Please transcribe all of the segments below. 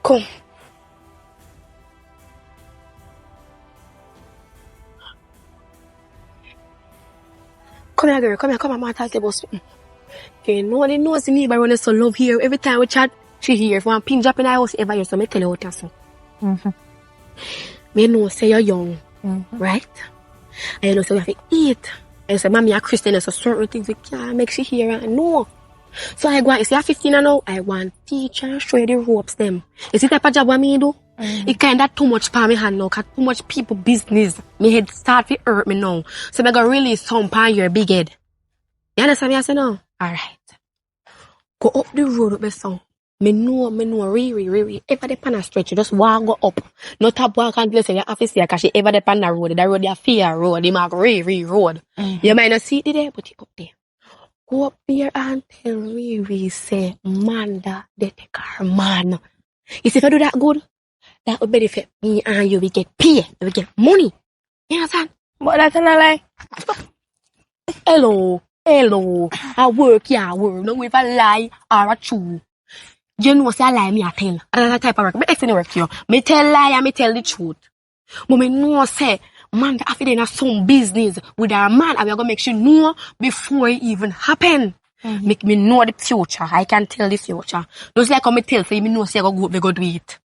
Come. Come here, girl. Come here. I'm talk about something. You know the nosy neighbor when so love here. Every time we chat, she hear. If one pin drop in the house, ever hear, so me tell you what you say. Me know say you're young, right? And you know say we have to eat. And you say, mommy, you're Christian, so certain things we can't make she hear and know. So I go, you see, I'm 15 now, I want teach and show you the ropes them. You see the type of job what me do? It kind of too much for me hand now, cause too much people business. Me head start to hurt me now. So I go release some pan your big head. You understand me I say now? Alright. Go up the road up the song. Me know, really. Ever the pan a stretch, you just go up. No tap walk and place in your office here, cause she ever the pan the road they fear road, they mark road. You might not see it there, but it up there. Go up there and tell Riri say, Manda, they take her man. You see if I do that good, that would benefit me and you will get pay, we get money. You understand? But that's not lie. Hello. I work. No if I lie or a true. You know say I lie me I tell. Another type of work. Me explain work to you. Me tell lie and me tell the truth. But me know say man after they have some business with our man and we are gonna make sure know before it even happen. Make me know the future. I can tell the future. Just like how me tell say me know say I go do it.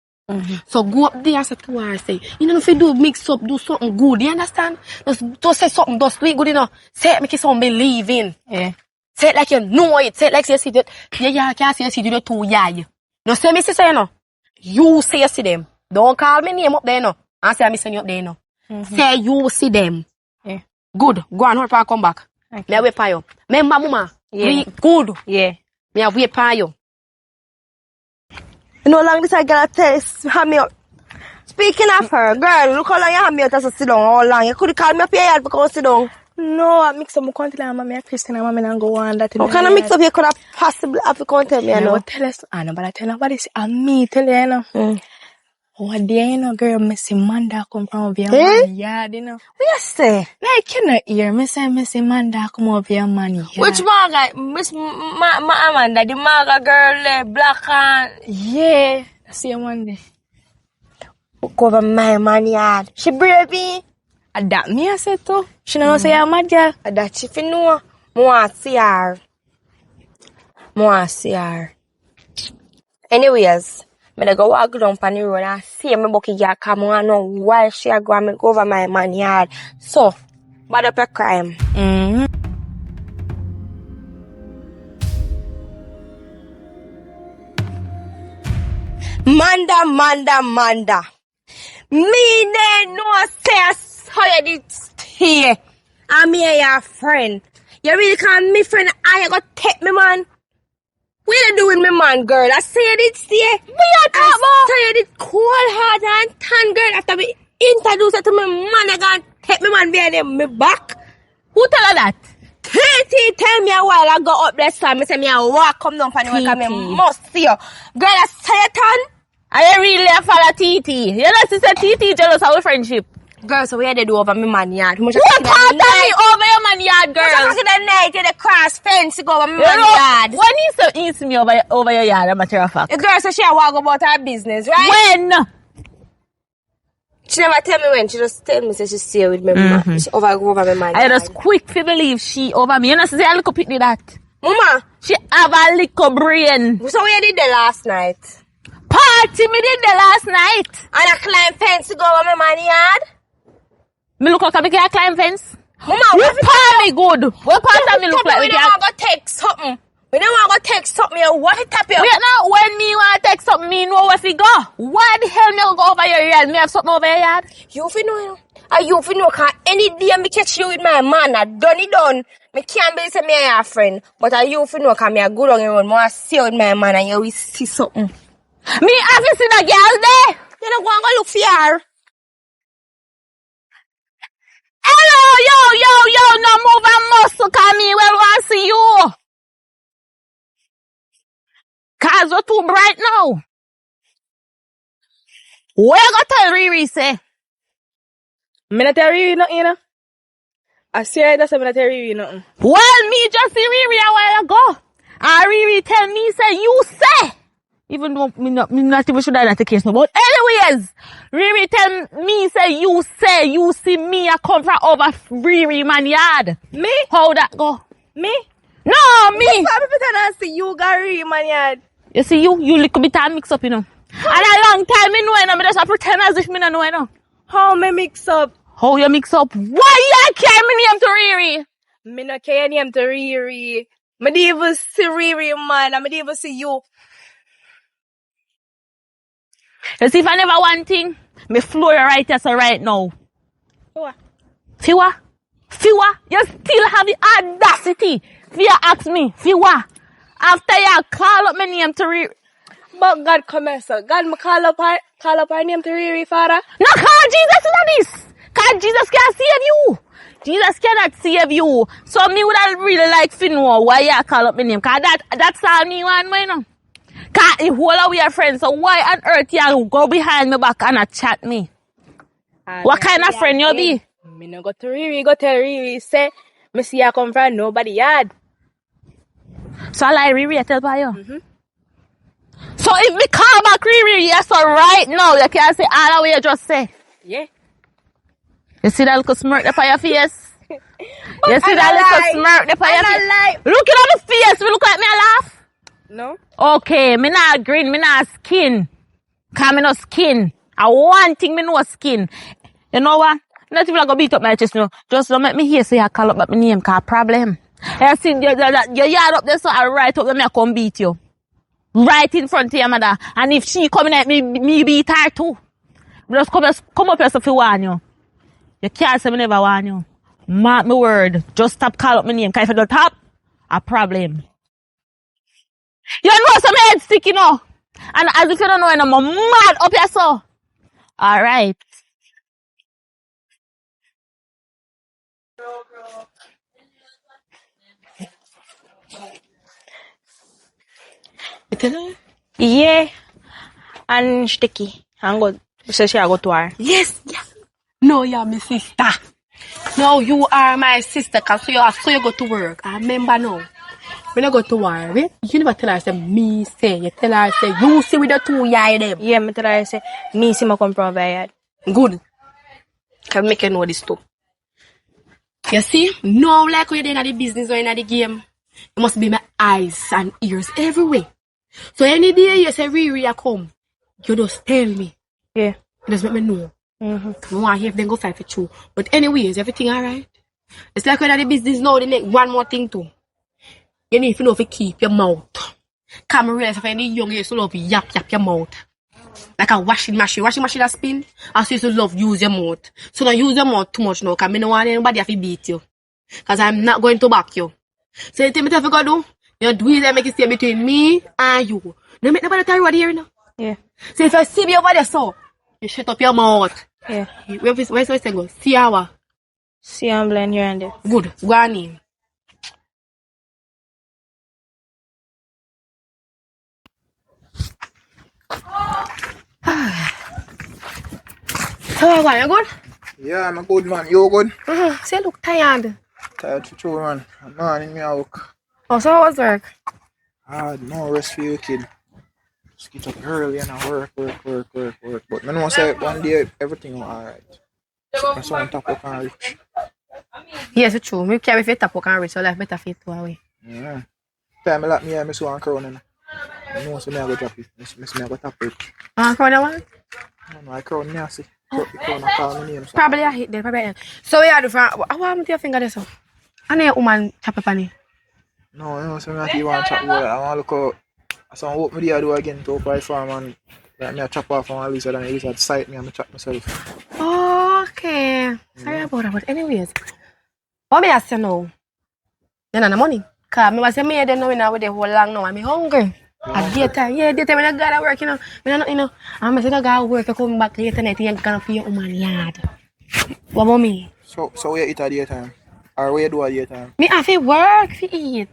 So go up there and say to her, say, you know if you do mix up, do something good, you understand? Just say something, just do it good enough. Say it make it sound believing. Yeah. Say it like you know it. Say it like you see that. Yeah, can't see you see the two yeah. No say me say you know. You say you see them. Don't call me name up there no. And say I send you up there no. Say you see them. Yeah. Good. Go on, hurry come back. Okay. Me wait for you. Remember mama. Yeah. Good. Yeah. Me wait for you. You know how long this I gotta test have me up. Speaking of her, girl, look how long you have me out as a sit down, how long. You could call me up here because sit down. No, I mix up my country and mommy and Christian and mommy and go on that. What kind of mix up you could have possibly have to come tell me, you know? Tell us, I know, but I tell nobody, and me tell you, you know. One day, you know, girl, Missy Manda come from over your man yard, you know. What you say? Like, you know, here, Missy Manda come over your man yard. Which Marga? Miss Amanda, the Marga girl, black and... Yeah, I see you one day. Cover my man yard. She brave me. That me, I said too. She know say you're mad girl. That she fi know. More see her. Anyways, me go walk down on the road and see me bucky girl come on know why she a go and me go over my man yard. So, bad up a crime. Manda. Me they know say how you did here. I'm your friend. You really call me friend and you go take me man. What you doing me man girl? I say you did stay. What you talk about? I say you did cold hard and tan girl after we introduce her to my man you gonna take me man behind me back. Who tell her that? TT tell me a while I go up there so me say me a walk come down for the way because me must see you. Girl I say you tan. I really follow TT. You know, sister TT jealous of our friendship. Girl, so what you do over my man yard? What part of me over your man yard, girl? What's the night you the cross fence to go over my man yard? When you so easy me over your yard, a matter of fact. The girl said she a walk about her business, right? When? She never tell me when. She just tell me say she stay with me. She go over my man I yard. just quick to believe she over me. You know, say a little pity that. Mama, She have a little brain. so what you did the last night? Party me did the last night. And I climb fence to go over my man yard? Me look like I can climb fence. Mama, What part me good? What part of me look like we we don't can... want to take something. We don't want to take something. What it tap you? Wait now, when me want to take something, me know where to go. Why the hell me go over your yard? Me have something over your yard? You fi know, you know. And you fi know, cause any day me catch you with my man, I done it done. Me can't be say me and your friend. But you fi know, cause me a good on your own. I see you with my man and you will see something. Me have to see the girl there. You don't go and go look for her. Hello, yo, no move and muscle, cause me well want to see you. Cause you're too bright now. What you gonna tell Riri say? Me not tell Riri nothing, you know. I swear that's me not tell Riri nothing. Well, me just see Riri a while ago. And Riri tell me say, Even though me not even should have that the case no. But anyways, Riri tell me say you see me I come from over Riri man yard. Me? How that go? Me? No, me. If I pretend I see you Gary man yard. You see you little bit of mix up, you know. And a long time me know, you know, me just a pretend as if me not know, you know. How me mix up? How you mix up? Why you carry me name to Riri? Me no care name to Riri. Me dey even see Riri man. I me dey even see you. You see if I never one thing, me floor right here so right now. What? Fiwa? You still have the audacity for you ask me, Fiwa? After you call up my name to Riri. But God come here, sir. God me call up her name to Riri, father. No, call Jesus in this. Cause Jesus can't save you. Jesus cannot save you. So me would have really like to know why you call up my name. Cause that's all me want, you know. Cause if all of we are friends, so why on earth you go behind me back and chat me? What kind of friend you be? Me no go to Riri, go tell Riri, say, me see you come from nobody yard. So I like Riri, I tell by you. So if we call back Riri, yes, so right now, you can't say all the way you just say. Yeah. You see that little smirk there on your face? You see that little smirk there on your face? Look at my face, me look at me and laugh. No? Okay, me not green, me not skin. Cause me no skin. I one thing me no skin. You know what? Not even gonna beat up my chest, no. Just don't make me hear say I call up my name, cause problem. You see, your yard up there, so I right up there, me I come beat you. Right in front of your mother. And if she coming at me beat her too. Just come up here so fi warn you. You can't say me never warn you. Mark my word. Just stop call up my name. Cause if you don't tap, a problem. You know some head stick, you know. And as if you don't know, I'm mad up here so. Alright. Yeah. And sticky. And go. So she go to her. Yes, yeah. No, you're my sister. No, you are my sister, cause so you go to work. I remember now. When I go to work, you never tell her say me say. You tell her say you see with the two eye them. Yeah, me tell her say, me see me come from over yard. Good. Can make you know this too. You see, no like when you're in the business or in the game. You must be my eyes and ears everywhere. So any day you say Riri you come, you just tell me. Yeah. You just make me know. I want to hear if they go fight for you. But anyways, everything alright? It's like when you're in the business now, they make one more thing too. You need to know if you keep your mouth. Come realize if any young you to love yap your mouth. Like a washing machine. Washing machine that spin. I used to love use your mouth. So don't use your mouth too much now. Cause I don't want anybody to beat you. Cause I'm not going to back you. So you tell me what you go do? You do it and make it stay between me and you. Don't make nobody tell you what here now. Yeah. So if I see me over there so, you shut up your mouth. Yeah. Where's the go? See how? See I'm blind here and there. Good. Go on in. So, you good? Yeah, I'm a good man. You good? So you look tired. Tired for two, man. I'm morning me out. Oh, so how was work? Hard, no rest for you, kid. Just get up early and I work. But I know say one day everything will alright. That's why I'm top up and rich. Yes, it's true. Me carry fit up and reach, so life better fit to away. Yeah. Time I like me, I saw one crown and I know so me I go drop it. Me I go tap it. Crown that one? No, I crown me I see. Crown I call my name. So. Probably I hit there, probably I hit. So you do from, how want your finger there so? I know your woman chop up on it. No, you know so me I keep on chop boy. I want to look out. So I hope me there do again to apply farm and like me I chop off on a lizard and a lizard sight me and I chop myself. Okay. Sorry about that, but anyways. What me ask you now? You know the money? Cause me was say me I don't know when I with the whole long now. I'm hungry. At daytime, daytime when I gotta work, you know. Me not, you know. I'm say I gotta work, I come back later night, you gonna for your woman yard. What about me? So where you eat at daytime? Or where you do at daytime? Me have to work to eat.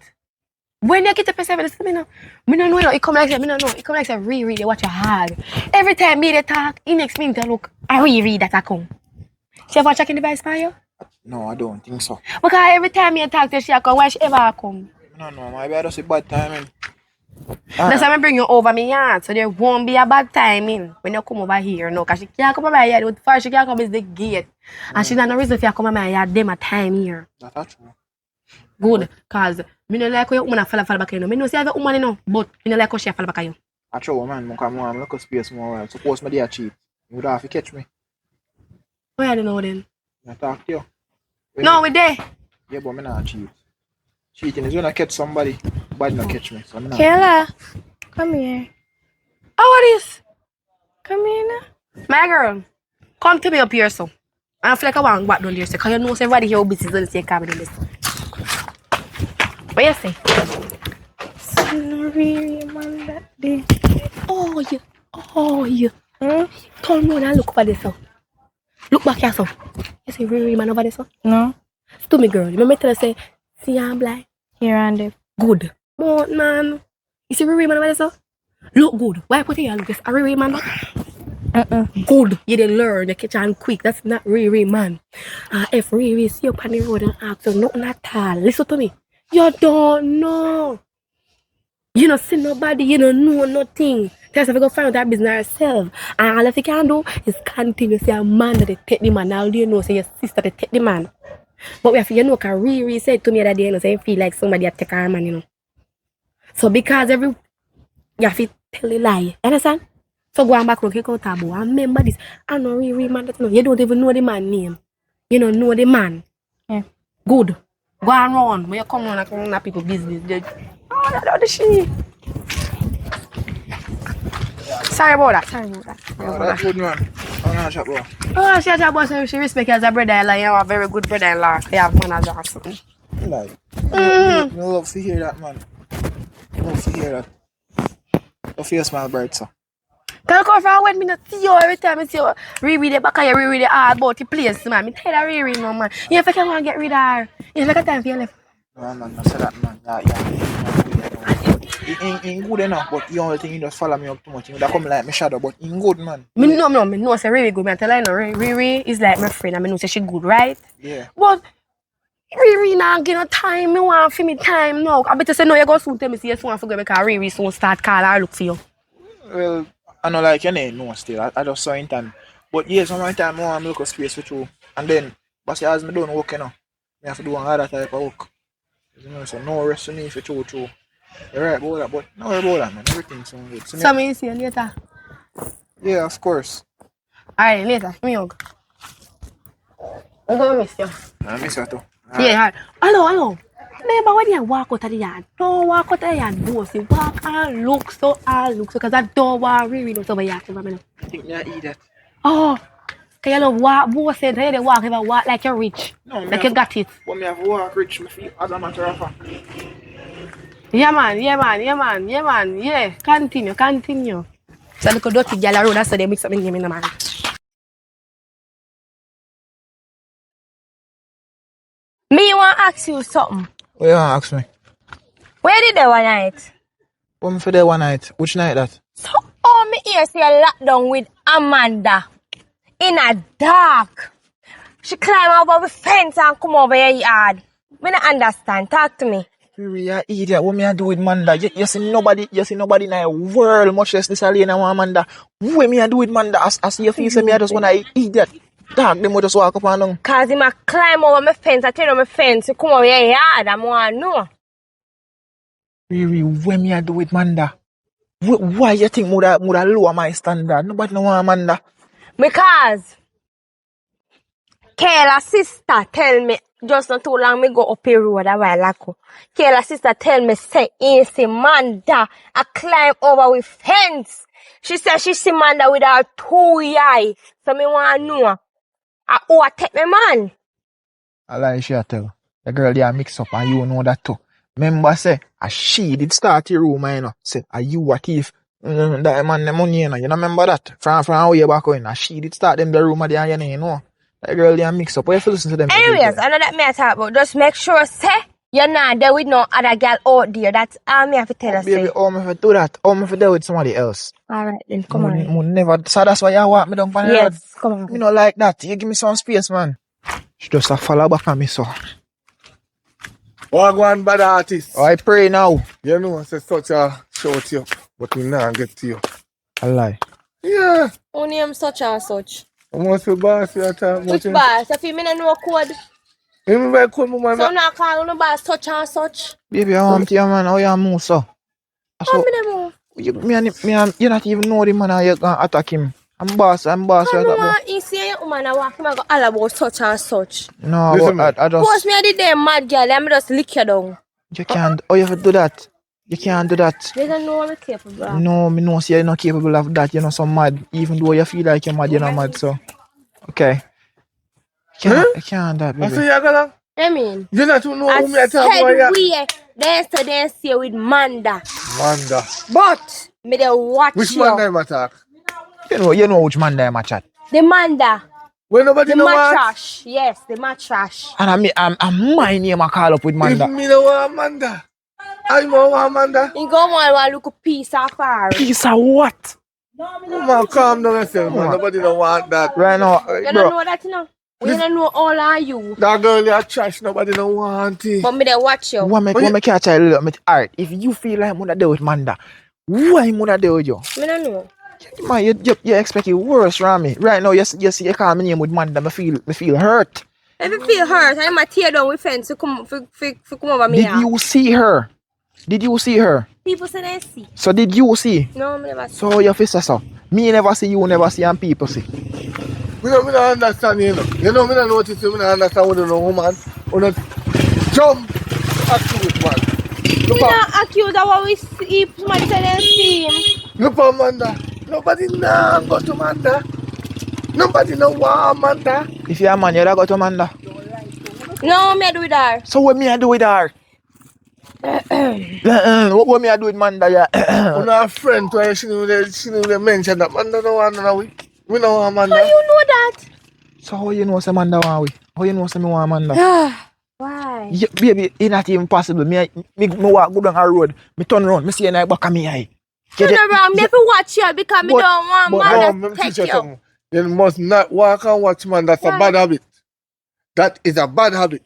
When you get up at 7, listen, me no know, you know, it come like that, me no know. It come like that, read what you had. Every time me they talk, in next minute I look, I read that I come. She ever checking the device for you? No, I don't think so. Because every time you talk to she come, why she ever come? No, maybe I just a bad timing. That's why I bring you over me yard, so there won't be a bad timing when you come over here, no, because she can't come over my yard. First, she can't come is the gate. And she not no reason for you to come over my yard, them a time here. That's true. Good, because me no like when you woman fall back you know. Me no say I have a woman you know, but me no like how she fall back you. I true, man. I'm look at space more. Suppose me there cheap. You would have to catch me. Where I don't know then? I talk to you. No, we there. Yeah, but me not cheat. Cheating is when I catch somebody, but not catch me. So I'm not. Kayla, come here. Oh, what is? Come here now. My girl, come to me up here, so. I feel like I want to back down there, so, because you know everybody here busy is going to say comedy in this. What you say? Sorry, man, that day. Oh, you. Oh, you. Turn around and look over this, so. Look back here, so. You see Riri man over there, so? No, To me, girl. Remember tell her say, see I'm blind. here and there. Good. Oh, man. You see Riri man over there, so? Look good. Why put it here? Look, this a Riri man. Good. You didn't learn. You catch on quick. That's not Riri man. If Riri see you on the road and ask you nothing at all, listen to me. You don't know. You don't see nobody. You don't know nothing. Tell yourself you go find out that business yourself. And all you can do is continue to say a man that they take the man. All you know say your sister they take the man. But we have to, you know, because Riri said to me that day, you know, say you feel like somebody had take her man, you know. So because you have to tell a lie. Understand? So go on back and kick out taboo. And remember this. I know Riri man that you know. You don't even know the man name. You don't know the man. Yeah. Good. Go and run. When you come on and come on people business. Oh, that's the shit. Sorry about that. Sorry about that. Oh, that's good, man. I'm not sure, bro. Oh, she has a boss. She respect you as a brother-in-law. You have a very good brother-in-law. You have manners or something. Like, I love to hear that, man. I love to hear that. The face my bird, so. Can you come from when me not see you every time I see you reread the back of you reread the hard about the place, man. Me tell her reread no man. You think I want to get rid of her? You think I time for your left? No, man, I said that, man. He ain't good enough, but the only thing he just follow me up too much. He would come like my shadow, but he good, man. Me know say Riri good. Me tell her no, Riri is like my friend. I mean, know say she good, right? Yeah. But Riri not get no time. Me want for me time now. I better say no. You go soon tell me see you soon forget because Riri soon start call her look for you. Well, I know like you know still. I just saw in time. But yes, some time I look at space with you. And then, but as me don't work, you know, I have to do another type of work. You know, so no rest for me for true. You're right about that, but no worry about that, man. Everything's so good. So me see you later. Yeah, of course. Alright, later. Me hug. I'm gonna miss you. I miss you too. Yeah, hello. Remember when you walk out of the yard? Don't walk out of the yard, boss. You walk and look so, because I don't want really know over yard. I think me I eat that. Oh, can you know walk, boss said, hey, they walk, if I walk like you're rich. No, like you got it. But me have to walk rich, me feel as a matter of fact. Yeah, man. Yeah, continue. So look at dirty girl around, that's so they mix up in game in the man. Me want to ask you something. What you want to ask me? Where did they one night? What me for there one night? Which night that? So, oh, me here see a lockdown with Amanda. In a dark. She climb over the fence and come over your yard. Me not understand. Talk to me. You are idiot. What me I do with Manda? You see nobody in the world, much less this alien and Amanda. What me I do with Manda? As you feel, say me I just want to idiot. Dog, them will just walk up and down. Cause him a climb over my fence, I tell him my fence, to come over your yard, I want to know. Riri, what me I do with Manda? Why you think would lower my standard? Nobody know Amanda. Because Kayla's sister tell me, just not too long me go up a road a while ago. Kayla's sister tell me, say, see Manda, I climb over with fence. She said she see Manda with her 2 eye. So me want to know. I overtake me man. I lie she tell. The girl there mix up and you know that too. Remember say, she did start the rumor, you know. Say, you a thief. That man the money, you know. You know remember that? From way back when. She did start them the rumor there, you know. That girl there mix up. What if you listen to them? Anyways, I know that me I talk about. Just make sure, say, you're not there with no other girl out there. That's all me have to tell us. Baby, how me for do that? How me for there with somebody else? Alright then, come on. Me never. So that's why you walk me down on the road. Yes, come on. Me not like that. You give me some space, man. She just a follow back on me, so. One bad artist. I pray now. You know, say such a shout you, but we not get to you. A lie. Yeah. Who name such and such? I must be boss you talk about Which him. boss? If you mean know code, Him by call me man. so I'm not calling no boss such and such. Baby, I want you, man. How you move, so? How So, me dey move? you not even know the man how you gonna attack him. I'm boss, you Come attack on, me. you see a woman I walk him I go all about such and such. No, Listen, but I Post just, me the damn mad girl, let me just lick you down. you can't, oh, you have to do that. You can't do that. They don't know I'm capable of. No, me know, see, you're not capable of that. You're not so mad. Even though you feel like you're mad, you're not mad, so. Okay. You can't that, I say baby. you gonna. I mean, You not to know I who me I said talk about ya. we dance with Manda. Manda. But me dey watch Which you. man them attack? You know which man there, my chat. The Manda. When nobody The know what? mattrash. Yes, the mattrash. And I'm my name I call up with man If that. me no want Amanda, I more want Amanda. You go one look a piece of far. Piece of what? Man, calm down yourself, man. Nobody don't want that. Right now, You don't bro. know that, you know? We don't know all are you. That girl you trash, nobody don't want it. But me dey watch you. What make catch a little bit? Alright, if you feel like I'm gonna deal with Manda, why I'm gonna deal with you? Me don't know. Man, you expect it worse from me. Right now, you see you call me name with Manda, me feel hurt. If you feel hurt, I'm a tear down with fence to come over me. Did you see her? Did you see her? People say they see. So did you see? No, me never see. So your face so. Me never see, you never see, and people see. Me don't understand, you know. You know, me don't notice, me don't understand what you know, woman. You know, jump accuse, man. Me not accuse of what we see. Somebody say they see him. Look for Amanda. Nobody nah go to Amanda. Nobody know want Amanda. If you're a man, you gotta go to Manda. No, me do with her. So what me I do with her? What me I do with Manda? Yeah. When our friend to her, she didn't mention that Amanda don't want none of we. We don't want Amanda. How you know that? So how you know say Manda want we? How you know say me want Manda? Why? Yeah, baby, it's not even possible. Me walk go down a road, me turn around, me see a back of me eye. Turn around, me have to watch you because me don't want No, man let to me take teach you you. something. You must not walk and watch, man. That's a bad habit. That is a bad habit.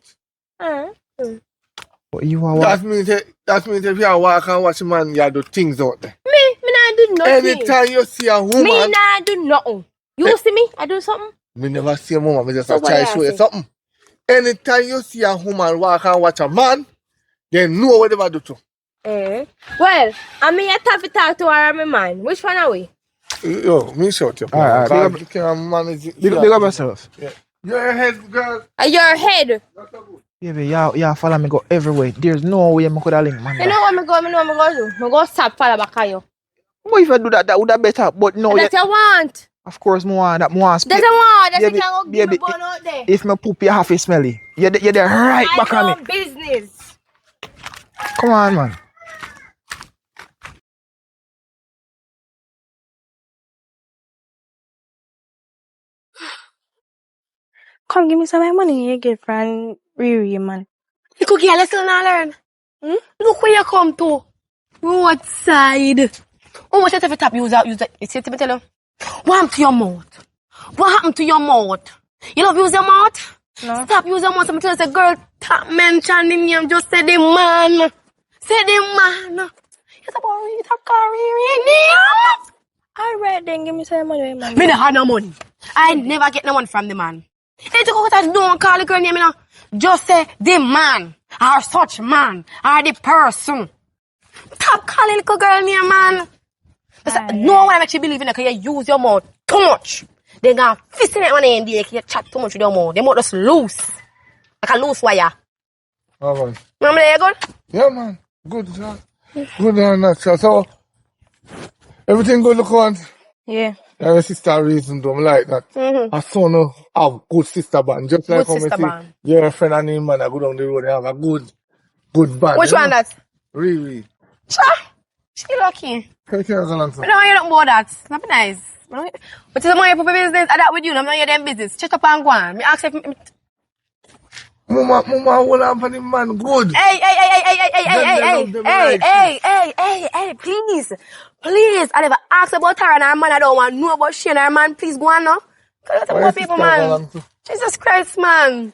But you are That means if you walk and watch, man, you do things out there. Me not do nothing. Anytime you see a woman, Me not do nothing. You see me? I do something? me never see a woman, me just So try to what show you you say? something. Anytime you see a woman walk and watch a man, you know what they do to. Well, I mean, I have to talk to her and my man. Which one are we? Yo, me shout you. Alright, God, you can manage it. big up yourself. Your head, girl. Your head. Baby, you follow me go everywhere. There's no way I could have link You Manda. know what me go do? Me go stop follow back at you. What if I do that? That would have better. But no, That you want. of course, more want that more speak. Doesn't want. That's Baby, you can go give me baby, bun out there. If me poop, you have to smell it. You're there right I back on know me. business. Come on, man. Come give me some of my money you get from Riri, man. You could get still not learn. Look where you come to. Roadside. Oh, what's your top use that? You see me tell you? What happened to your mouth? What happened to your mouth? You love use your mouth? No. Stop using your mouth. I'm telling you, say, girl, stop mentioning him. Just say the man. Say the man. It's about Rita Carrera. Alright, then give me some money, man. Me not have no money. I never get no one from the man. If you go out, don't call the girl name, you know. Just say the man, or such man, or the person. Stop calling the girl name, man. No one makes you believe in it because you use your mouth too much. They gonna fist in it when they in there, you chat too much with your mouth. They mouth just loose. Like a loose wire. Oh, man. Remember that good? Yeah, man. Good, sir. Good and that, sir. So, everything good, look on. Yeah. Yeah, your sister reason don't like that. Her son have good sister band. Just like Good how me sister see band. your friend and him man I go down the road, they have a good band. Which you one know? that? Really. Cha! She lucky. Take care of the I don't hear nothing about that. Not be nice. But it's my business. I that with you. I'm not your damn business. Shut up and go on. Me ask if... Mama, hold on for the man good. Hey, please. Please. I never asked about her and her man. I don't want to know about she and her man. Please go on now. Because Why about your people, sister man. go along too? Jesus Christ, man.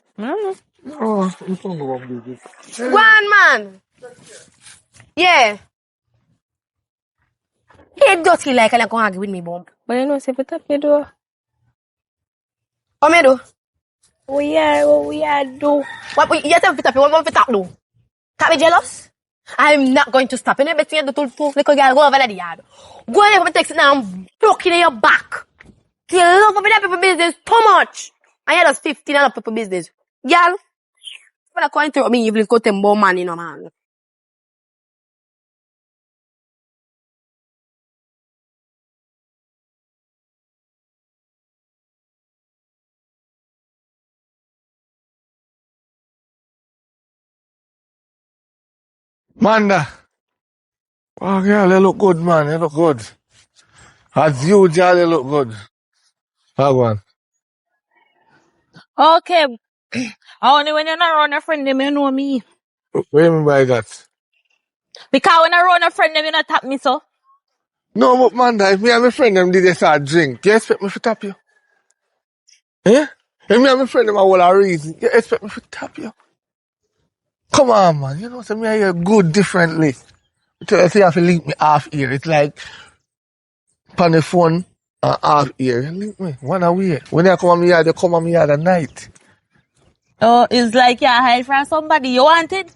Oh, you don't go on business. Go on, man. Yeah. He dirty like and come argue with me, bomb. But you know, say put up your door. What me do? What we are do? You tell me fit up, what fit up do? Can't be jealous? I'm not going to stop. You know, between the two little girl go over the yard. Go ahead and text it now. I'm broken in your back. You love over that people business too much. I had us 15 other people business. Girl, when I come to me, you will go to more money, no man. Manda. Oh, girl, you look good, man. You look good. As usual, you look good. How on? Okay. Only when you're not around a friend, them you know me. What do you mean by that? Because when I run a friend, them you not tap me so. No, but Manda, if me and my friend them did this hard drink, you expect me to tap you? Eh? If me and my friend them are all a reason, you expect me to tap you? Come on, man. You know, so me and you good differently. So you have to link me half ear. It's like on the phone half ear. You link me one away. When you come on me yard, you come on me yard at night. Oh, it's like you hide from somebody. You wanted?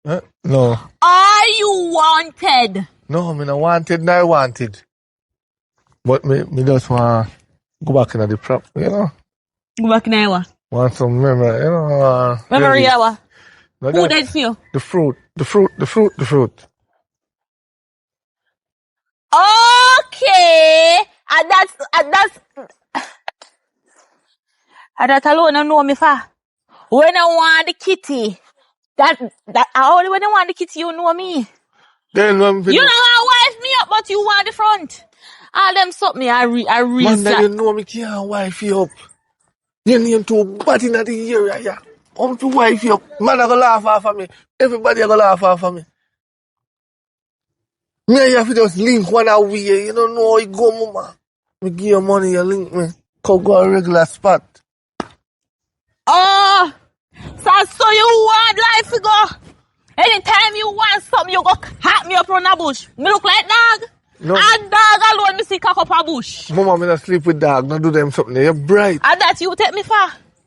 Huh? No. Are you wanted? No, me not wanted, not wanted. But me just want go back in the prop, you know. Go back now. Want some memory, you know. Memory really. hour. No, Who that- did for you? The fruit. Okay. And that alone I know me for. When I want the kitty, that only when I want the kitty, you know me. Then when You know how wife me up, but you want the front. All them something I man, that you slap. know me can't wife you up. You name too bad in the area, yeah. I'm to wife you up. Man, I go laugh off of me. Everybody I go laugh off of me. Me and you have to just link one away. You don't know how it go, mama. Me give you money, you link me. Come go a regular spot. Oh, so you want life to go. Anytime you want something, you go hat me up on a bush. Me look like dog. No. And dog alone, me see cock up a bush. Mama, me not sleep with dog. Not do them something. You're bright. And that you take me for.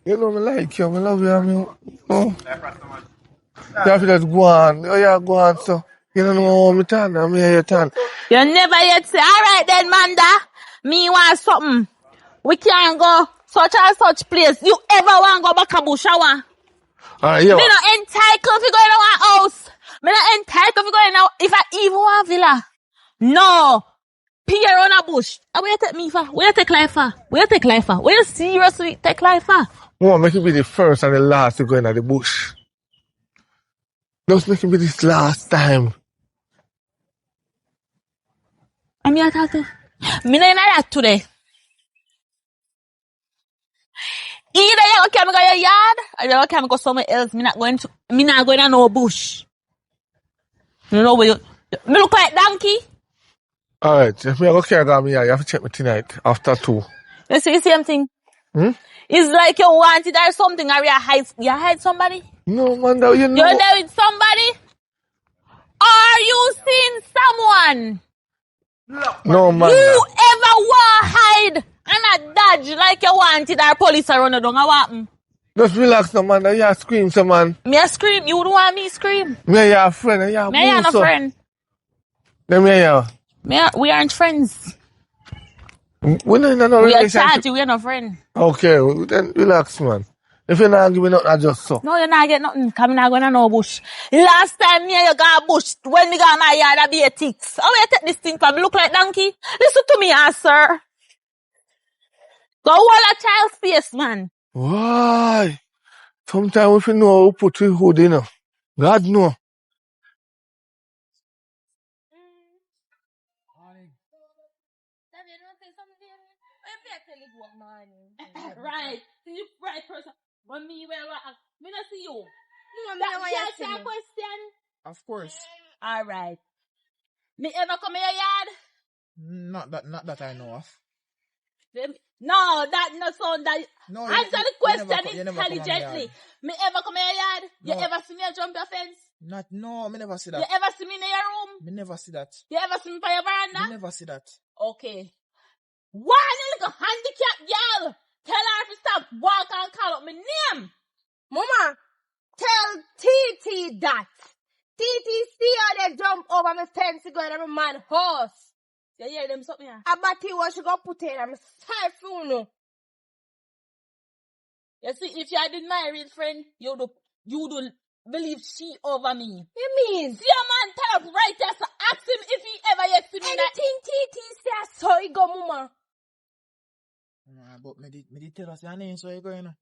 You know me like you. Me love you. I mean, oh. You have to just go on. Oh, yeah, go on, so. You don't know how me turn. I'm here, you turn. You never yet say, alright then, Manda. Me want something. We can go such and such place. You ever want to go back a bush, I want. Alright, yeah. Me not entitled if you go in our house. Me not entitled if you go in our, if I even want villa. No. Peer on a bush. Where you take me for? Where you take life for? Where you take life for? Where you seriously take life for? Mama, make it be the first and the last to go in the bush. Just make it be this last time. I'm here to me not in that today. Either you can go your yard or you can go somewhere else. Me not going to no bush. You know where you me look like donkey. Alright, if me go carry down me, you have to check me tonight after 2. You see the same thing? It's like you wanted or something or you hide somebody? No, man, that you know. You're there with somebody? Are you seeing someone? No, man. You ever want hide and a dodge like you wanted or police around you down a happen? Just relax, no, man. You scream, so, man. Me a scream? You don't want me scream? Me and your friend, you Me and a friend. Then me and We aren't friends. you. We not in no We are relationship. chatty, we are no friend. Okay, well, then relax, man. If you're not giving nothing, I just so. No, you're not get nothing. Cause me not going to no bush. Last time me and you got bush, when me got my yard, I be a ticks. How you take this thing from? Me look like donkey? Listen to me, sir. Go hold a child's face, man. Why? Sometimes if you know how to put your hood in, God know. Right. See you right person. But me me not see you. That's your question. Of course. Alright. Me ever come in your yard? Not that I know of. No, that no sound that. No, Answer the you question never come on my intelligently. yard. Me ever come in your yard? You No. ever see me jump your fence? No, me never see You that. ever see me in your room? Me never see that. You ever see me by your Me veranda? never see that. Okay. One little handicapped girl. Tell her to stop walk and call up my name. Mama, tell TT that. TT see how they jump over my fence to go to my man house. You hear them something here? I bet you what she go put in. I'm sorry for you. You see, if you had been my real friend, you do believe she over me. You mean? See a man tell up right there, so ask him if he ever yet see me that. Anything TT says, so he go, mama. Nah, but me did tell us your name, so you go, you know.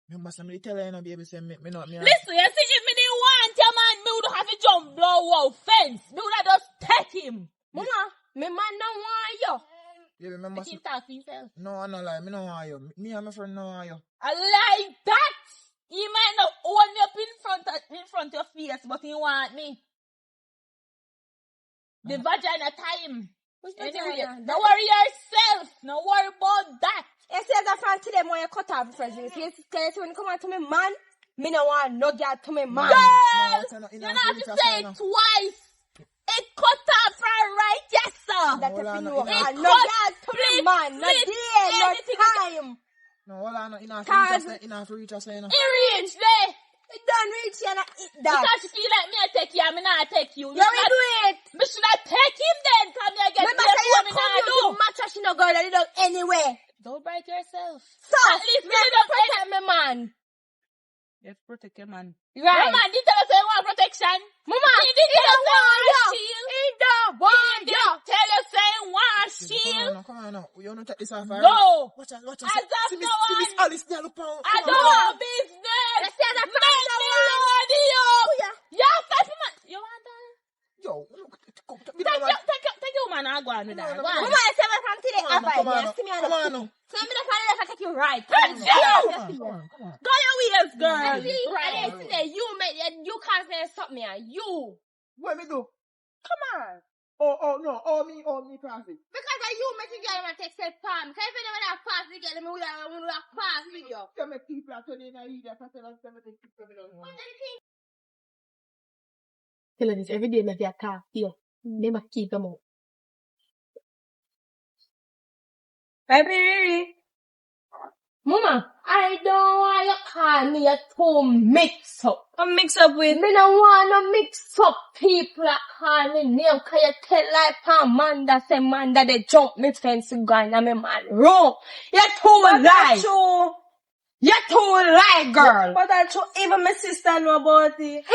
Remember, me did tell her, you know, baby, say me not me. Listen, you see, if me didn't want your man, me would have to jump blow out fence. Me would have just take him. Mama, me man don't want you. Yeah, remember, Make him talk for himself. no, I don't lie, me don't want you. Me and my friend don't want you. I like that. He might not own me up in front of your face, but he want me. The vagina time. Which Anyway, vagina? don't worry yourself. No worry about that. You see, that from today, when you cut off the friends, you see, when you come on to me, man, me no want no girl to me, man. Girl, No, you don't have to say it twice. It cut off her right, yes, sir. That if Hold you on, know, no, no girl to me, man, no flip day, no anything. time. No, hold on, enough Cause- to reach us, you know. He reached there. It don't reach you and I eat that. Because she feel like me I take you, I mean I take you. You will do it. Me should I take him then? Come here, get Remember, me say you me come nah here do. to match her, she no go that it don't anyway. Don't break yourself. So, At least me me don't protect me, man. You have to protect your man. Right. Your man did tell us he want protection. Mama, He did he tell us don't he want want you. shield. He don't want He you. did tell us he want shield. Come on now. You want to take this off, right? No. Watch out. As of See no Miss one. Alice, there, look on. I don't want business. You see that Make from me no one. load you. yeah. Yeah, type of man. You want that? Yo, Take your man and go on with that. Go on. Mama, you see me from today, Come on, Abba, come on, you see me on come the on, foot. no. So I'm gonna find out if I take you right. Thank you. Come on. Go your ways, girl. Right. And then today, you can't say something, and you. What me do? Come on. Oh, me, classic. Because you make you get him and take that palm. Because if you never have pass, you get him, we have pass with you. You make people turn in a idiot, I tell us everything. Tell her this every day, me have talk to you. Never keep them out. Baby, Riri. Mama, I don't want you call me a two mix up. A mix up with. Me don't want no mix up people that call me name. Cause you tell like Amanda say Manda they jump me fence and go in me man room. You too lie. True. You too lie, girl. But I true. Even my sister know about it.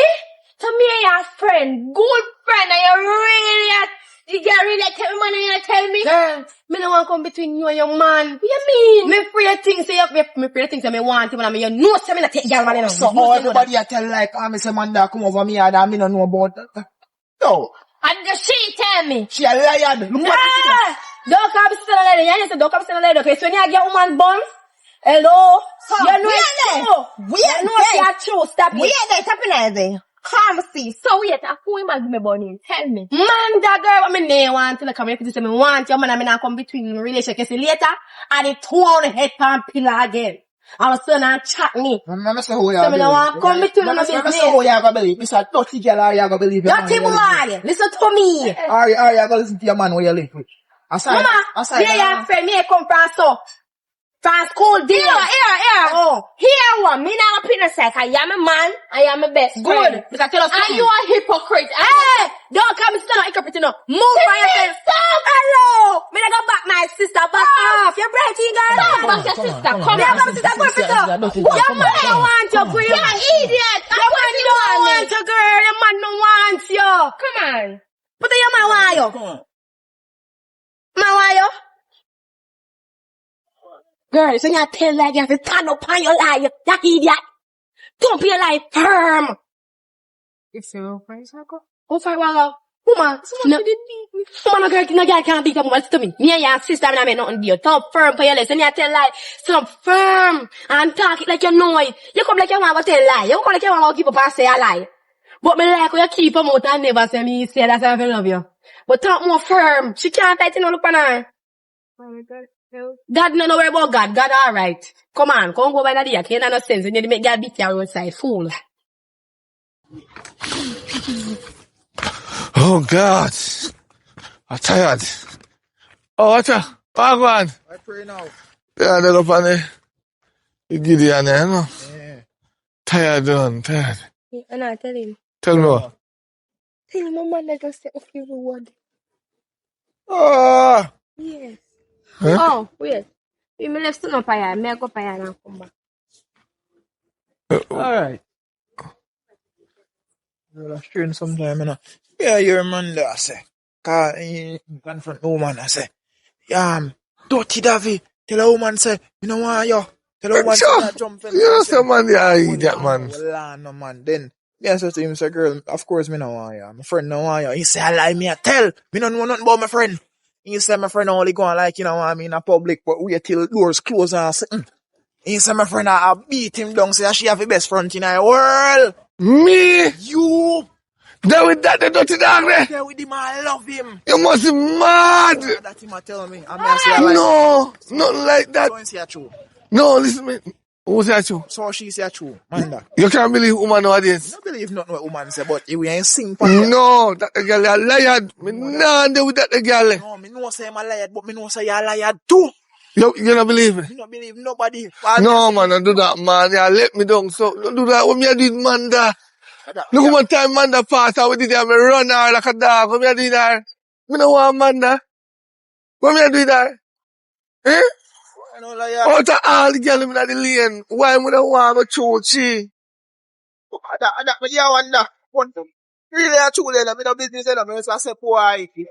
To me, your friend, good friend, and you really, you get really tell me, man, and you tell me. Girl, me no want come between you and your man. What you mean? Me free things say me free things say me want him and me you know say me not take girl man you know. So You know everybody I tell like, me say man that come over me and I me no know about that. No, And the she tell me. she a liar. Look Nah! what she did. Don't come sit on lady. You say don't come sit on lady. Okay, so when you get woman bun, hello. You know it's true. You know it's true. Stop it. They tapping there. Come see. So wait, who am I give me bunny? Tell me. Man, that girl, what me name want to come here to say me want your man and me not come between the relationship. You see later, I dey throw on the head pan pillar again. I was son and chat me. Remember say who you So me no want come between my Remember business. say who you gonna believe. Mr. Dirty girl, or you gonna believe your man. Dirty boy, listen to me. Or you gonna listen to your man where you live with. Aside, Mama, me your friend, me come from so. From school day. Here. Oh. Here one. Me not a penis like I am a man. I am a best Good. friend. Because tell us And you a hypocrite. Hey, don't come and stand on hypocrite, no. Move by yourself. Stop. Hello. Me not go back my sister, back off. You're brighty, girl. Stop back your sister. Come Me on. have a sister, go fit up. Your man don't want you, queen. You're an idiot. Your man don't want you, girl. Your man don't want you. Come on. But your man want you. Man want you. Girl, so you tell like you have to stand up on your lie, you idiot. Don't be a lie firm. It's your friends, Uncle. Oh, fine, wow. Woman, no. Woman, no girl can't beat up woman. Listen to me. Me and your sister, I mean nothing to you. Talk firm for your lips. And you tell lie. Stop firm. And talk it like you know it. You come like you want to tell lie. You come like you want to keep up and say a lie. But me like how you keep them out and never say me say that's why I love you. But talk more firm. She can't fight you no look on her. God no worry about God. God alright. Come on, come go by the day. You know no sense. You need to make God beat your outside, fool. Oh, God. I'm tired. Oh, watch out. Oh, go on. I pray now. Yeah, they go up on the Gideon there, you know. Yeah. Tired, done, tired. And I tell him. Tell me what. Tell him, Mama, let us take off your reward. Oh! Yes. Huh? Oh, wait. You me left some up here. Me go up here and come back. Alright. You're strange sometime, you know. Yeah, you're a man there, I say. Cause you confront the woman, I say. Dirty Davy. Tell a woman, say, you know what, yo. Tell a woman, say, Sure. that jump fence. You know, some man, yeah, idiot, man. Well, no, man. Then, me I said to him, say, girl, of course, me no want you. My friend no want you. He say, I lie, me I tell. Me no know nothing about my friend. He say, my friend only go on like, you know what I mean, in public, but wait till doors close and say, He say, my friend, I beat him down, say, she have the best front in the world. Me? You, There with that, the dirty dog there. there with him, I love him. You must be mad. That him a tell me. I mean, I say, I like No, nothing like that. So he say, true. No, listen to me. Who say that you? So she say, true. Manda. You can't believe woman I nowadays. don't believe nothing what woman say, but we ain't sing for them. No, that the girl a liar. Me nah deal with that the girl. No, me know say I'm a liar, but me know say you're a liar too. You don't believe me? Me don't believe nobody. No, man, don't do that, man. Yeah, let me down. So, don't do that. What me a do with Manda? Look how much time Manda pass. How we did that? Me run her like a dog. What me a do with her? Me no want Manda. What me a do with her? Eh? I know liar. Out of all the girls in the lane, why me don't want my chochi? That, but yeah, wonder. One thing. Really a true then, me no business then, me just say, boy, if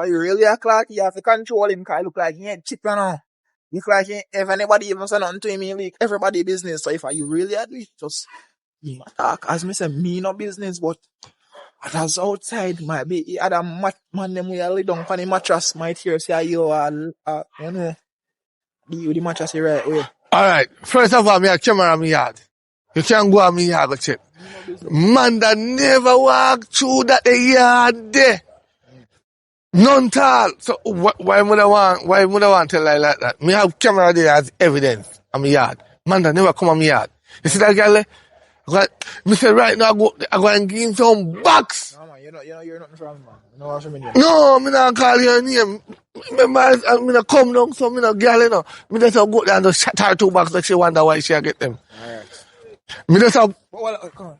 you really a clock, you have to control him, cause he look like he ain't cheap, you know. He look like he, if anybody even say nothing to him, he leak everybody business. So if you really a do it, just him attack. As me say, me no business, but others outside might be other man them we lay down on the mattress might hear say you know, the mattress is right way. Alright, first of all, me a camera in my yard. You can't go on my yard, go check. Man that never walk through that the yard there. None tall. So why would I want to lie like that? Me have camera there as evidence on my yard. Man that never come on my yard. You see that girl there? Me say right now I go and give him some bucks. No man, you're nothing from man. You know what I mean? No, me not call your name. Remember, me not come down, so me not girl, you know. Me just go there and just shut her 2 bucks, like she wonder why she get them. Alright. Me just have, Well, come on.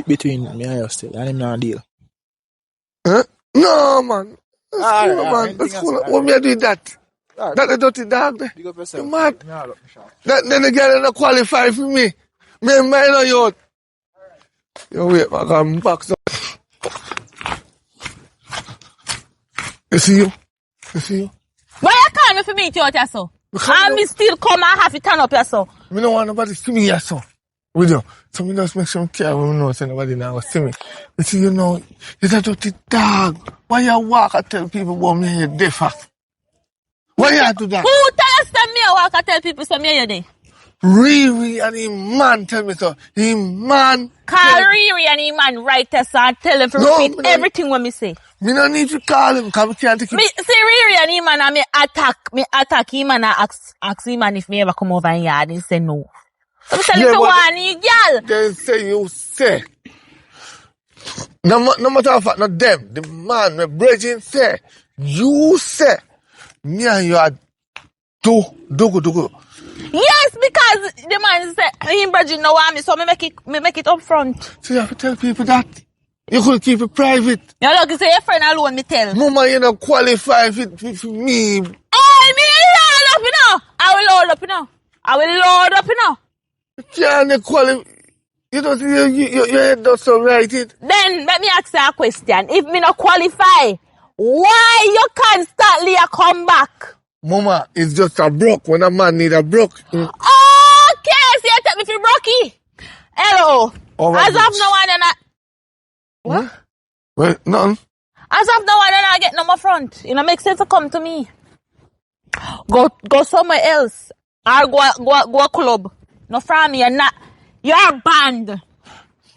Between me and you still, and him not deal. huh? No, man. That's Alright, cool, alright, man. That's anything cool. else, What me I do with that? Alright. That the dirty dog there. Big up yourself. You mad? Me not look me shot. Then the girl not qualify for me. Me and mine on you. You wait, I got box up. You see you? You see you? Why you call me for meet you out here, so? And me still come and have to turn up here, so. Me don't want nobody see me here, so. With you. So me just make some care when me know say nobody now see me. You see, you know, you're a dirty dog. Why you walk and tell people about me here deaf? Why you do that? Who tell us that me I walk and tell people some me you there? Riri and him man tell me so. Him man. Call Riri and him man right there, so and tell him to No, repeat me no- everything what me say. Me no need to call him because we can't take Me it. see Riri and him and me attack him and I ask him and if me ever come over in yard, he say no. So me tell him Yeah, to but- warn you, girl. Then say you say. No matter of fact, not them. The man, my brethren say. You say. Me and you are do. Yes, because the man say him bridging no want me, so me make it up front. So you have to tell people that. You could keep it private. You look, you say your friend alone me tell. Mama, you not qualify for me. Oh, me load up, you know. I will load up, you know. I will load up, you know. You can't qualify. You don't see your head not so right it. Then let me ask you a question. If me not qualify, why you constantly a come back? Mama, it's just a broke when a man need a broke. Okay, so you take me for Brocky. Hello. Over As of bridge. now, I don't. What? Well, nothing. As of now, I don't get no more front. It don't make sense to come to me. Go somewhere else. Or go a club. No from me, you're not. You're banned.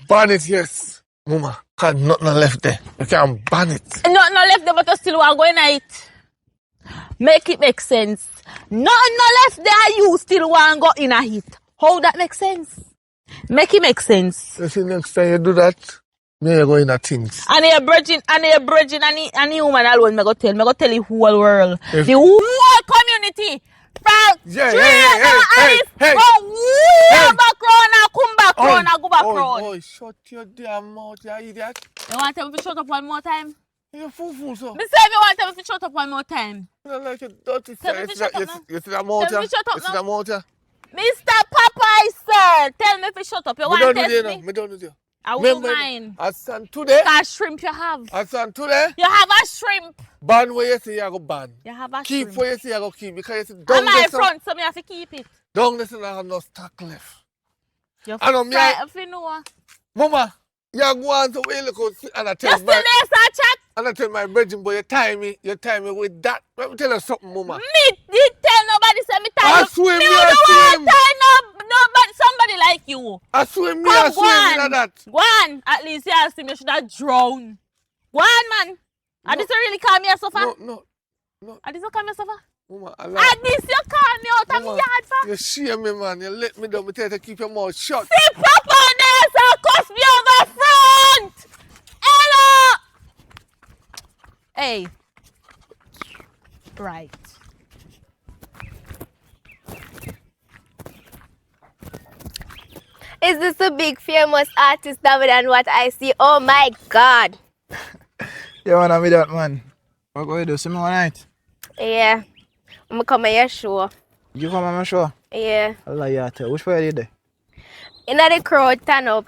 Ban it, yes. Mama, cause nothing left there. You can't ban it. No left there, but you still want to go in it. Make it make sense. Nothing no left there you still want go in a hit. How that make sense? Make it make sense. You see, next time you do that, me you go in a things. And you're bridging, and the woman alone, me go tell the whole world. If- The whole community. From Yeah, straight hey. from way back round and come back round and go back round. Oh, shut your damn mouth, you idiot. You want them to shut up one more time? You fool, so. Me say you want them to shut up one more time. You know, like a dirty Tell me sir. to shut up now. You see that mouth, Tell me to shut up You see now. that mouth, Mr. Popeye, sir, tell me to shut up. You Me want don't to do test that me? now. Me don't do that. I will mind. As stand today, That shrimp you have. you You have a shrimp. ban where you say you go ban. You have a Keep shrimp. where you say you go keep. Because you see, I'm down my there, front, so me have to keep it. down there, I have no stock left. You I know me. if you know. Mama, you go on to where you go and I You tell still there, sir, chat? and I tell my virgin boy, you tie me with that. Let me tell you something, Mama. Me did tell nobody say me tie I you. swim, Me me don't I want swim. to tie nobody, somebody like you. I swim, me Come, I go swim on. like that. Go on. At least you asked him you should have drowned. Go on, man. And this really call me a suffer? No. And this will call me a suffer? Mama, I And like this you call me out of Mama, my yard for? you shame me, man. You let me down. Me tell you to keep your mouth shut. See Papa there, so cuss me over front. Hello. Hey. Right. Is this a big famous artist other than what I see? Oh my God. You wanna be that man? What go you do? See me one night? Yeah. I'm gonna come on your show. You come on my show? Yeah. Allah ya tell. Which way you did? In the crowd, turn up.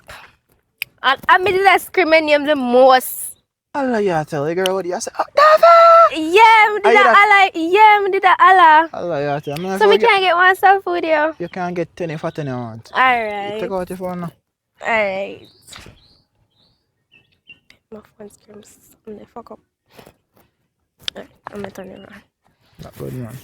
And I made that screaming name the most. Allah ya tell. The girl what you say? Oh, David! Yeah, me did Are you that Allah. Yeah, me did that Allah. Allah ya tell. Me So we can get one self video. You can't get 10 for 10 you want. Alright. Take out your phone now. Alright. My phone screams. I'm gonna fuck up. Alright, I'm gonna turn it around. That good man.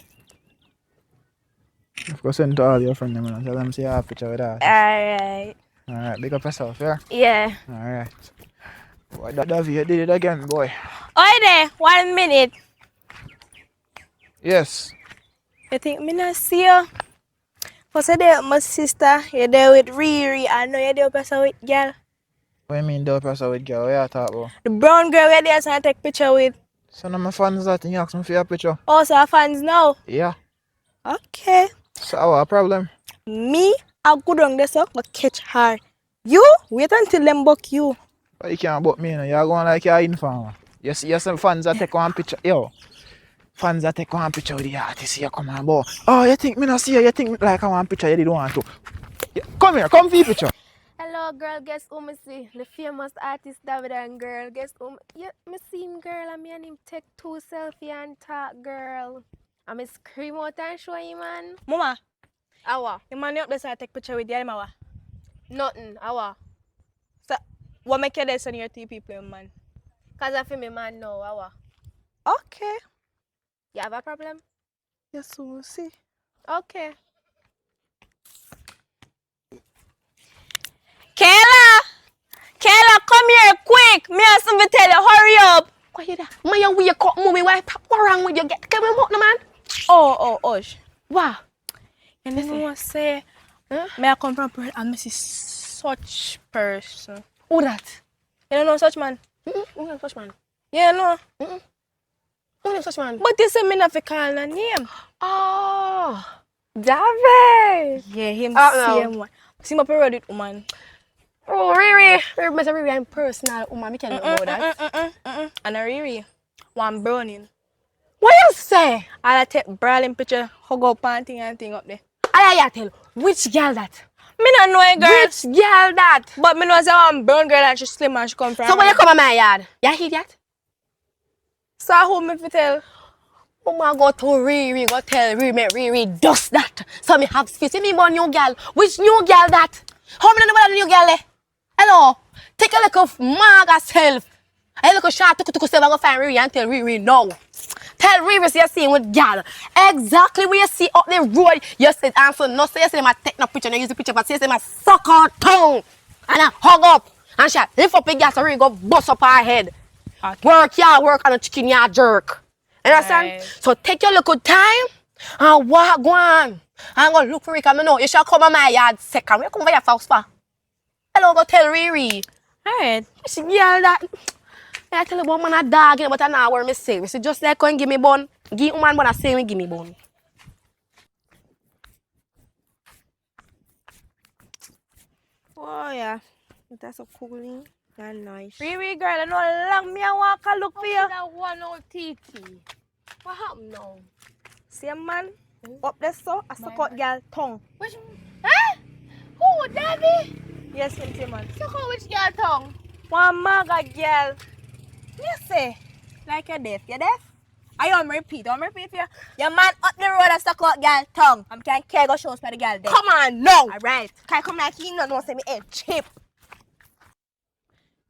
Of course, send to all your friends and tell them see you have a picture with that. Alright. Alright, big up yourself, yeah? Yeah. Alright. Boy, that Davy, you did it again, boy. Oi there, 1 minute. Yes. You think me not see you? Cause you there with my sister, you there with Riri, I know you there with person with girl. What you mean, double person with girl? What you talk about? The brown girl you there trying to take picture with. So now my fans that and you ask me for your picture? Also our fans now. Yeah. Okay. So our problem? Me, I go down there so go catch her. You wait until them buck you. But you can't book me, you know. You're going like you're informer. You see some fans that take one picture. Yo. Fans that take one picture with the artist. You come on, boy. Oh, you think me not see you? You think me like I want picture? You didn't want to. Yeah. Come here, come for your picture. Hello, girl. Guess who me see? The famous artist David and girl. Guess who? Yeah, me see him, girl. And me and him take 2 selfie and talk, girl. And me scream out and show him, man. Mama, Awa. the man you up there so I take picture with you, mama. Nothing. Awa. So what make you there send your two people, man? Cause I feel me, man. No, awa. Okay. You have a problem? Yes, we'll see. Okay. Kayla, come here quick. Me have something to tell you. Hurry up. What you that? Man, you wake up, mommy. What wrong with you? Get me out, no, man. Oh. Wow. You know what I say? Me I come from Pearl and me see such person. Who that? You don't know such man? Who is such man? Yeah, no. Who is such man? But you say me not fi call no name. Oh. David. Yeah, him no. same one. See my period with woman. Oh, Riri. Riri, I'm personal. Oh, man, me can't know that. And a Riri, one burning. What you say? I take brawling picture, hug up and thing up there. I tell. Which girl that? Me not know a girl, Which girl that? but me know say one brown girl and she slim and she come from. So when you come to my yard, you idiot? So who me fi tell? Oh my go to Riri, go tell Riri, make Riri does that. So me have space. You mean about new girl? Which new girl that? How many know about the new girl there? Hello? Take a look of Marga self. A look of shot, took self and go find Riri and tell Riri no. Tell Riri so you see with girl. Exactly where you see up the road, you said answer no. So you say my take no picture, no use the picture, but you say my suck her tongue. And I hug up. And she lift up the gas and Riri go bust up her head. Okay. Work yard, work on a chicken yard jerk. You understand? Right. So take your little time and walk go on. And go look for Rick. I know you shall come on my yard second. Where come over your house for? Hello, go tell Riri. Alright. She yell that. I tell you about man a dog, but I know what me say. We say just like go and give me bun. Give man bun, I say we give me bun. Oh yeah. That's so cool. That's nice. Riri girl, I know long me I walk and look for you. That one old TT. What happened now? See a man up there so I suck out girl tongue. Which? Huh? Who, Daddy? Yes, see man. Suck out which girl tongue? One maga girl. You say, like you're deaf. You deaf? I'm repeat for you. Your man up the road and suck out girl tongue. I'm trying to go shows for the girl there. Come on, no. Alright. Can I come like he no say me head chip.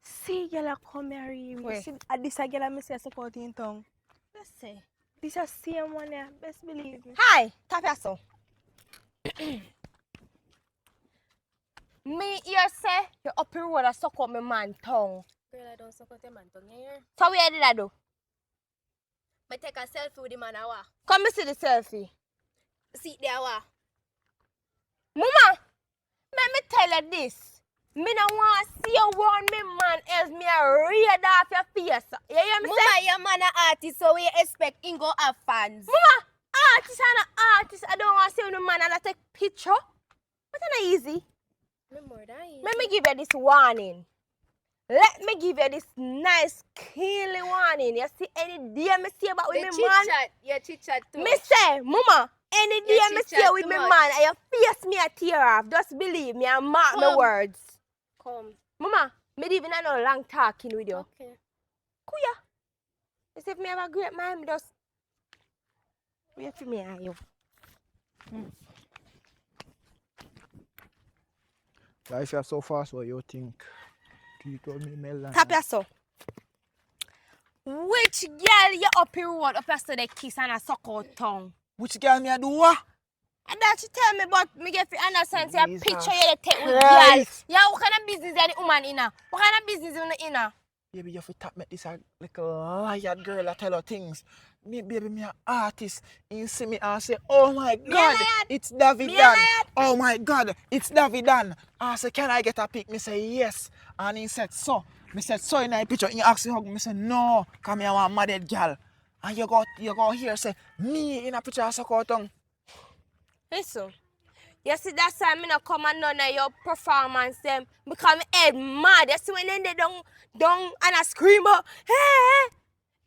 See girl come here, Riri. Where? See this a girl I say suck out in tongue. Let's see. This is same one there. Best believe me. Hi, tap your so. Me here say you up the road and suck out my man tongue. Girl, I don't suck out your man tongue here. So where did I do? I take a selfie with the man. Come and see the selfie. See there, Mama, let me tell you this. Me don't want to see you around me man else me a read off your face. You hear me say? Mama, your man an artist, so we expect him go have fans. Mama, artist and an artist. I don't want to see you man and I take picture. But it's not easy. Let me give you this warning. Let me give you this nice, keenly warning. You see any day me see about with me man? Yeah, chit-chat too. Me say, Mama, any day Yeah, me chit-chat see with too me much. man and your face me a tear off. Just believe me and mark my Come. words. Come. Mama, me even know no long talking with you. Okay. Kuya. You see if me have a great mind, me just wait for me and you. Life is so fast, what you think? You told me melon. Tap your so. Which girl you up your road up your the kiss and a suck out tongue? Which girl me a do what? And that you tell me but me get to understand say a Jesus picture you take with girl. Christ. Yeah, what kind of business are the woman in her? What kind of business in the inner? Baby, you have to tap me this a little liar girl that tell her things. Me, baby, me an artist. You see me and say, oh my God, liar. it's David Me a Dan. liar. Oh my God, it's David Dan. I say, can I get a pic? Me say, yes. And he said, so. Me said, so in a picture. He asked me hug me. Me say, no, come here, one mad girl. And you go here say, me in a picture of suck out tongue. Listen. You see that's why me not come and none of your performance them because me head mad. You see when they don't and I scream out, hey.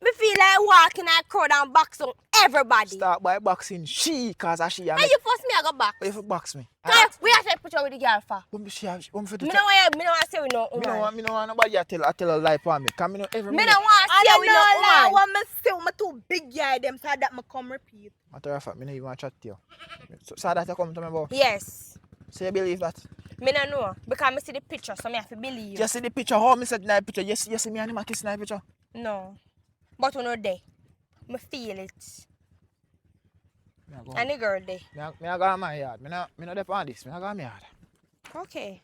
Me feel like walking a crowd and box on everybody. Start by boxing she, cause she a And make. you force me I go back. If you box me. Cause we have to take picture with the girl for. Me don't Me don't want to say we no woman. me no want nobody tell a lie for me. Cause me no ever Me minute. don't want to say we no woman. When me say me too big guy them so that me come repeat. Matter of fact, me no even want to chat to you. So that you come to me about. Yes. So you believe that? Me don't know because me see the picture so me have to believe. You see the picture, how me said in that picture, you see me and him a kiss in that picture? No. But we no there. Me feel it. Me a go, And the girl there. me a go on my yard. Me no dep on this. Me a go on my yard. Okay.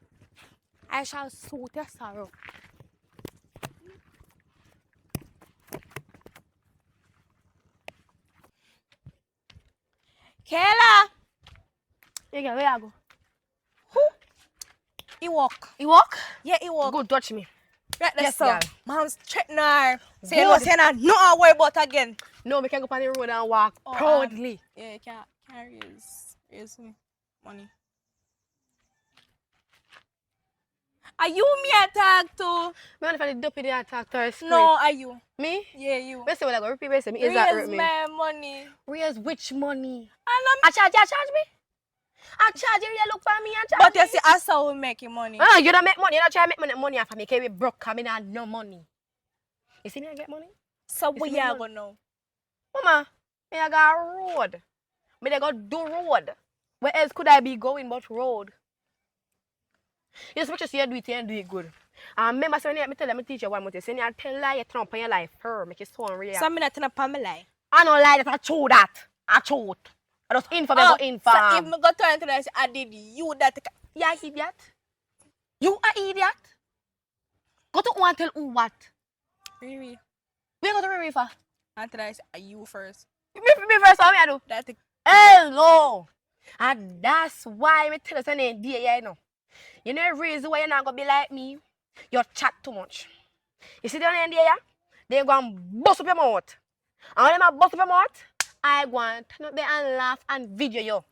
I shall suit your sorrow. Kayla! You get where I go? He walk. You walk? Yeah, he walk. Good, touch me. Right there, Yes, so. girl. Mom's checking her. Say Good. no, say no, no I worry about again. No, we can go on the road and walk Oh, proudly. Yeah, can't raise me money. Are you me attack too? Me only for the dopey the attack to her spirit. No, are you? Me? Yeah, you. Me say what I go repeat. Me say me is that hurt Raise me. my money. Raise which money? And I charge me? I charge you. You look for me and charge but me. you see, I saw we making money. Ah, you don't make money. You don't try to make money off of me. Because we broke. Because I have no money. You see me I get money? So You we see me are money? going now. Mama, me I got a road. Me they go do road. Where else could I be going but road? You just see you do it and do it good. And remember, so when you tell me teach you one more thing. So when you tell lie, you turn up on your life. Her, make it so unreal. So I'm not turn up on my life. I don't lie that I true that. I true. I just inform you, go inform. So if me go turn to that, I did you that. You a idiot? You a idiot? Go to who and tell who what? Really? Where you go to Riri for? After that, I say, are you first? Me first, how me I do? That Hello. And that's why me tell us an idea, you know. You know the reason why you're not gonna be like me? You chat too much. You see the idea, yeah? They're gonna bust up your mouth. And when they bust up your mouth, I want to turn up there and laugh and video you.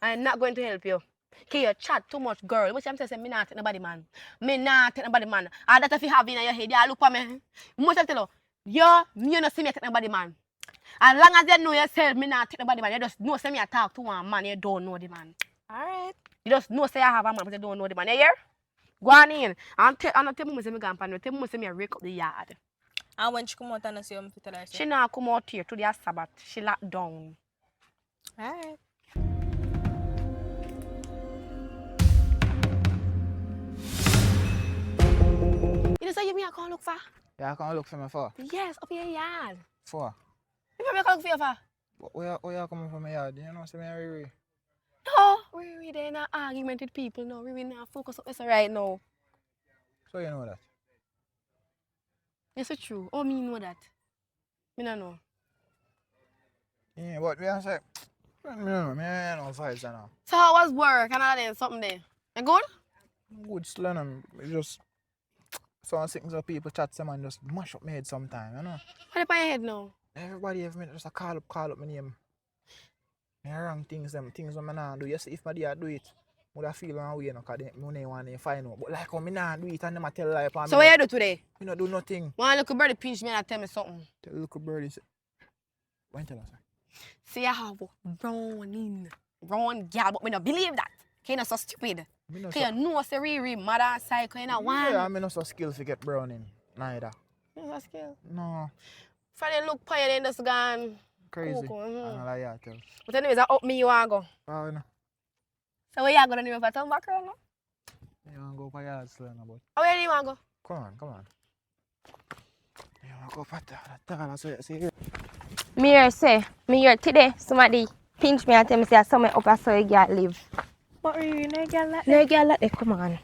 I'm not going to help you. Okay, you chat too much, girl. Which I'm saying, me not take nobody, man. Me not take nobody, man. And that if you have in your head, you look for me. Much I tell you, you not see me take nobody, man. As long as you know yourself, me not take nobody, man. You just know say me I talk to one man, you don't know the man. alright. You just know say I have a man, but you don't know the man. You hear? Go on in. I'm not telling me say me gone pan. Tell me say me rake up the yard. And when she come out and I say, I'm fit to She not come out here to the Sabbath. She locked down. alright. You know say you me I can't look for? Yeah, I can't look for me for. Yes, up your yard. For? You me I can't look for you for? Where you coming from my yard? You know, say me a Riri. No, we there in an argument with people now. We not focus on this right now. So you know that? Yes, it's true. Oh, me know that. Me no know. Yeah, but me I say, me no vibes now. So how was work and all that something there? And good? Good still and just some things of people chat some and just mash up my head sometime, you know. What up on your head now? Everybody have me just a call up my name. Me wrong things when I not do. Yes, if my dad do it, would I feel one way, you know, because they want to find out. But like, when I not do it and them a tell lie upon me. So what you do today? Me not do nothing. One little birdie pinch me and tell me something. Tell the little birdie, say, what you tell us? See, I have wrong girl, but me not believe that. Okay, not so stupid. Me not Okay, you know say really mother and psycho, you know one. Yeah, I mean, not so skills to get browning. Neither. You know skill. No. Friday look pay then just gone. Crazy. Cool. I don't like that, tell. But anyways, I up me you want go. Oh, you know. So where you going anyway for turn back around now? You want to go for yard slang about. Oh, where do you want go? Come on. You want to go for that, so you see. Me here today, somebody pinch me and tell me say somewhere up I saw a girl live. But really, no girl like No girl like that, come on.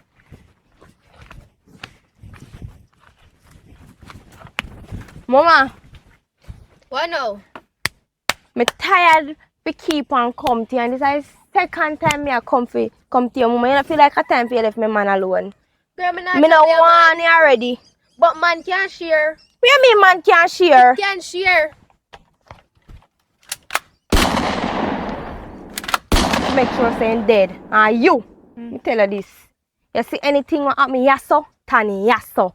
Mama, What now? me tired we keep on come to you and this is second time me I come to you, Mama. You don't feel like a time for you left my man alone. Girl, me not Me no want you already. But man can't share. What you mean man can't share? Can't share. Make sure saying dead. And you, me tell you this. You see anything what happen yasso, Tani yasso.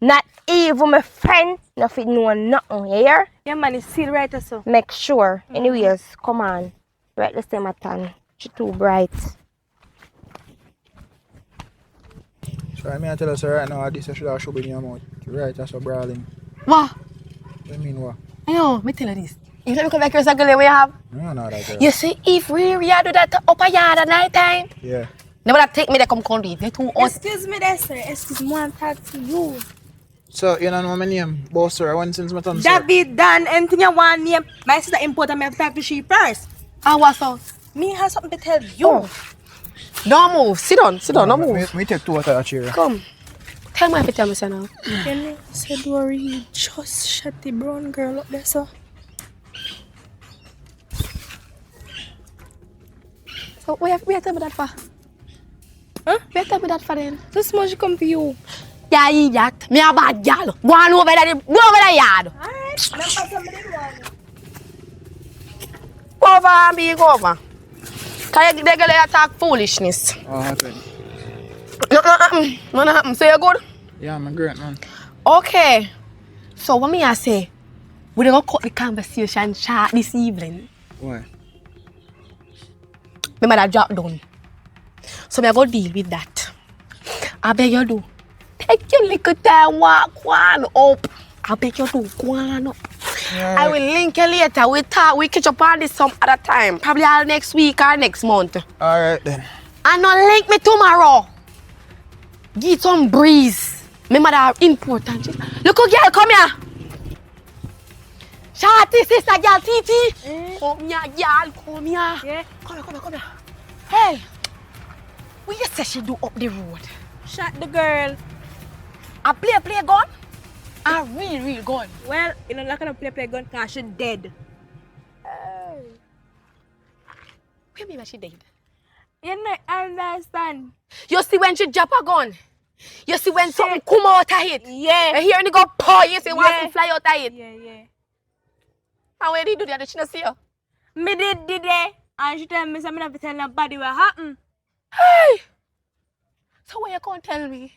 Not even my friend, nothing know nothing, you hear? yeah, man, it's still right or so. Make sure. Anyways, come on. Right the same Tan. She too bright. So I mean I tell us right now this should have show in your mouth. Right, that's a brawling. What? What do you mean what? I know, me tell you this. You let me come back here circle where you have. No, no, that girl. You see, if we do that up a yard at night time, Yeah. nobody take me to come country. They too us. Excuse me there, sir. Excuse me, I talk to you. So you know my name, boss sir, I want since my tongue sir. David, Dan, anything you want name. My sister important, I have to talk to she first. And what's up? Me has something to tell you. Don't move. Sit down, don't move. Me take two out of that chair. Come. Tell me if you tell me so now. Can you say Dory just shut the brown girl up there, so? So where you tell me that for? Huh? Where you tell me that for then? This much come for you. Yeah, idiot. Me a bad girl. Go on over there, go over the yard. Alright, remember somebody one. Go over and be go over. Cause they girl talk foolishness. Oh, happen. Nothing happen. So you good? Yeah, I'm a great man. Okay. So what me I say? We gonna cut the conversation short this evening. Why? My mother drop down. So me I go deal with that. I beg you do. Take your little time, walk one up. I beg you do, go on up. Yeah. I will link you later. We talk, we catch up on this some other time. Probably all next week or next month. Alright then. And not link me tomorrow. Get some breeze. My mother important. Look, girl, come here. Shawty, sister, girl, Titi. Come here, girl, come here. Yeah. Come here. Hey, what you say she do up the road? Shut the girl. I play gun? A real gun. Well, you know, not gonna play gun because she dead. Where me she dead? You don't understand. You see when she drop a gun? You see when something come out of it? Yeah. And here you go pour, you see one Yeah. to fly out of it. Yeah. And when they do that, she not see you. Me did it. And she tell me something not to tell nobody what happened. Hey! So what you can't tell me?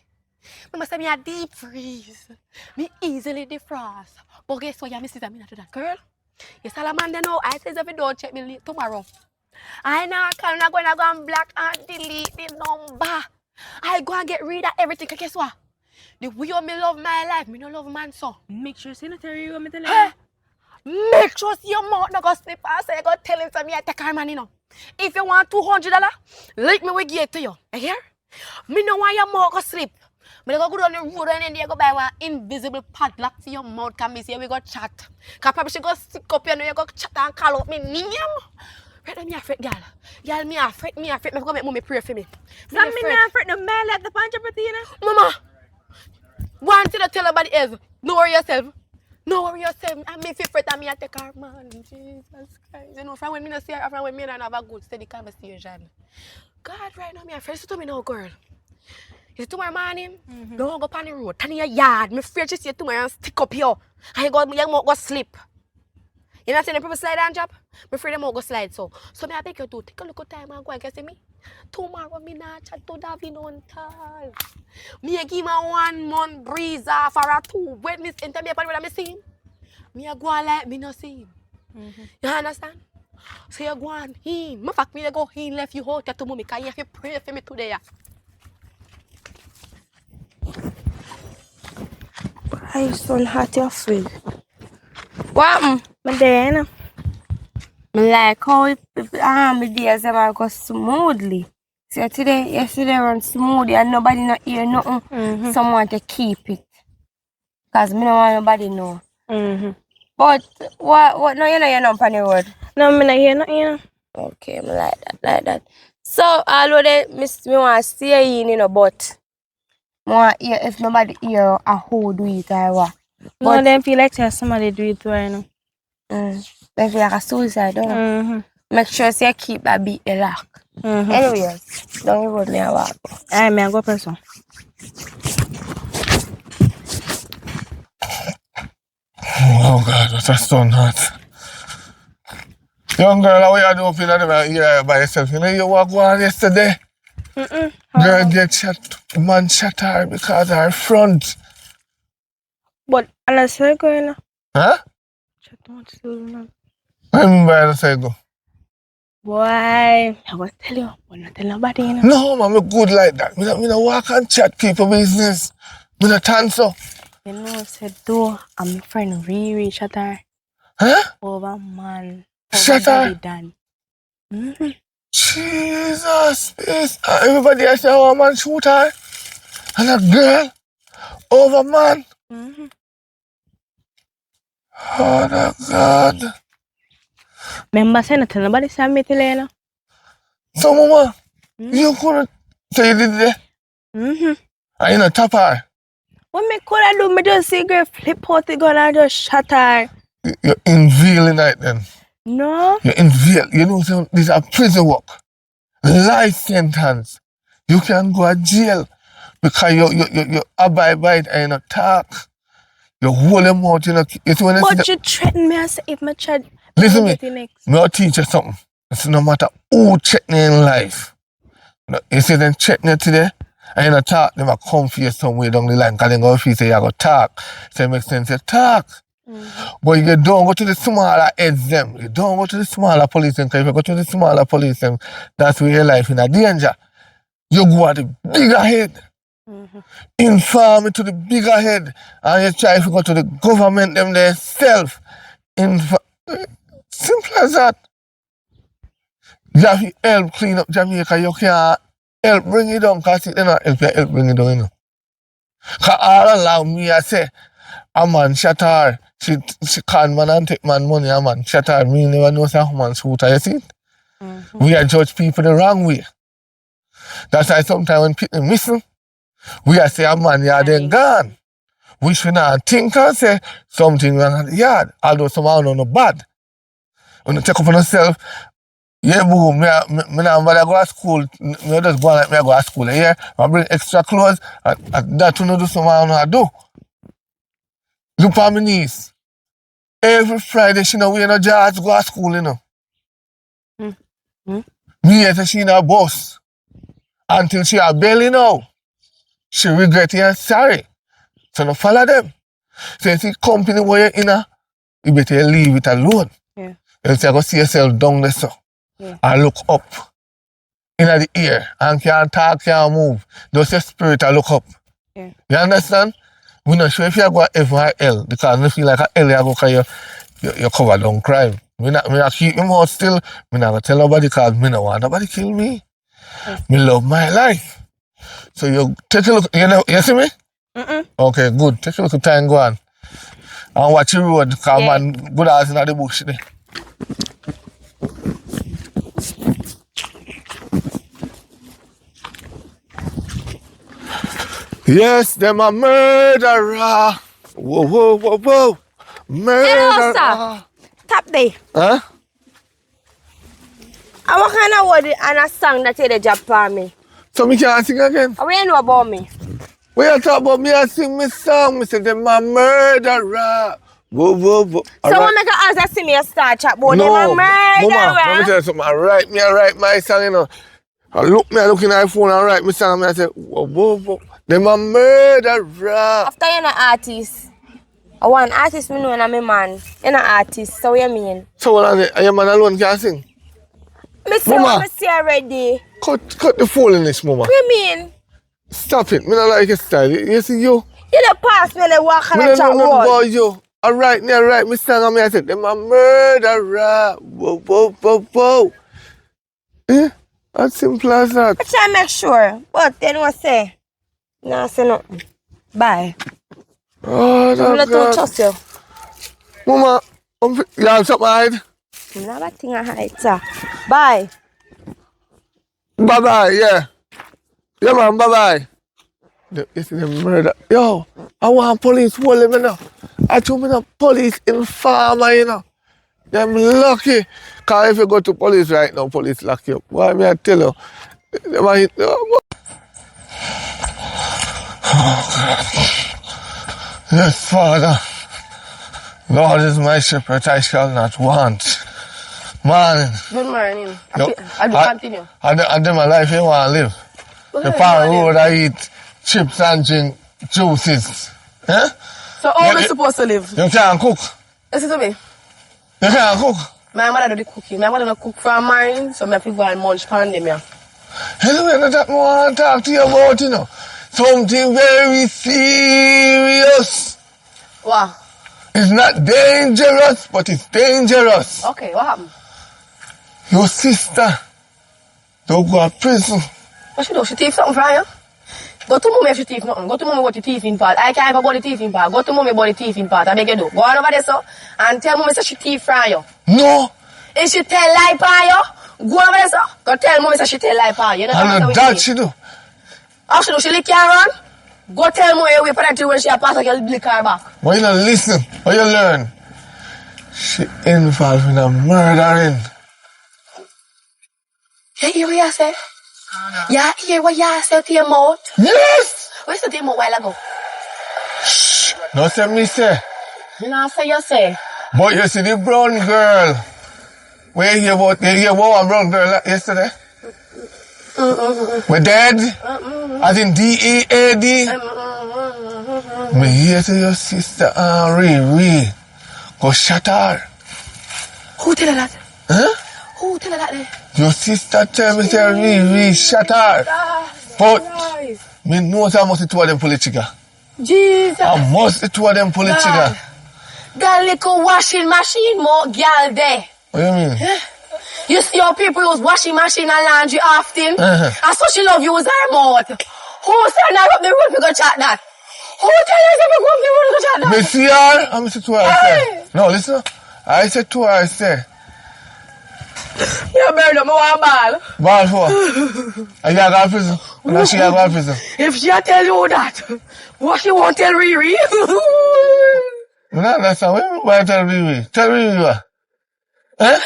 I must have me a deep freeze. Me easily defrost. But guess what? You miss it. I'm not do that, girl. You salamander now. I says if you don't check me late tomorrow. I'm not going to go and block and delete the number. I go and get rid of everything. Guess what? The way you me love my life, me no love man so. Make sure you not tell you what me tell you. Hey! Make sure your mouth not go slip and say you go tell him to me I take her money now. If you want $200, let me we give it to you. You hear? Me no want your mouth go slip. Me go down the road and then you go buy one invisible padlock for your mouth. Can me say we go chat. Cause probably she go stick up you know you go chat and call out me name. Right, me afraid, girl. Girl, me afraid. Me go make mommy pray for me. So me not afraid the man let the punch up with you know? Mama, one thing to tell everybody is, don't worry yourself. Don't worry yourself. I may feel afraid that me I take her, man. Jesus Christ. You know, from when me not see her, from when me don't have a good steady conversation. God, right now, me afraid to me now, girl. Is it tomorrow morning? Don't go on the road. Turn in your yard. Me afraid to see you tomorrow and stick up here. And you go sleep. You know, see the people slide and drop? Me afraid them all go slide so. So me I beg you to take a look at time and go and get see me. Tomorrow me not chat to Davin on tal. Me a give my 1 month breeze off or a 2. When me enter me upon when I see him. Me a go on like me no see him. You understand? So you go on him. Me fact me a go in left you out to mommy because you have to pray for me today. I so hot your food. What? My day, you know. Me like how my days them go smoothly. So yesterday run smoothly and nobody not hear nothing. Someone to keep it. Cause me no want nobody know. But what no you know you're not on the road. No, me not hear nothing, you know. Okay, me like that. So although me want to stay in, you know, but me want hear if nobody hear a who do it or what. No, them feel like somebody do it too, you know. They feel like a suicide, don't you? Make sure you keep that beat the lock. Anyways, don't you road me a walk. Alright, me I go person. Oh God, what a stun hot. Young girl, how you do up in the here by yourself? You know you walk on yesterday? Girl get shot, man shot her because of her front. But unless I go, you know. Huh? Chat don't still know. I mean by the side go. Boy, I will tell you, but not tell nobody, you know. No, man, I'm good like that. Me no walk and chat people business. Me no answer. You know, said though, I'm my friend really shot her. Huh? Over man. Shot her? Done. Jesus, this everybody else say a man shoot her. And a girl over man. Oh my God. Remember saying tell nobody say me tell you know. So mama, you couldn't say you did that? And you know tap her. What me could I do? Me just see girl flip out the gun and just shot her. You're unveiling it then. No. You're unveil. You know, so this is a prison work. Life sentence. You can go to jail because you abide by it and you not talk. You hold them out, you know. But you threaten me and say if my child. Listen to me. I'll teach you something. It's no matter who check me in life. You see them check me today, and you not talk, they might come for you somewhere down the line because they go feel say you go talk. So it makes sense you talk. But you don't go to the smaller heads them. You don't go to the smaller police them, because if you go to the smaller police them, that's where your life in a danger. You go at the bigger head. Inform it to the bigger head. And you try to go to the government them themselves. Simple as that. You have to help clean up Jamaica. You can't help bring it down because it don't help bring it down, you know. Because all along me, I say, a man shot her. She can man and take man money, a man shot her. Me never know a man shoot her, you see it? We are judge people the wrong way. That's why sometimes when people missing, we are say a man, yeah, then gone. which we not think and say something wrong at the yard, although somehow no bad. When you take up on yourself, yeah, boo, me not bother go to school, me just go like me go to school, yeah, I bring extra clothes, and that you know do somehow no do. Look at my niece. Every Friday she know we no jars go to school, you know. Me say she in a bus. Until she a belly now. She regret it and sorry. So no follow them. So you see company where you're in, you better leave it alone. Yeah. You say go see yourself down there so. Yeah. And look up. In the ear. And can't talk, can't move. Just your spirit and look up. Yeah. You understand? We're not sure if you go F or L because I feel like a L you go because you cover down crime. Me not keep my mouth still. Me not gonna tell nobody because me don't want nobody kill me. Me love my life. So you take a look, you see me? Okay, good. Take a look at time go on. And watch the road because man good ass in the bush there. Yes, them a murderer. Whoa. Murderer. Hello, sir. Tap there. Huh? And what kind of word and a song that you the job for me? So me can't sing again? What you know about me? When you talk about me, I sing my song. Me say them a murderer. Whoa. So when make an answer see me a start chat about them a Mama, let me murderer. tell you something. I write my song, you know. I look in the phone and write my song and I say, whoa. Them a murderer. After you're an artist. I want artist me know and I'm a man. You're an artist, so what you mean? So what are you man alone can sing? Me see Mama. what me see already. Cut the foolishness, mama. What you mean? Stop it. Me not like your style. You see you? You don't pass me and walk Me and don't chat know nothing word. about you. I write my song and I said, them a murderer. Whoa. Eh? As simple as that. I try to make sure, but they don't say. No, say nothing. Bye. Oh, I'm not God. trust you. Mama, you have something to hide? I'm not a thing I hide, sir. Bye. Bye-bye, yeah. Yeah, man, bye-bye. You see the murder. Yo, I want police hold him, you know. I told me the police informer, you know. Them lucky. Because if you go to police right now, police lock you up. Why me I tell you? Them a hit. Oh, God. Yes, Father. Lord is my shepherd, I shall not want. Morning. Good morning. Yo, I do continue. And then my life you want to live. The power road I eat chips and drink juices. Eh? So how am I supposed to live? You can't cook. Listen to me. You can't cook. My mother do the cooking. My mother don't cook for mine, so I have to go and munch pan them, yeah. Anyway, that's what I want to talk to you about, you know. Something very serious. What? It's not dangerous, but it's dangerous. Okay, what happened? Your sister don't go to prison. What she do? She thief something from you? Go to mommy if she thief nothing. Go to mommy about the thieving part. I can't even about the thieving part. Go to mommy about the thieving part. I beg you do. Go on over there, so, and tell mommy say she thief from you. No. If she tell lie for you, go over there, so. Go tell mommy say she tell lie for you. You know I know that she do. How she do? She lick your run? Go tell mommy you wait for that till when she a pass, I can lick her back. But you don't listen, or you learn. She involved in a murdering. You hear what you say? You hear what you said to your mouth? Yes! What you said to your mouth a while ago? Shh. No say me say. No, say you say. But you see the brown girl. Where you hear about one brown girl yesterday? We dead? As in D-E-A-D? Me hear to your sister Riri. Go shut her. Who tell her that? Huh? Who tell her that then? Your sister tell me say Riri shut her. But me know I must two of them pull the trigger. Jesus. I must two of them pull the trigger. That little washing machine more girl there. What do you mean? You see how people use washing machine and laundry often? And so she love use her mouth. Who send her up the road to go chat that? Who tell her to go up the road to go chat that? Me see her, I say to her, I say. No, listen. I said to her, I say. You burn up, I want ball. Ball for? And you got prison? Now she have officer. If she tell you that, what she won't tell Riri? No, that's how we tell Riri. Tell Riri what? Eh?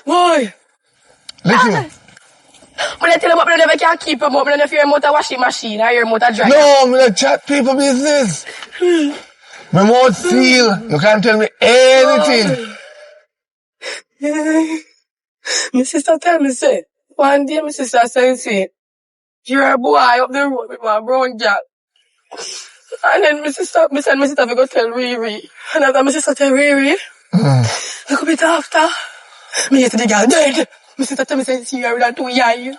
Boy, Listen. when I tell you what, I never can keep him up. I never hear motor washing machine or your motor dryer. No, me not chat people business. My mouth seal. You can't tell me anything. My sister tell me, say, one day my sister say, you're a boy up the road with my brown girl. And then my sister to go tell Riri. And after my sister tell Riri, look a bit after, me get to the girl dead. My sister tell me, say, see her with her 2 years.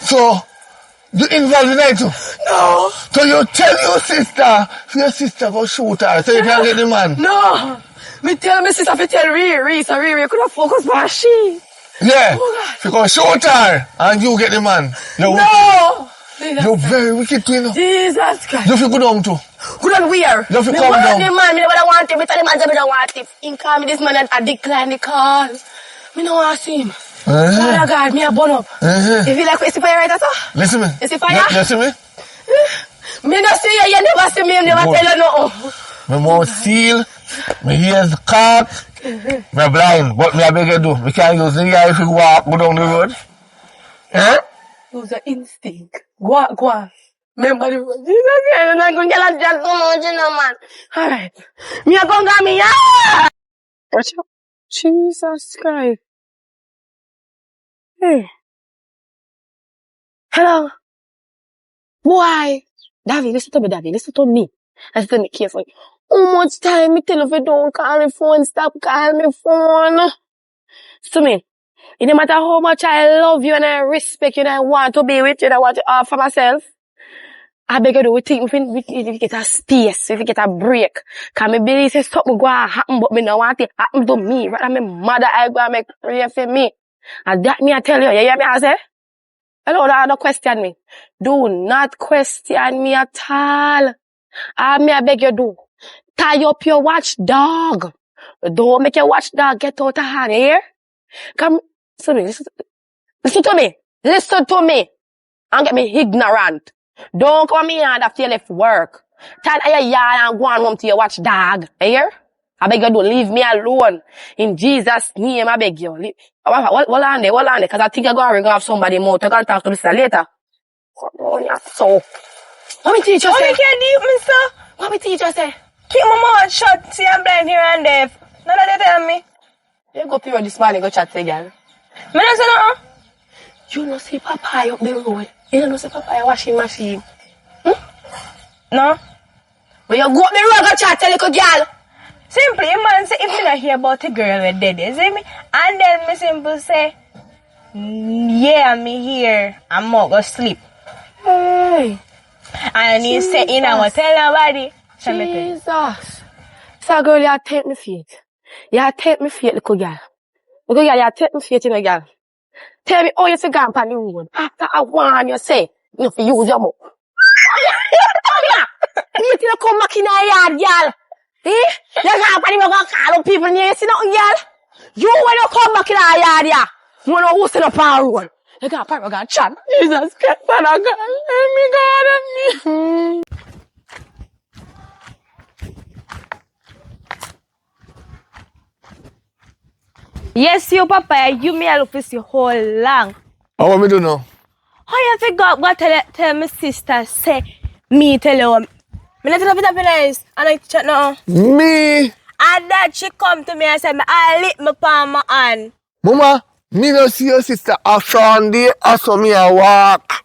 So, you involved in that too? No. So you tell your sister go shoot her so you can get the man? No. Me tell my sister to tell Riri, so Riri could have focused on she. Yeah. You go shoot her and you get the man. No. You're very wicked, you know. Jesus Christ. You feel good on too. Good on where? You feel Me calm want down. the man, me never want him. Me tell the man, I don't want him. He call me this man and I decline the call. Me no want to see him. Father God, me a burn up. If you like, is the fire right also? Listen me. Is the fire? Listen me. Me no see you, you never see me, never tell you nothing. My mouth seal, my ears cocked, me blind. What me I beg you do? Me can't use the eye if you walk go down the road. Eh? Use your instinct. Go on. Remember the road. Jesus Christ, I'm not going to get a job so much, you know, man. Alright. Me a go get me, yeah! Watch out. Jesus Christ. Hey. Hello. Boy. David, listen to me, David. Listen to me. Listen to me carefully. How much time me tell you if you don't call me phone, stop calling me phone. Listen to me. It no matter how much I love you and I respect you and I want to be with you and I want to offer myself, I beg you do, we think we get a space, we get a break. Cause me believe say something go happen, but me no want it happen to me. Rather me mother I go and make prayer for me. And that me I tell you hear me I say? Hello, don't question me. Do not question me at all. Me I beg you do. Tie up your watchdog. Don't make your watchdog get out of hand, here. Come, listen to me. Listen to me. And get me ignorant. Don't come here after you left work. Tell your yard and go on home to your watchdog. Here? I beg you don't leave me alone. In Jesus' name, I beg you. Hold on there, cause I think you're going to have somebody more. You can talk to Mr. later. So, what me teacher say? Oh, you can't deal, mister. What me teacher say? Keep my mouth shut. See, I'm blind here and there. None of they tell me. You go period this morning, go chat to girl. Me not say nothing. You know see Papa up the road. You don't know see Papa washing machine. No. When you go up the road, go chat to little girl. Simply, you man say, if you not hear about a girl with dead, you see me? And then me simple say, yeah, me here. I'm not gonna sleep. Hey. And you say, you know what, tell nobody. Jesus. So girl, you take me feet. You take me feet, little girl. Little girl, you take me feet, you know, girl. Tell me how you say go on the road. After I warn you, say, you have to use your mouth. You think you come back in the yard, girl. Eh? You can't find me go call up people near you, see nothing, girl. You when you come back in the yard, yeah. You want to host in a power road. You can't find me go chat. Jesus Christ, Father God. Let me God, let me. Yes, you papa, you me a look for you whole long. How want me do now? How you figure go tell my sister, say, me tell you. Me not tell her to be nice. And I chat now. Me? And that she come to me and said, I lick my palm my hand. Mama, me no see your sister a Sunday, I saw me a walk.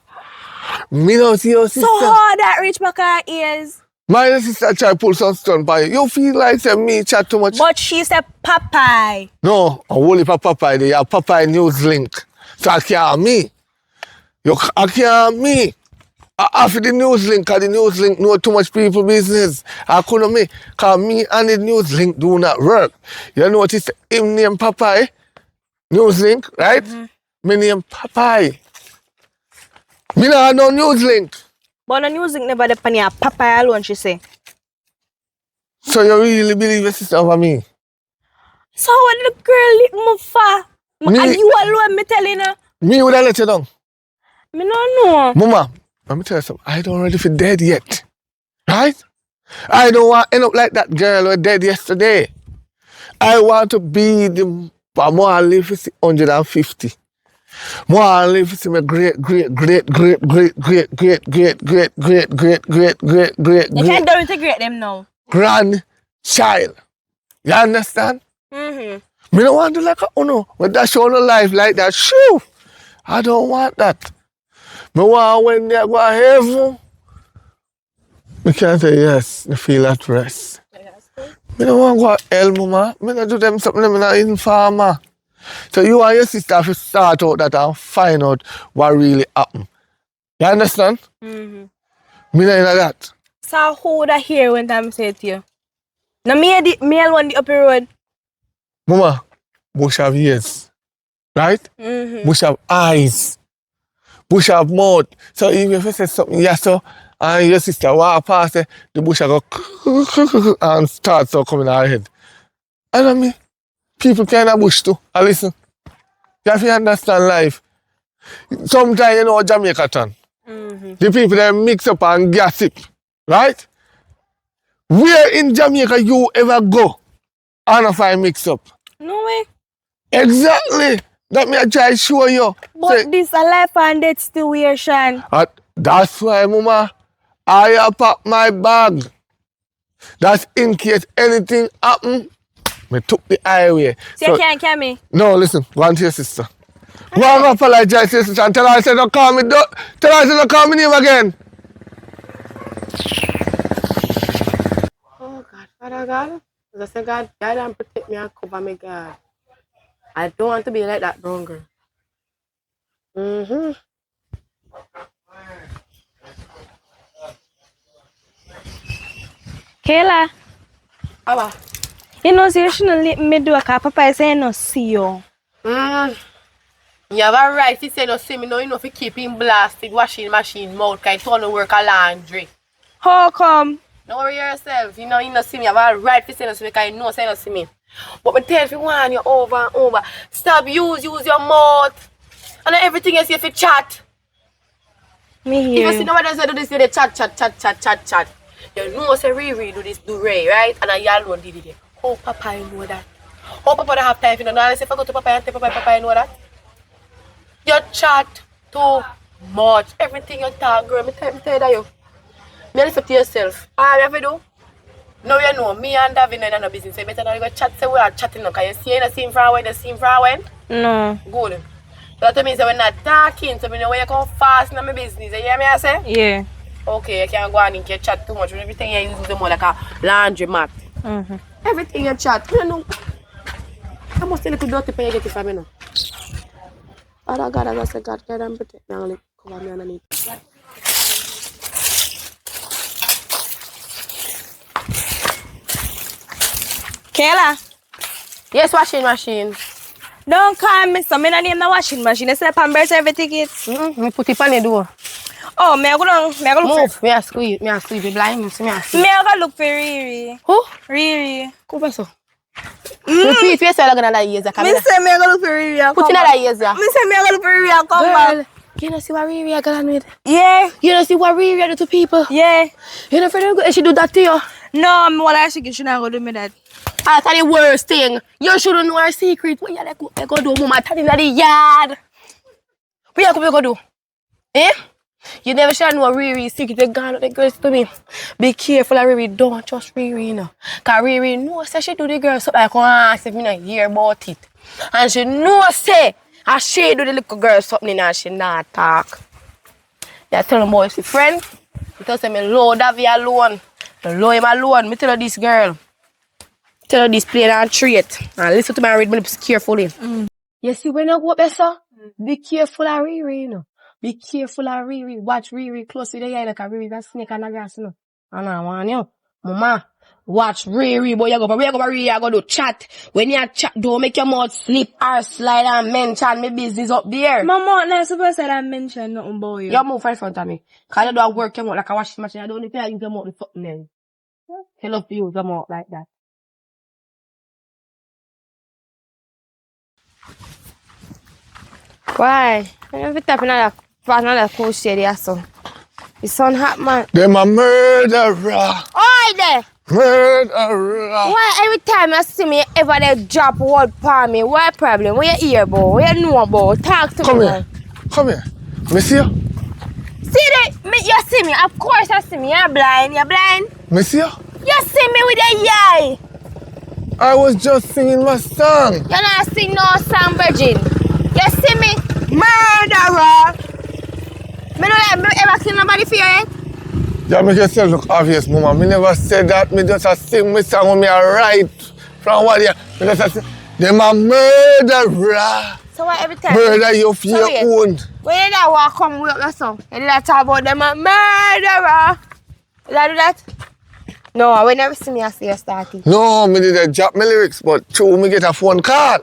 Me no see your sister. So how that reach back her ears? My sister try pull some stun by you. You feel like say me chat too much? But she said Popeye. No, I only for Popeye. They have Popeye News Link. So I can't me. I can't me. After the news link, cause the news link know too much people business. I couldn't me, cause me and the news link do not work. You notice him name Popeye, news link, right? Me name Popeye. Me not have no news link. But the news link never depend on Popeye alone, she say. So you really believe your sister over me? So what the girl lick me for? Me- And you alone me telling her? Me would have let you down. Me no know. Mama, let me tell you something. I don't ready for dead yet. Right? I don't want to end up like that girl who dead yesterday. I want to be the more I live for 150. More I live for my great You can't don't integrate them now. grandchild. You understand? Mm-hmm. Me don't want to like a uno. When that show no life like that, shoo! I don't want that. Me want when they go to heaven. Me can't say yes. Me feel at rest. Me don't want to go to hell, mama. Me not do them something. Me not even farmer. So you and your sister have to start out that and find out what really happened. You understand? Mm-hmm. Me not into that. So who that hear when time say to you? No me alone the upper road. Mama, bush have ears. Right? Mm-hmm. Bush have eyes. Bush have mouth. So even if you say something yes so and your sister walk past it, the bush will go and start so coming out her head. And I mean, people kind of bush too. And listen, you have to understand life. Sometimes you know Jamaica turn. Mm-hmm. The people that mix up and gossip. Right? Where in Jamaica you ever go and find mix up? No way. Exactly. That me I try to show you. But Say, this a life and death situation. that's why, mama, I have packed my bag. That's in case anything happen. Me took the highway. So you can't carry me. No, listen, go on to your sister. Go and apologize to your sister and tell her I said don't call me tell her I said don't call me name again. Oh God, Father God. As I say, God, guide and protect me and cover me, God. I don't want to be like that brown girl. Mm-hmm. Kayla, Abba. you know so you shouldn't let me do a car. Papa say no see you. You have a right to say no see me now, you know, if you keep him blasted washing machine mouth, can turn to work a laundry. How come? Don't worry yourself. You know you not see me. You have a right to say no see me because you know say no see me. But me tell you want you over and over. Stop use your mouth. And everything else you have to chat. Me If here. you see nobody else do this, they chat. You know say Riri do this, do Ray, right? And I alone did it. Oh Papa, you know that. Oh Papa don't have time for you know. If I go to Papa and tell Papa, you know that. You chat too much. Everything you talk, girl. Me tell you that you. Me listen to yourself. All you have to do. Now you know, me and Davin are no business. So you better not go chat, say we are chatting now. Because you see the same from when the same from when? No. Good. So that means that we're not talking. So we know when you come fast in my business. You hear me I say? Yeah. Okay, you can't go on and you chat too much. Everything you use more like a laundry mat. Mm-hmm. Everything you chat. You know. I must tell you to dirty pen you get it from me now. Father God, as I say, God, guide and protect me and only cover me underneath. Kayla, Yes, washing machine. don't call me so. Me not name the washing machine. I said Pampers every ticket. Me put it on the door. Oh, me I go look Move. for. Me a squeeze. You blind. Me see me a squeeze. Me I go look for Riri. Who? Riri. Come so. Repeat yourself like another years. Me say me I go look for Riri. and Put come another back. years. Me say me I go look for Riri and come back. Girl, you know see what Riri a gone with? Yeah. You know see what Riri do to people? Yeah. You know friend she do that to you? No, me what I should not go do me that. That's the worst thing. You shouldn't know her secret. What you go do, mama? Tell him that the yard. What you go do? Eh? You never should know Riri's secret. They gone the girls to me. Be careful of Riri. Don't trust Riri, you know. Because Riri knows say she do the girls something like ask if me not hear about it. And she knows say as she do the little girl something and she not talk. You tell them boy, see friend. You tell them me low Davy alone. Low him alone. Me tell her this girl. Tell her this plain and straight. And listen to my read my lips carefully. You see when you go up there, sir? Be careful of Riri, you know. Be careful of Riri. Watch Riri close with the eye like a Riri a snake on the grass, you know. And I want you. Mama, watch Riri, boy. You go Riri, you go do chat. When you chat, don't make your mouth slip or slide and mention my business up there. Mama, not supposed to say mention nothing about you. You move right in front of me. Because you don't work your mouth like a washing machine. I don't need to use your mouth with something else. You love to use your mouth like that. Why? I'm not tapping at that For another cool shade here, so. The sun hot, man. Them a murderer. Oi there! Murderer. Why every time you see me ever they drop word for me? What problem? What you hear about? What you know about? Talk to Come me. here. Come here. Me see you. See that? You see me? Of course you see me. You're blind. You're blind. Me see you. You see me with a eye. I was just singing my song. You not sing no song, Virgin. You see me? Murderer. Me don't like me ever kill nobody for you yet. You make yourself look obvious, mama. Me never said that. Me just a sing my song when me a write from what you. Me just a sing. Them a murderer. So what every time? Murder you for your own. When you that walk come with your song, you did that talk about them a murderer. Did I do that? No, I will never see me as you starting. No, me did a drop my lyrics, but true, me get a phone call.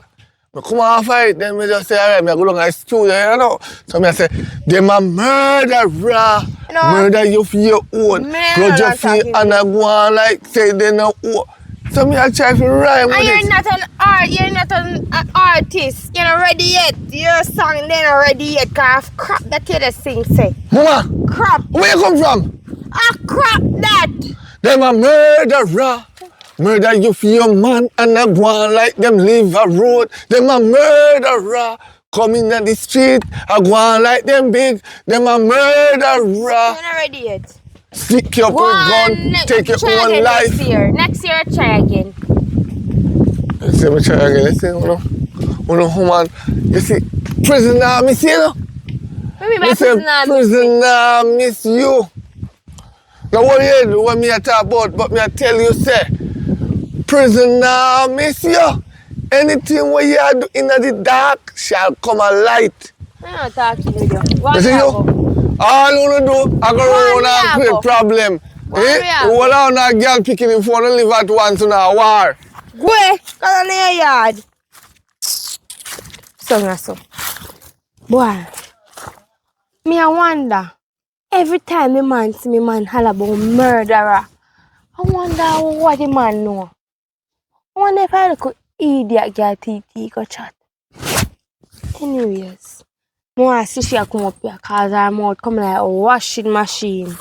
Me come off fight, then me just say, alright, me go down to the studio, you know. So me say, them a murderer. No. Murder you for your own. Me Grudge not you for talking and I go on like say they no own. So me I try to rhyme with And it. you're not an artist. You're not ready yet. Your song they not ready yet. Cause crap that you just sing say. Mama, Crap. where you come from? Crap that. Them a murderer. Murder you for your man and I go on like them live a road. Them a murderer. Come in the street, I go on like them big. Them a murderer. You're not ready yet. Stick your gun, take your try own again life. Next year. Next year try again. You see me try again, you see, woman, you see, prisoner, miss you, know? Maybe my You say, prisoner, miss you. Now what you do, what me I talk about, but me I tell you, say, prisoner, miss you. Anything what you do in the dark shall come a light. I'm not talking with you. What You see you you? go? All you wanna do, I go One around and yabo. create problem. One All on a girl picking him phone and live at once in a war. Go, come on in your yard. So. Boy, me I wonder, every time me man see me man holler about murderer, I wonder what the man know. I wonder if I could idiot girl TT go chat. Anyways, I see she come up here cause her mouth come like a washing machine.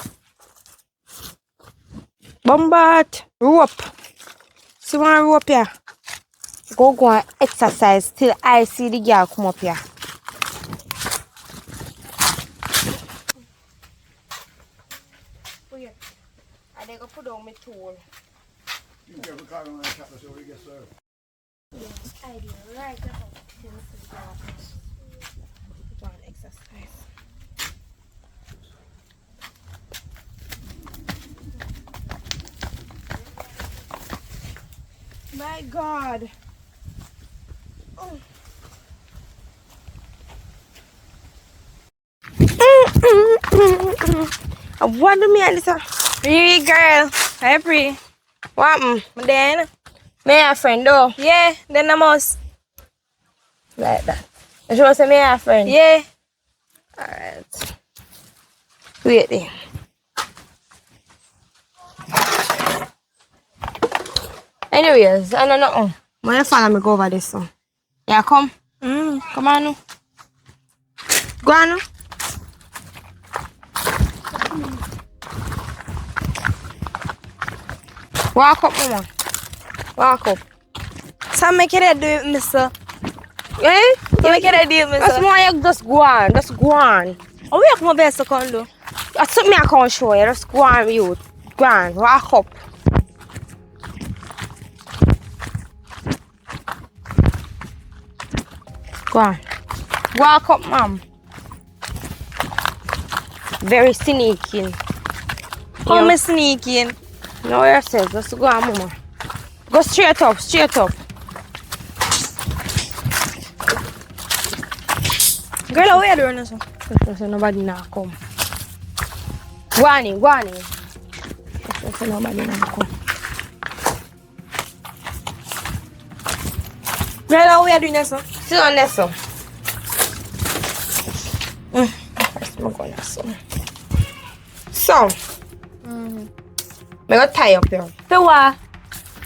Bombat, rope. See one rope here. Go and exercise till I see the girl come up here. I go put down my tool. Yes, I do. Right about go and exercise. My God. Oh. What do me and this? Really, girl. Hi, Pri. What? Then? Me a friend though. Yeah, then I must. Like that. You sure say me a friend? Yeah. Alright. Wait there. Anyways, I don't know. When you follow me go over this one. Yeah, come. Come on now. Go on now. Walk up, mama. Walk up. So make it do it, mister. Eh? So make it do it, That's mister. why you just go on. Just go on. Oh, we have my best to do. That's something I can't show you. Just go on with you. Go on. Walk up. Go on. Walk up, mom. Very sneaking. How me sneaking? No yourself. Just go on, mama. Go straight up. Straight up. Girl, how you doing this one? So nobody now come. Go on in. Go on in. So nobody now come. Girl, how you doing this one? Sit on this one. First, I'm going to So. I'm going to tie up you. For what?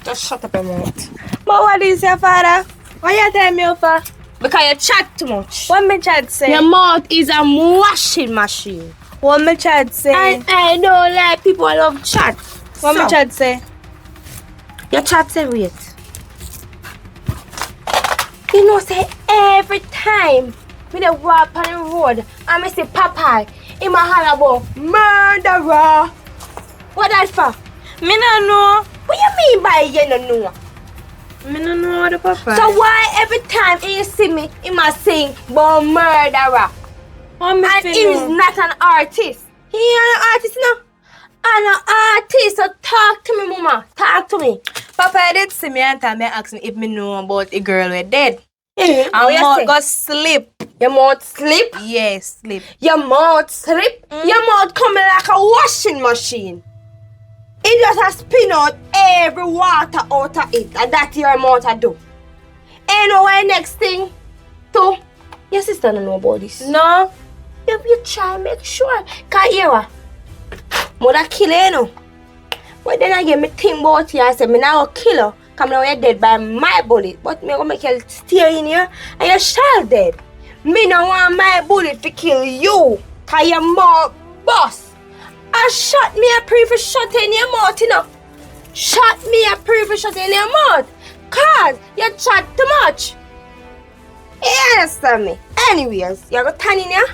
Just shut up your mouth. But what is your father? Why you tell me for? Because you chat too much. What me chat say? Your mouth is a washing machine. What me chat say? And I don't like people who love chat. What me chat say? Your chat say wait. You know say every time we dey walk on the road and I see Popeye in my holler about murderer. What that for? Me no know. What you mean by you no know? Me no know the papa. So why every time you see me, you must sing about murderer? What me And feel he is know? not an artist. He ain't an artist now. I'm an artist, so talk to me, mama. Talk to me. Papa did see me and time me ask me if me know about a girl we dead. And And you mouth say? go sleep. Your mouth slip. Yes, sleep. Your mouth slip. Your mouth coming like a washing machine. It just a spin out every water out of it. And that your mouth a do. And know why next thing? Too. Your sister don't know about this. No. If you try make sure. Cause hear what? Mother kill her, you know. But then again, me think about you and say, me now go kill her. Cause now you're dead by my bullet. But me gonna make you stay in here and your child dead. Me no want my bullet to kill you. Cause your mouth bust. I shot me a pre for shot in your mouth, you know. Shot me a pre for shot in your mouth. Cause you chat too much. You understand me? Anyways, you go turn in here.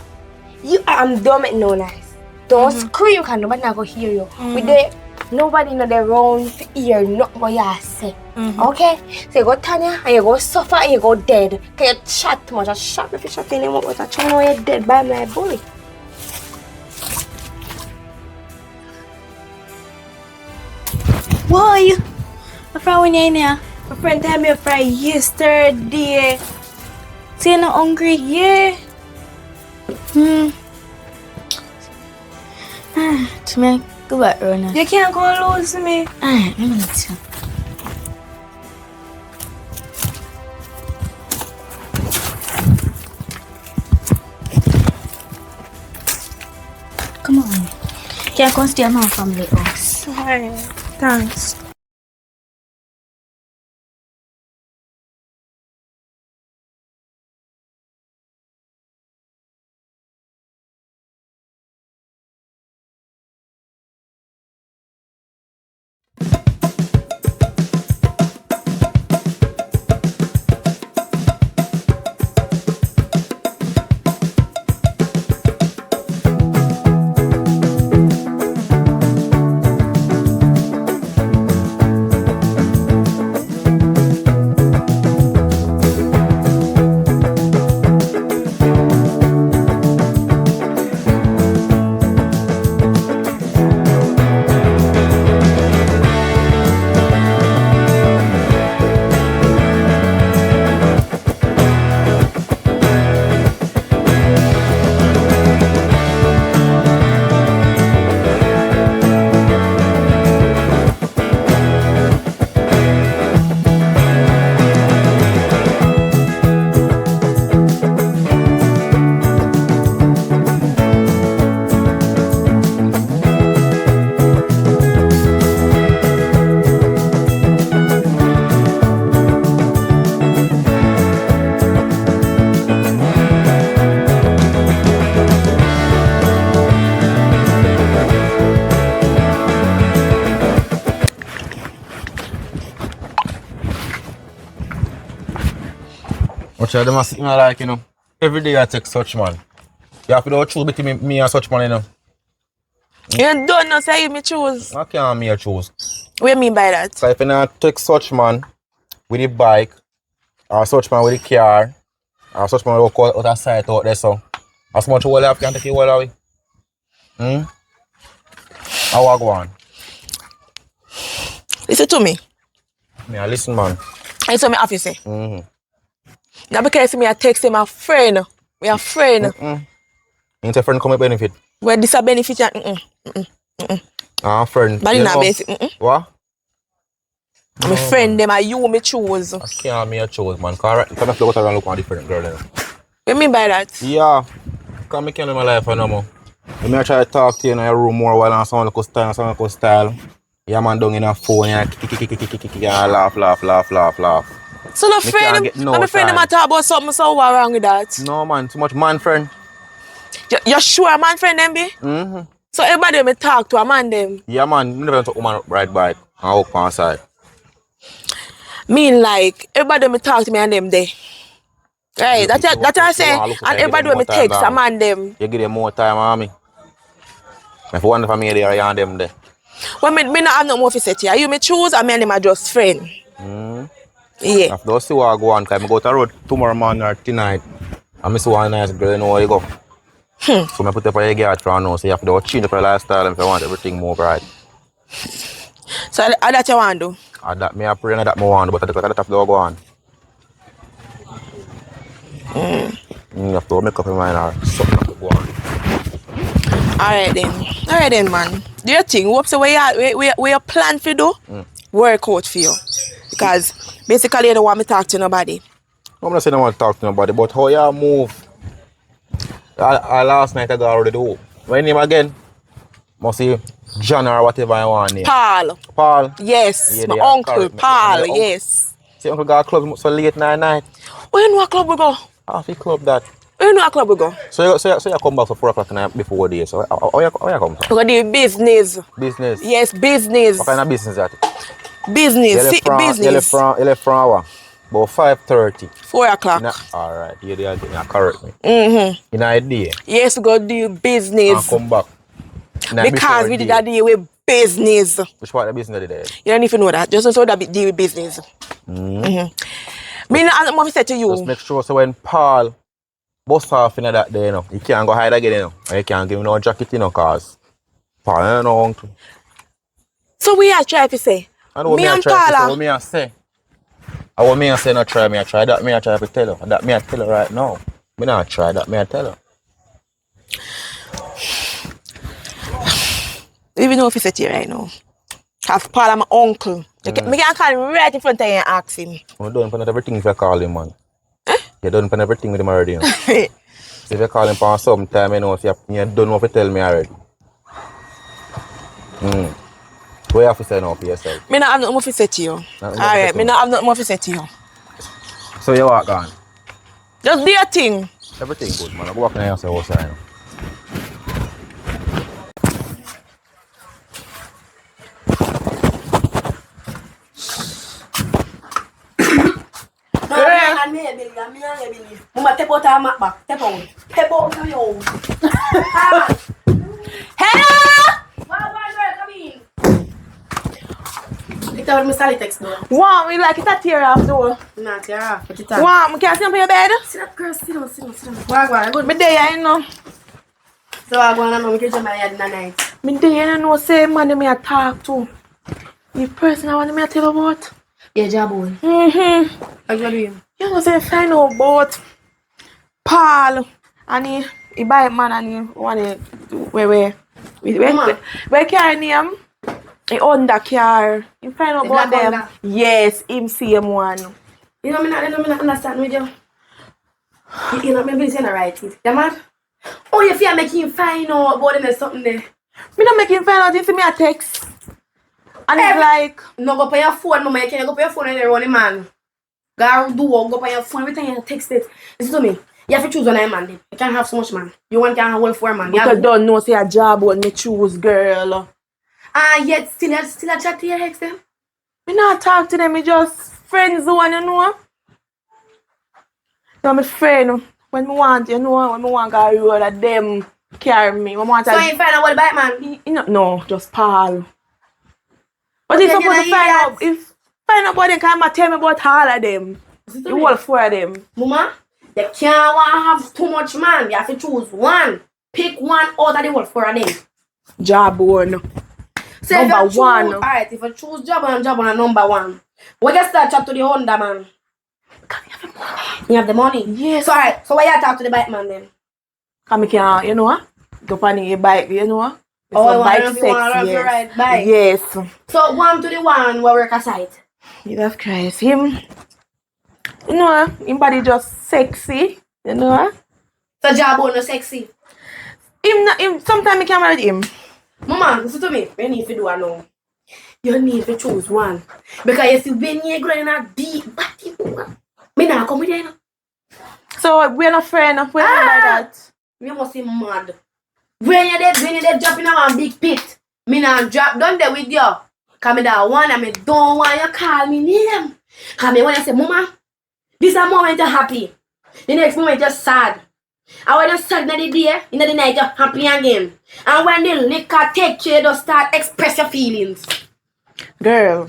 I'm dumb at no nice. Don't scream cause nobody not go hear you. With the nobody know the round to hear nothing what you say. Okay? So you go turn here and you go suffer and you go dead. Cause you chat too much. I shot me for shot in your mouth, but I try know you're dead by my bullet. Why? My friend when you in here? My friend tell me a friend yesterday. So you not hungry? Yeah. To me, go back, Rona. You can't go lose me. Alright, let me see. Come on. Can I come stay at my family house? Sorry. Thanks. Much of them are sitting like, you know, every day I take such man. You have to do a choose between me and such man, you know. You don't know, say me choose. I can't me a choose. What do you mean by that? So if you not take such man with the bike, or such man with the car, or such man with out of sight out there, so as much all you have can take you all away. How I go on? Listen to me. Me, I listen, man. Listen to me, have you say. Now because me I text him a friend. Me a friend. Ain't a friend come with benefit? Where this a benefit ya? Friend. But you you not know. benefit. What? My friend them are you me choose. I can't me a choose, man. Cause if I float around look at a different girl, you know. What do you mean by that? Yeah. Cause I can't live my life no more. When I try to talk to you in your room more while I'm sound like a style. Yeah, man, down in a phone, yeah, and laugh. So no Me friend can't him, get no and my friend him time. a talk about something, so what wrong with that? No man, too much man friend. You sure man friend them be? Mm-hmm. So everybody me talk to a man them. Yeah man, me never took woman ride bike and walk on side. Mean like everybody me talk to me and them there. Right, that's what I say. Look, And you give them everybody more me time, text a dog. man them. You give them more time, mommy. If you want for me there, you and them there. Well, me not have no more to say to you. You me choose and me and them are just friend. Yeah. After those see what I go on, cause I go to the road tomorrow morning or tonight. And I see one nice girl, you know where you go. So I put up a guard for now, so you have to change up your lifestyle if you want everything more bright. So how that you want to do? And that me I pray and that me want, but I that have to go on. You have to make up your mind or something have to go on. Alright then, man. Do you think what's the way you plan for do? Work out for you. Because basically you don't want me to talk to nobody. I'm not saying I want to talk to nobody, but how you move? I last night I got already do. When name again? Must see John or whatever I want name. Paul. Yes, Yeah, my they are uncle, correct. Paul, My yes. See, uncle got a club so late night. Where you know what club we go? Half the club that. Where you know what club we go? So you come back for 4 o'clock tonight before day. So how you come from? We go do business. Business? Yes, business. What kind of business that? Business. You left from hour. About 5:30. 4 o'clock. Alright, you correct me. Mm-hmm. In a day. Yes, we go do business. And come back. Because we did that deal with business. Which part of the business did they? You don't even know that. Just so that deal with business. Me not what I say to you. Just make sure so when Paul bust off in that day, you know, you can't go hide again, you know. And you can't give him no jacket, you know, cause Paul ain't no uncle. So we are trying to say. I know what me and try to say, Paula. what me I say. I want me I say not try, me I try that, me I try to tell her. That me I tell her right now. Me not try that, me I tell her. Even know if he said to you right now. Have Paul my uncle. Me can call him right in front of you and ask him. I'm done for everything if you call him, man. You're done for everything with him already, you know. So if you call him for some time, you know, if you're done what you tell me already. What you have to say now for yourself? Me not have nothing more to say to you. Alright, me not have nothing more to say to you. So you walk on? Just do your thing. Everything good, man. I go back in the house and what's that? Mama, step out of my back. Step out. Step out of your house. Hello! Come in. It's our Mr. Text door. Wow, we like it a tear off door. Nah, tear off. Put it Wow, I can't sit up on your bed. Sit up, girl. Sit down, sit down, sit down. Go on, good. Me there, you know. So I go on and know we can jump my head in the night. Me there, you know, say man me I talk to. The person I want me to tell you about. Yeah, job boy. How you doing? You know, say find out about Paul and he buy man and he want to where carry name? He own the car. You find out about them. Honda? Yes, him same one. You know, me not understand with you. You know, maybe you're not right with you mad? Oh, you feel make him find out about them or something there. Me not make him find out, you see me a text. And it's like... No, go on your phone, mama. You can't go on your phone and run the man. Go on your phone every time you text it. Listen to me. You have to choose one of man. Then. You can't have so much man. You want can't have all 4 man. Because don't know say a job when me choose girl. Yet still a chat to your ex them? Me not talk to them, me just friend zone, you know. So my friend, when me want, you know, when me want to go road at them carry me. So you find out what the bike man? No, just Paul. But if supposed to find out, about them, can I tell me about all of them? The whole 4 of them. Mama, you can't want to have too much man. You have to choose one. Pick one out of the whole 4 of them. Jawbone. So number 1. Alright, if you choose Jawbone number 1. We can start chat to the Honda man. Because you have the money. You have the money? Yes. So alright, so why you talk to the bike man then? Because I can, you know, go on a bike, you know. Oh, bike you want to ride bike? Yes. So one to the one we work aside. Jesus Christ. Him, you know, him body just sexy, you know. So Jawbone no sexy? Him sometimes I can't marry him. Mama, listen to me. You need to do it now. You need to choose one. Because you see, when you're going in a deep body, me not come with you. So we're not friends. We're not like that. You must be mad. When you're there dropping in one big pit, me not drop down there with you. Because me that one and me don't want you call me name. Because me when I say, Mama, this is a moment you're happy. The next moment you're sad. And when you're sad in the day, in the night you're happy again. And when the liquor take you, you start express your feelings. Girl.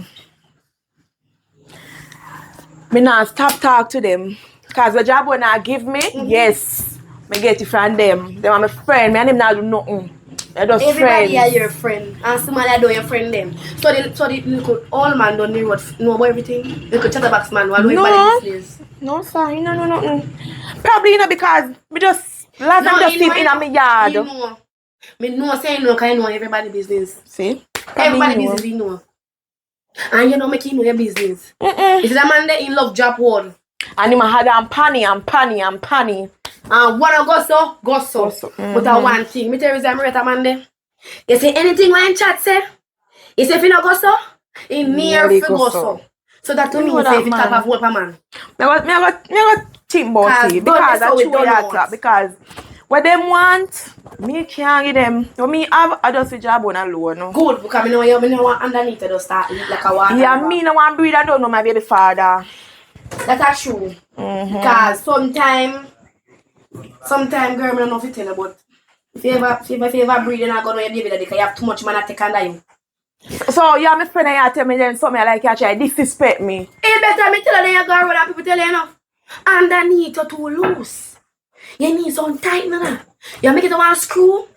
Me not stop talk to them. Because the job when I give me, yes, me get it from them. They are my friend. Me and them not do nothing. They're just Everybody friends. are your friend. And somebody are your friend them. So the little old man don't know about everything. Little chatterbox man will know everybody business. No, sir. You know nothing. Probably, because me just last time just live in my yard. You know. Me know say you know because you know everybody business. See? Everybody know. business you know. And you know make you know your business. Is that man there in love job one? And him had and panny. And wanna go so. But I one thing. Me tell you I'm a man there. You say anything when chat say, you say if you not go so, he near if go so. So that to me say if you talk of what a man. Me got think about it because that's true that because what them want, me can't give them. So me have I just a job on alone. No? Good, because me know want underneath to start like a water. Yeah, me no want breed. I don't know my baby father. That's true. Because sometimes girl, I don't know if you tell you, but if you ever breed and I go to your baby daddy, because you have too much man to take under you. So yeah, my friend and you tell me then something like you try disrespect me. It better me tell you you girl what people tell you enough. Underneath you too loose. You need some tight now. You make it one screw.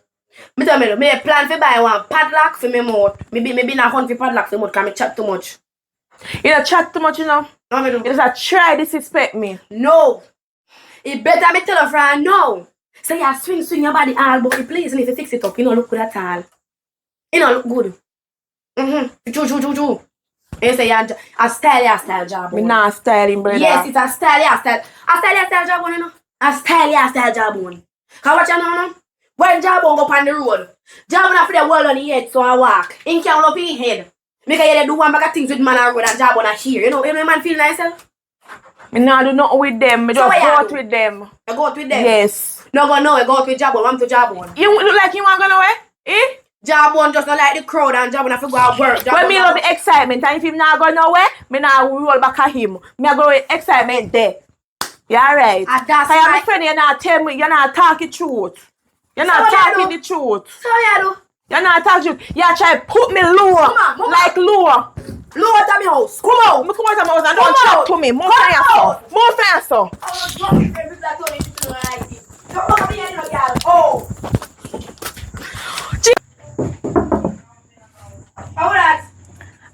Me tell me, me plan to buy one padlock for me mouth. Maybe not hunt for padlock for mouth because me chat too much. You don't chat too much, you know? No, me do. You just try disrespect me. No. It better me tell a friend no. So you swing your body all but the place and if you fix it up, you don't look good at all. You don't look good. True. You say you're a style job. Me not styling, brother. Yes, it's a style job, you know. A style job one. How much you know now? When job go up on the road, job on for the wall on the head so I walk. In can't up in head. Because you do one bag of things with man and road and job on a here. You know man feel nice? Me not do nothing with them. Me just go out with them. You go out with them? Yes. No go no, you go out with job on. I'm to job on. You look like you want to go nowhere? Eh? Job one just not like the crowd and job on have to go out work. When me love the excitement and if him not go nowhere, me not roll back at him. Me I go with excitement there. You alright? That's right. My friend, you're not telling me, you're not talking truth. You're not talking the truth. So you do? You're not talking truth. You try to put me lower. Mama. Like lower. Lower to my house. Come out. Come out of my house and don't chat to me. More fire, More fire, Oh. How that?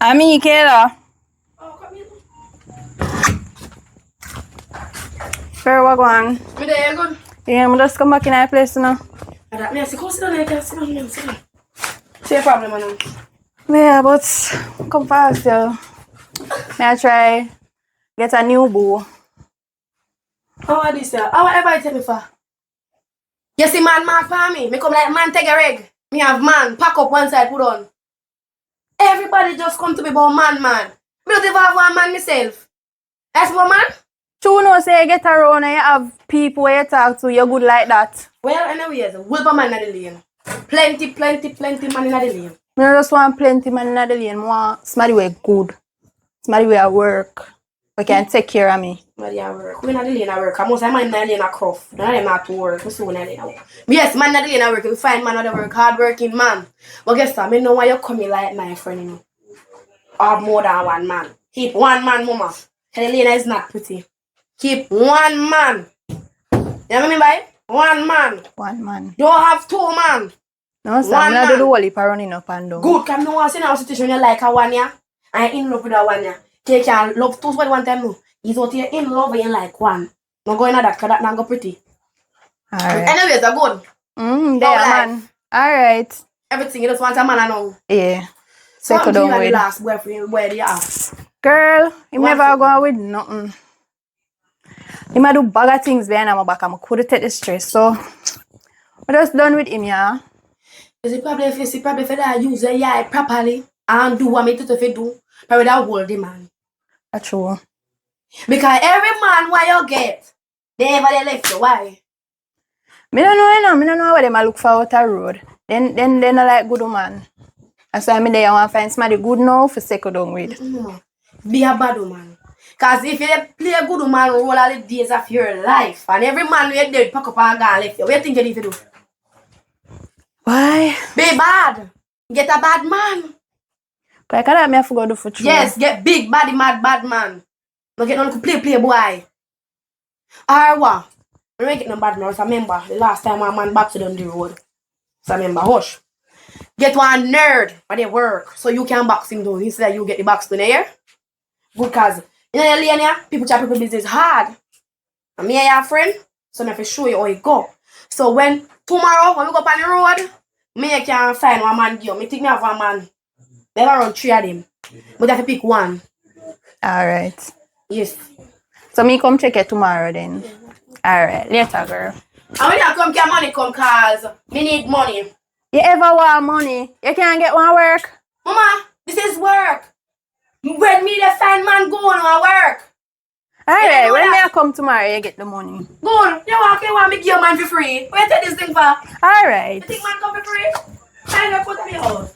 I'm Kayla. Oh, come here. Fair wagwan. Me there, you good? Yeah, I'm just come back in our place now. That me I say, come sit down there, sit down. Say your problem, man. Yeah, but come fast, yo. May I try get a new boo. How are this, sir? How ever tell me for? You see man mark for me. Me come like man take a reg. Me have man pack up one side, put on. Everybody just come to me about man. Me don't even have one man myself. That's one man? True no say you get around and you have people where you talk to, you're good like that. Well, anyways, whoever man in the lane. Plenty man in the lane. I don't just want plenty man in the lane. I want somebody who good. Somebody who at work. Who can take care of me. Somebody at work. Who in the lane at work? I'm most of man in the lane at craft. None of them not to work. We soon in the lane at work. Yes, man in the lane at work. We find man at work. Hard-working man. But guess what? I know why you come like my friend, you know. Or more than one man. Keep one man, mama. And the lane is not pretty. Keep one man. You know what I mean by? One man. One man. Don't have two man. No, sir. I'm not do the whole heap running up and down. Good, because I want to see now a situation you like a one year and in love with a one year. You can love two at one time no. He's out here in love with you like one. Not going at that because that not go pretty. Alright. Anyways, I'm good. There, man. Alright. Everything, you just want a man now. Yeah. Settle down with. Last boyfriend, where do you have? Girl, he never go with nothing. He might do bag of things behind my back. I could take the stress. So, I'm just done with him, yeah. Is it probably if that use the eye properly? and do what me to do, but without hold the man. That's true. Because every man what you get, they ever they left you. Why? Me don't know, you know. Me don't know what them a look for out the road. Then they not like good man. That's why me there want find somebody good now for second down with. Be a bad woman. Cause if you play a good woman roll all the days of your life, and every man you dead pack up and go and left you, what you think you need to do? Why? Be bad. Get a bad man. But I can't me have to go do for true. Yes, get big body mad bad man. Don't get no play boy. Alright what? I don't get no bad man. I remember the last time my man back to them the road. So I remember hush. Get one nerd for they work so you can box him down. Instead you get the box down here. Good cause in the lane here, people try people business hard. And me and your friend, so I have to show you how it go. So when tomorrow when we go on the road, me can find one man give. Me think me have one man. They have around 3 of them. But I have to pick one. Alright. Yes. So me come check it tomorrow then. Alright, later girl. And when you come get money come cause me need money. You ever want money? You can't get one work? Mama, this is work. When me the find man go on work. Alright, when I come tomorrow you get the money. Good. You want me give you man for free. Where you take this thing for? Alright. You think man come for free? Time to put up your house.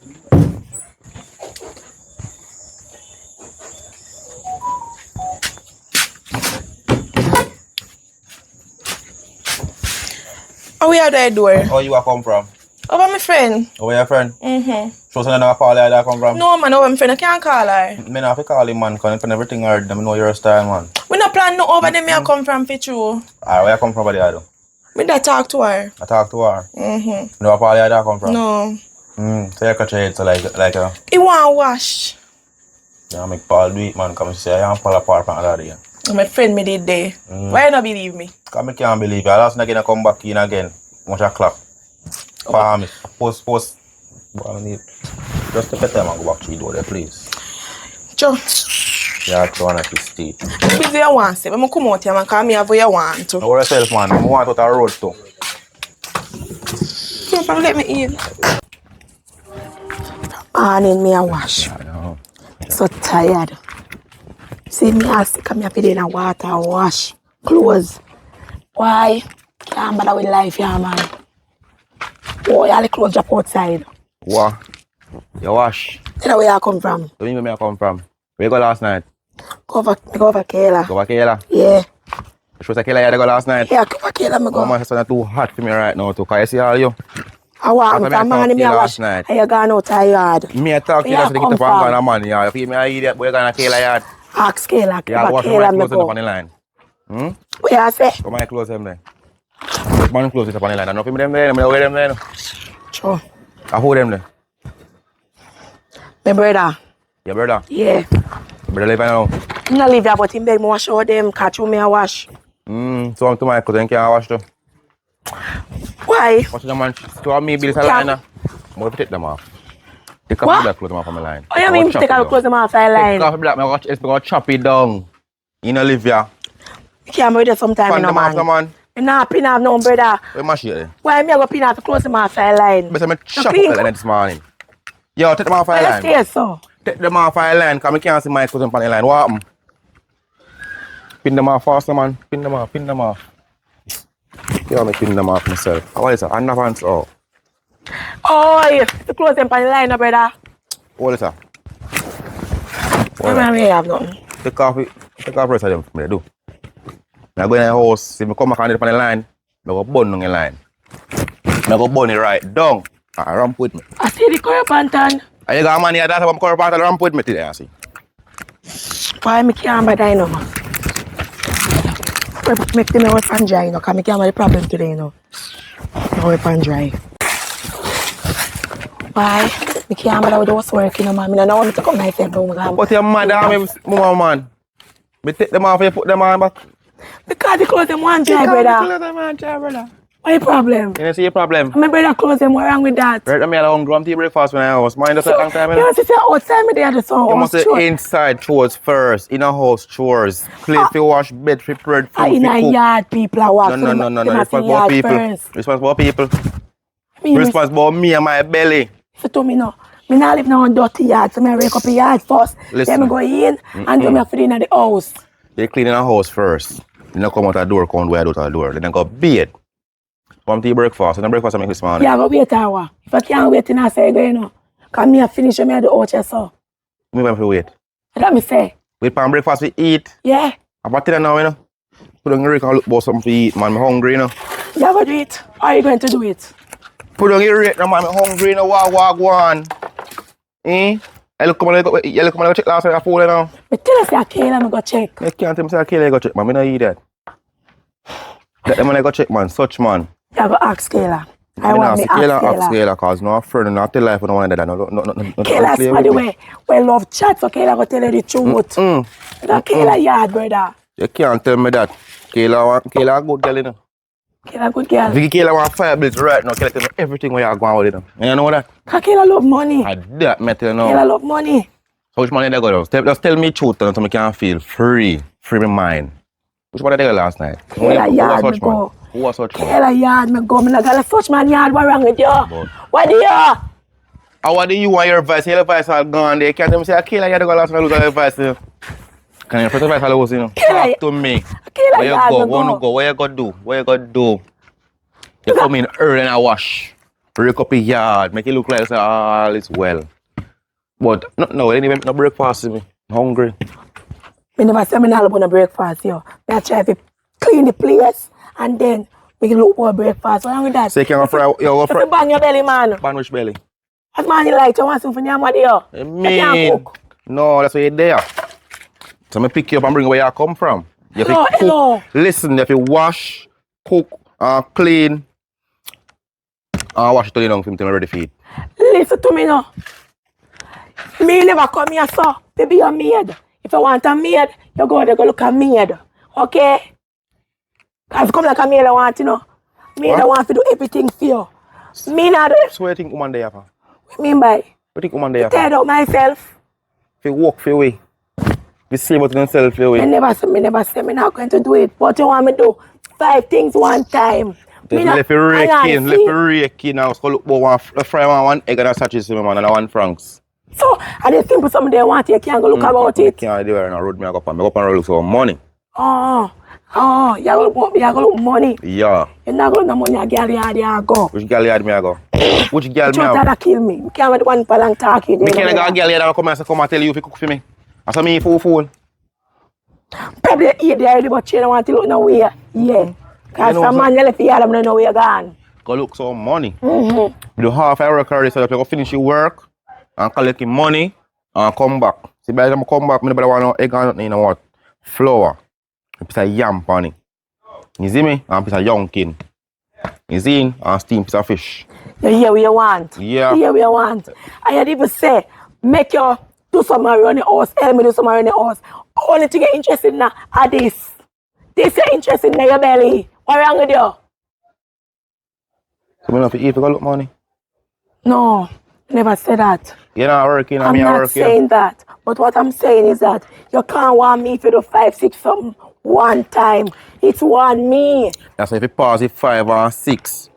Oh, we are there door. How you a come from? Over my friend. Over your friend? Mm-hmm. So you know call her that come from? No man, over my friend. I can't call her. Me not have to call him man, cause everything heard them know your style man. We not plan no over there me I come from for true. Alright, where you come from over there though? Me that talk to her. I talk to her. Mm-hmm. You know call her that come from? No. So you catch your head so like He want wash. yeah, make Paul do it man, come say I am Paul apart from that day. My friend me did there. Why you not believe me? Cause I can't believe it. I last night I come back in again. Much a clap. For me. Post. But I need just to pet them and go back to the door there, please. Joe. Yeah, to one of his teeth. Busy you want say. When I come out here man, call me have what you want to. Know yourself man, I want out the road too. Come on, let me in. Morning me a wash. I know. So tired. See me I sick of me up in the water and wash clothes. Why? Can't bother with life, yeah, man. Oh, all the clothes drop outside. What? You wash? You know where I come from? Where you I come from? Where you go last night? Go over Kayla. Go over Kayla? Yeah. You sure Kayla you go last night? Yeah, go over Kayla, me go. Oh, my son too hot for me right now too. Can you see all you? I want After from me I morning me a talk to you wash. last night. And you gone out tired. Me I talk to you Where just to you get up come and go from? on a man, yeah. You feel me I idiot, but you gonna Kayla yard. Ask Kayla. Yeah, Over wash my Kayla, me clothes up on the go. line. Where I say? Come my clothes them there. Man clothes it up on the line. I know for me them there, I wear them there. Sure. I hold them there. My brother. Your brother? Yeah. Your brother live now? I'm not leave here, but him beg me wash all them. Catch you me a wash. So I'm to my clothes and can't wash too. Why? Watch the man, to me bills a line now. I'm going to take them off. Take off the clothes off on my line. Oh, you mean take out the clothes them off the line? Take off the black, I'm going to chop it down. You know live here. You can't do that sometime, Fan you know, them off the man. man. You not pin off no brother. Where my shit then? Why me I go pin off the clothes them off the line? But I'm chop up the line this morning. Yo, take them off the Why you line. stay so? Take them off the line, because I can't see my clothes on the line. What happened? Pin them off faster, man. Pin them off. Yeah, I pin them off myself. What is it? Underpants out. Oh, yeah. The clothes them on the line, no, brother. What is it? I don't really have nothing. Take off the rest of them for me, do. I go in the house, if I come back on the line, I go burn on the line. I go burn it right down. And ramp with me. I see the curry pantan. And you got money at that time, I'm curry part of the ramp with me today, I see. Why me can't buy that, no, man? Make them out and dry, you know, because I can't have the problem today, you know. No whip and dry. Why? I can't bother with those work, you know, man. I don't want to come myself down. But you're mad at me, man. Me take them off and you put them on back. Because the clothes them want dry, brother. What the problem? You see your problem? My brother clothes them, what wrong with that? Right, I'm hungry, I'm tea breakfast when I was. Mind us a long time, you see, outside me there, the sun. You must say inside chores first, in a house chores. Clean for wash, bed for bread, food for in a cook. yard, people are walking. No. Responsible people. First. Responsible people. Me Responsible me and my belly. So to me no. Me not live now on dirty yard, so me rake up a yard first. Listen. Then me go in and do me for in the house. You clean in a house first. Then you come out the door, come where out the door. Then you go bed. Come to your breakfast. And the breakfast I make this morning. Yeah, go wait hour. If I can't wait, then I say go, you know. Cause me a finish me at the out here, so. Me have to wait. Let me say. Wait for breakfast we eat. Yeah. I'm about to now, you know. Put on your rake and look for something to eat, man. I'm hungry, you know. You have to do it. How are you going to do it? Put on your rake now, man. I'm hungry, you know. Go on. Eh? I look come on, you look come on, check last night, I fool, you know. But tell us that Kayla, I go check. You can't tell me say Kayla, I go check, man. I don't eat that. Let them man, I go check, man. Such man. You go ask Kayla. I want me ask Kayla, cause no friend, no tell life, no one that. No. Kayla, by the way, we love chat, so Kayla go tell you the truth. That Kayla yard, brother. You can't tell me that. Kayla a good girl, you know. Kayla good girl. Vicky Kayla want fire bills right now. Kayla tell me everything where you going with it. You know that? Cause Kayla love money. I that me tell you now. Kayla love money. How much money they got? Just tell me the truth, so I can feel free my mind. Which one did they go last night? Kayla yard me go. Who was such man? Kayla yard me go. Me not gonna such man yard. What wrong with you? What do you? How do you want your advice? Your advice all gone there. Can't tell me say Kayla yard go last night lose all advice. Can you first advice all lose, you know? Talk to me. Kayla Where you yard go? me Wanna go? Where you go do? Where you go do? You come in early and I wash. Break up a yard. Make it look like all is well. But no, it didn't even no breakfast to me. I'm hungry. Me never say me not about no breakfast, yo. Me try to clean the place and then we can look for breakfast. What's wrong with that? So you can go fry. You go fry. Bang your belly, man. Ban which belly? What man you like? You want something from your mother, yo? You can't cook. No, that's why you're there. So me pick you up and bring you where you come from. You have to cook. Hello. Listen, you have to wash, cook, clean, and wash it till you don't feel ready to eat. Listen to me now. Me never come here, so to be a maid. If you want a maid, you go there, go look at maid. Okay? Cause come like a maid, I want, you know. Maid, I want to do everything for you. Me not do it. So what do you think woman there for? What you mean by? What do you think woman there for? Tired out myself. If you walk for your way. You see about yourself for your way. Me never say, me not going to do it. What you want me to do? 5 things one time. Just let you rake in now. So look for fry one egg and a sausage to me, man, and 1 francs. So, and the simple something they want, you can't go look about it. You can't do it on the road, me go up and look for money. You go look money. Yeah. You not go look no money, a girl yard you go. Which girl yard me I go? Which girl me You try to kill me. You can't with one palang talking. Me can't go a girl yard and come and tell you if you cook for me. That's me fool. Probably eat there already, but you don't want to look nowhere. Yeah. Because some man you left the yard, I don't know where you're gone. Go look some money. You do half hour work already, so you go finish your work and collect your money and come back. See, by the time I come back, I want no egg and nothing, you know what? Flour. A piece of yam on it. You see me? And a piece of yonkin. You see? And steamed piece of fish. You hear what you want. Yeah. You hear what you want. I had even say, make you do something around the house, help me do something around the house. Only thing you're interested in are this. This you're interested in your belly. What wrong with you? So, if you go look money? No, never say that. You're not working, I'm not saying that. But what I'm saying is that you can't want me to do 5, 6 something one time. It's one me. That's why if you pause it 5 or 6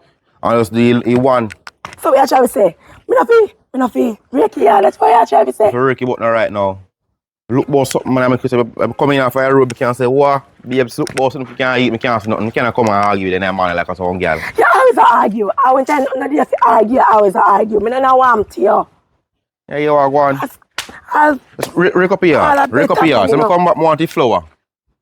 and just do it 1. So what you trying to say? Me not feel Ricky, yeah, that's what you trying to say. If you Ricky button right now, look about something, man, I'm coming off a road, I can say, what? Babes, look about something, you can't eat, I can't see nothing. You can't come and argue with them man like a some girl. You always argue. I won't tell you nothing to argue, I always argue. I don't want to you. Yeah, you are going. Rake up here. Rake up here. So I come back more the flour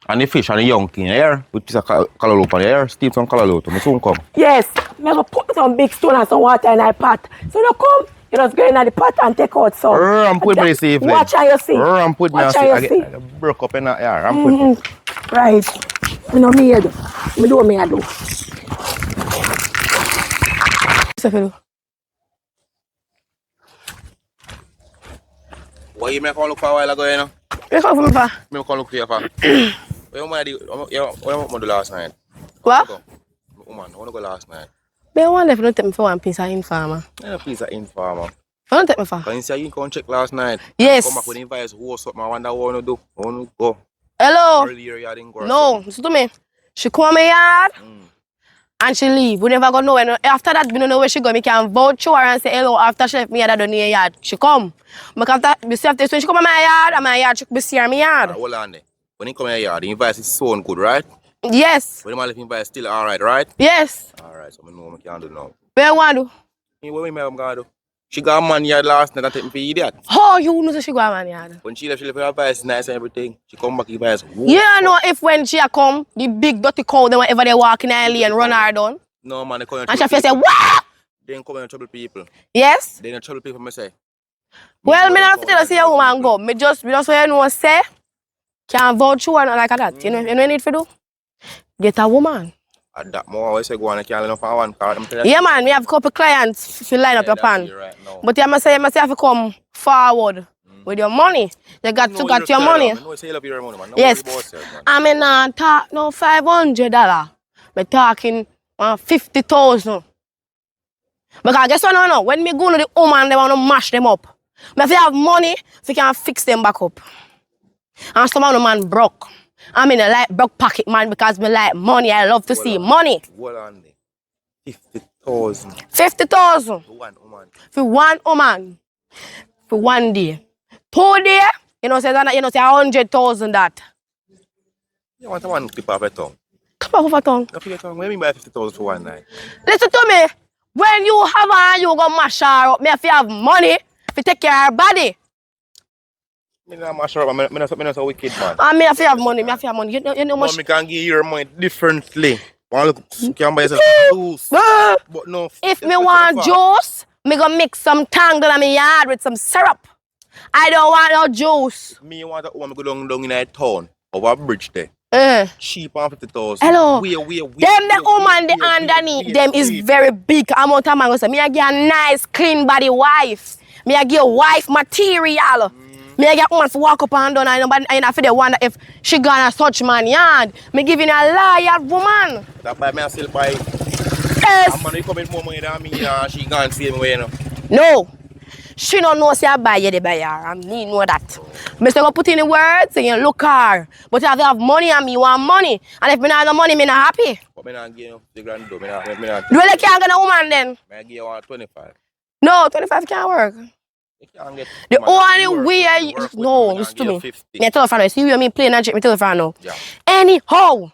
and the fish and the young thing here. With piece of callaloo on here. Steam some callaloo. I soon come. Yes. I'm going to put some big stone and some water in the pot. So you come, you just go in the pot and take out some. Ramp me see. Watch how you see. Ramp me Watch how you see. I broke up in that here. Right. I know me do. I do what me do. Why you make a look for a while ago, you know? You come from far. Me come look for you for. What you want to do last night? What? Woman, I want to go last night. But I want to take me for one piece of informer. Yeah, piece of informer. I want to take me for. Can you say you can check last night? Yes. Come back with invite who something I wonder what I want to do. I want to go. Hello. Earlier you didn't go. No, listen to me. She come my yard And she leave. We never go nowhere. After that, we don't know where she go. Me can vouch her and say hello. After she left me at the near yard, she come. Because after, me see after when she come to my yard, she see her my yard. Hold on there. When he come in your yard, the invoice is so good, right? Yes. When the man left invoice still alright, right? Yes. Alright, so I know what I can do now. Where you want to do? What am I going to do? She got a man yard last night and take me for idiot. How you know that she go a man yard? When she left her advice nice and everything. She come back, advice. Yeah, no, if when she a come, the big dirty cow, then whenever they walk in the alley and run her down. No, man, they come in and she say, what? They come in trouble people. Yes? They in trouble people, me say. Well, me not tell her say a woman go. Me just so you know say, can't vouch you and like that. You know what you need to do? Get a woman. At that more, I always say go on, I can't enough for one card. Yeah, man, we have a couple clients if you line up your pan. Right but you must have to come forward with your money. You got to get your money. Yes. I mean, talk no $500. I'm talking 50,000. Because guess what? No. When me go to the woman, they want to mash them up. But if you have money, you can fix them back up. And some of the man broke. I mean, I like broke pocket man because me like money. I love to see money. Hold on there. 50,000. 50,000. For one woman. For one woman. For 1 day. 2 days, say 100,000 that. You want one clip off your tongue? Clip off your tongue? Clip off your tongue. What do you mean by 50,000 for one night? Listen to me. When you have her, you go mash her up. Me if you have money, if you take care of her body. Me not mash her up. Me not so wicked, man. Me if you have money, me if you have money. You know much. Me can give you your money differently. You can buy yourself juice. But no. If me want juice, me go mix some tangle in my yard with some syrup. I don't want no juice. Me want a woman go down in a town over a bridge there. Cheap on 50,000. Hello. Them the woman the underneath them is very big amount of mango. So me I get a nice clean body wife. Me I get wife material. Me I get woman to walk up and down and I feel they wonder if she gonna such man yard. Me giving a liar woman. That buy me a still buy. Yes. And man you come in more money than me she gone same way, you know. No. She don't know say I buy you the buyer. I me know that. Me say go put in the words and you look her. But if you have money and me want money. And if me not have the money, me not happy. But me not give you the grand do. Me not. Do you can't get a woman then? Me give you 25. No, 25 can't work. The only way no, listen to me. Me tell you, see you me playing and check me tell you now. Yeah. Anyhow,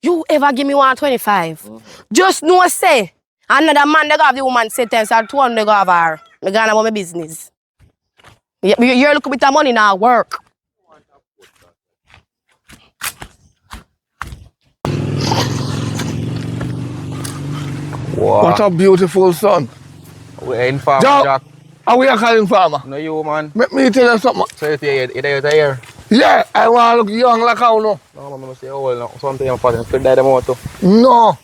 you ever give me 125? Just know say another man they have the woman sentence or 200 they go have her. Me gonna about my business. You're looking with the money now work. Wow. What a beautiful son. We're in farmer, Jack. Are we calling farmer? No, you, man. Let me tell you something. So you're here? Yeah, I want to look young like how no. No, I'm going to say old now. Something I'm putting. Could die them out too. No.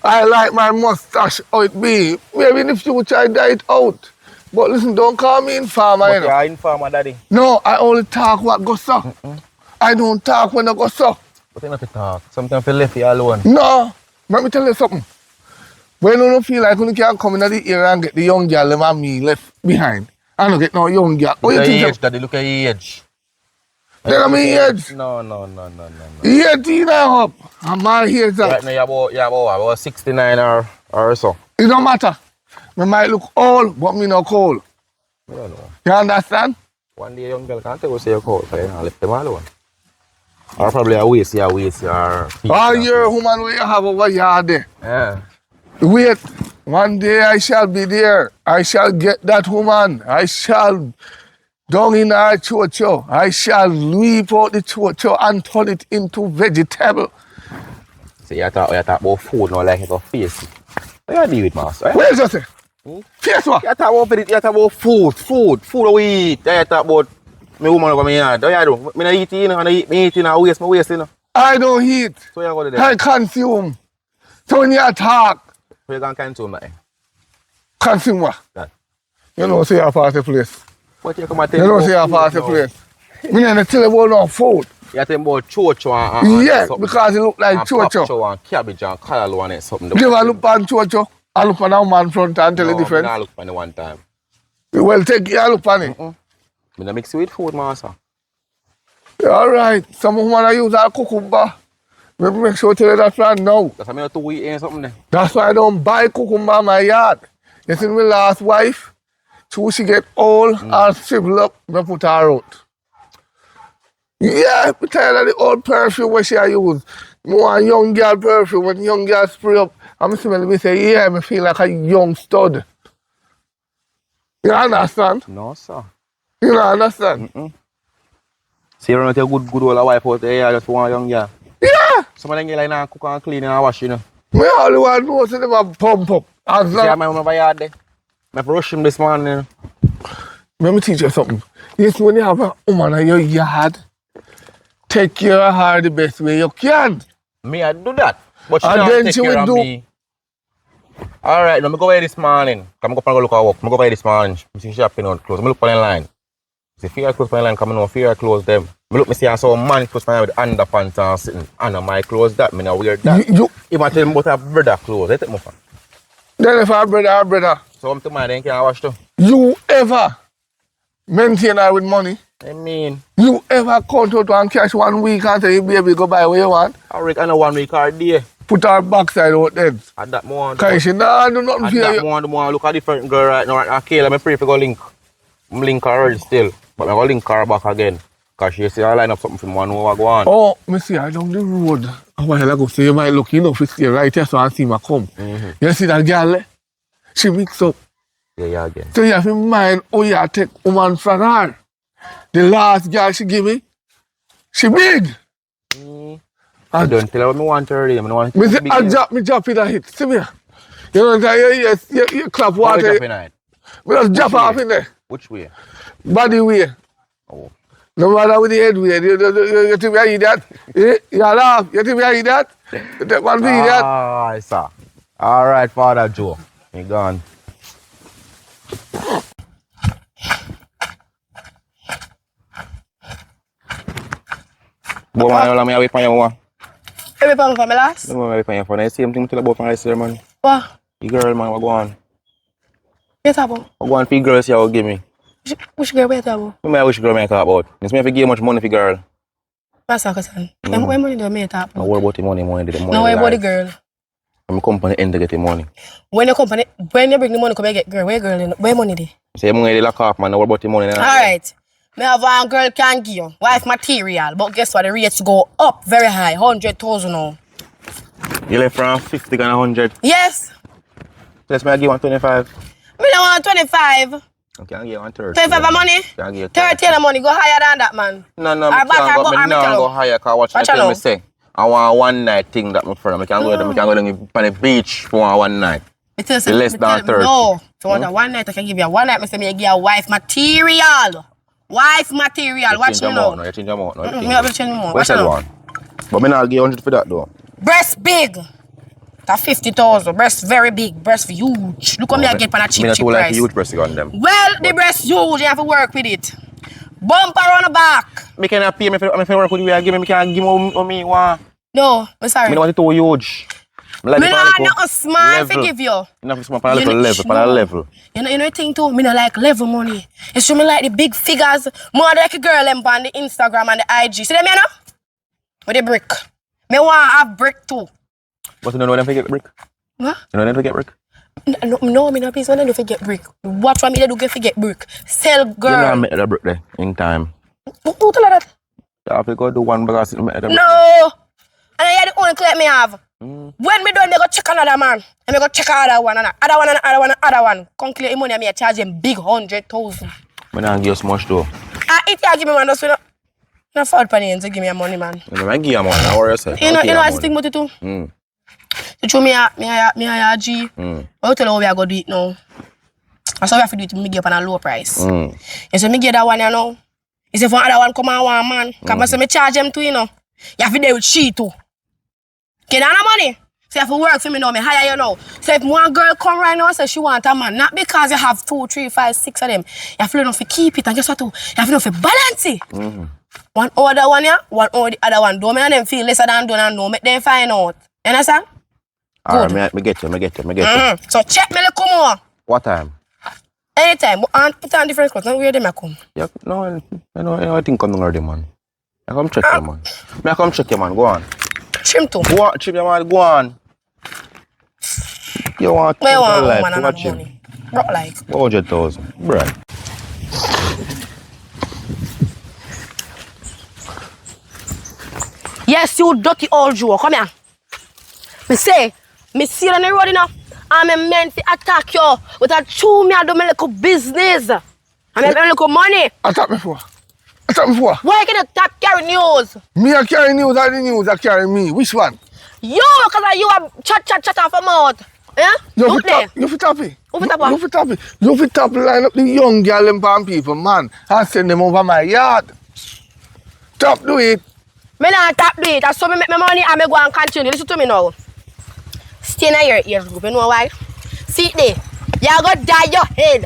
I like my mustache how it be. Maybe in the future I dye it out. But listen, don't call me in farmer, but you know. You're in farmer, daddy. No, I only talk what goes so. I don't talk when I go so. But you have to talk. Sometimes you left you alone. No. Let me tell you something. When you don't feel like you can come in the area and get the young girl them and me left behind. I don't get no young girl. Look at your age, daddy. Look at your age. Then I'm age. No. 18 and up. I'm my age. Right now you're about 69 or so. It don't matter. I might look old, but me not cold. I don't know. You understand? One day a young girl can't tell you say you're cold, so you know, left them alone. Or probably a waste or all your woman where you have over yard there. Yeah. Wait, one day I shall be there. I shall get that woman. I shall down in our chocho. I shall leap out the chocho and turn it into vegetable. So you talk about food now like you got face. What do you deal with, master? Where is it? Face what? You talk about food. Food we eat. You talk about my woman over my yard. What you do? I don't eat, you know. I eat, you know. I waste, you know. I don't eat. So you go to there. I consume. So when you talk. So you can consume that? Consume what? That. You know, say you're part of the place. What you come and tell you know, say you're part of the place. Me not tell you about no food. You tell about chocho and yeah, because it look like chocho. Chocho and cabbage and callaloo and something. You ever look on chocho? I look on a man front and tell you different? No, I look on it one time. Well, take your look on it. I don't mix it with food, master. All right. Some women use a cucumber. Make sure to tell you that plan now. That's why I to eat something there. That's why I don't buy cucumber in my yard. You see my last wife? She get old and shrivel up, I put her out. Yeah, I'm tired of the old perfume where she use. More young girl perfume, when young girl spray up, I'm smelling me say, yeah, I feel like a young stud. You understand? No, sir. You don't understand? See, you're not a good old wife out there, I just want a young girl. Yeah! Some of them girls like cook and clean and wash, you know. Me only want to know so them a pump up. As See, long... I'm over yard there. I rush him this morning. Let me teach you something. Yes, when you have a woman in your yard, take care of her the best way you can. Me, I do that. But she And don't then take she care will of do- me. Alright, now I go away this morning. I'm go and look at work. I go away this morning. I see shopping out clothes. I look on the line. See fear clothes on the line coming on, fear clothes them. I look, I see some man clothes on with underpants and sitting under my clothes that. I wear that. If I tell them about a brother clothes, they take my fan. Then if our brother, So I'm to my then can I wash too? you ever maintain her with money? I mean, You ever count out and cash 1 week and say, baby, go buy what you want? I reckon 1 week or a day. Put her backside out then. At that moment. Because she nah do nothing At for that you. moment, I look at different girl right now. I kill her, I pray for go link. I'm link her already still. But I go link her back again. Because she say I line up something from one over go on. Oh, me see her down the road a while ago. So you might look enough to see right here so I see me come. You see that girl there? She mix up. Yeah, again. So you have to mind how you take woman from her. The last girl she give me, she big. I don't tell her what I want her. I don't want Me say, me drop in a hit. See me. You know that you clap water. Me just drop off in there. Which way? Body way. Oh. No matter with the head way. You think I eat that? You laugh. You think I eat that? You take one for eat that? Ah, sir. Alright, Father Joe. He gone. Boy, man, I'm away from you. Every pound for my last. I'm away from you for the same thing to the boy from last year, man. What? The girl, man, what go on? What you talk about? What go on for the girls you will give me? Which girl what you talk about? I wish girl I talk about. It's me if you give much money for girl. What's that question? When money do you talk I about? worry about the money, the money. No, worry about the girl. I'm company end to get the money. When you bring the money, come and get girl. Where girl? Where money dey? Say, I'm going to lock off, man. I worry about the money. Alright. Me have one girl can give you wife material, but guess what? The rates go up very high, 100,000 now. You left from 50 and 100. Yes. Let's me give 125. Me don't want 25. Okay, I'll give 130. 25 of money? I'll give 30 of money. Go higher than that, man. No, Or back or go I can't go higher because watch Watch me tell out me say. I want one night thing that my friend. I can go down on the beach for one night. Less than 30. No. If you want a one night, I can give you a one night. I say me give you a wife material. Wife material. Watch me now. You change your amount. Me have to change more. What's that one? But me not give 100 for that though. Breast big. That's 50,000. Breast very big. Breast huge. Look what me I get for a cheap Me not too like price. huge breast on them. Well, the breast huge. You have to work with it. Bumper on the back. Me can pay me if I work with you. I give me can give me one. No, I'm sorry. Me don't want it too huge. Me not nothing small to give you. Nothing small for a little level. For a level. You know the thing too? Me not like level money. It's show me like the big figures. More like a girl them on the Instagram and the IG. See them, you know? With the brick. Me want to have brick too. But you don't know them to get brick? What? You know them to get brick? No, me not please when I do for get brick. Watch what me do get for get brick. Sell girl. You know make the brick there in time. Who tell her that? You have to go do one because you make the brick. No. And I the only clip me have. When me done, me go check another man. And me go check another one, and other one, and other one, and other one. Come clear money, and me charge him big 100,000. Me not give you so much though. It give me man, just no fraud penny to give me your money, man. You know, I give you money. Don't worry yourself. You know I think about it too. So show me a G. But tell you how we are going to do it now. That's how we have to do it. Me give up on a low price. You say me get that one, you know. You say for another one come and one man. Because I say me charge them too, you know. You have to deal with she too. Get that money. So you have to work for me now, me hire you now. So if one girl come right now and say she want a man, not because you have 2, 3, 5, 6 of them. You have to learn to keep it, and guess what too? You have to learn to balance it. One order one yeah, one order the other one. Don't make them feel lesser than done and don't make them find out. You understand? Alright, me get you. So check me come more. What time? Anytime. But put on different clothes. Now where them I come? Yeah, no, I think I'm already, man. I come check you, man. I come check you, man. Go on. Trim too. What trim you want go on? You want Where you want life? woman and What have trim? money? Broke like. 100,000. Right. Yes, you dirty old Joe. Come here. Me say, me see you on the road, you know. I'm a man to attack you with a chew me and do my little business. I'm a little money. Attack me for? Attack me for? Why can you tap carry news? Me a carry news or the news a carry me? Which one? You, because you are chat off your mouth. Yeah? You fit happy. Who fit happy? You fit happy. You fit happy line up the young girl and palm people, man, and send them over my yard. Stop do it. Me not tap do it. I saw me make my money and me go and continue. Listen to me now. Stay in your ears group. You know why? See there. You go dye your head.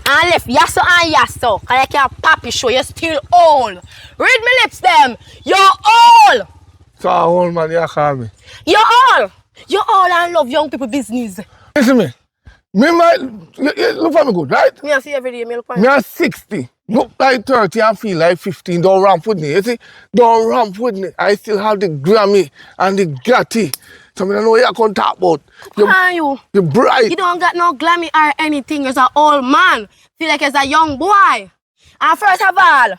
And left yasso and yasso. Because I can't pop you show. You're still old. Read my lips them. You're old. So old man, you call me. You're old. You're old and love young people business. Listen me. Me might look for me good, right? Me I see every day. Me look for Me are 60. Look like 30 and feel like 15. Don't ramp with me. You see? Don't ramp with me. I still have the Grammy and the Gatti. So I don't know what you can talk about. You're bright. You don't got no glammy or anything. You're an old man. Feel like you're a young boy. And first of all,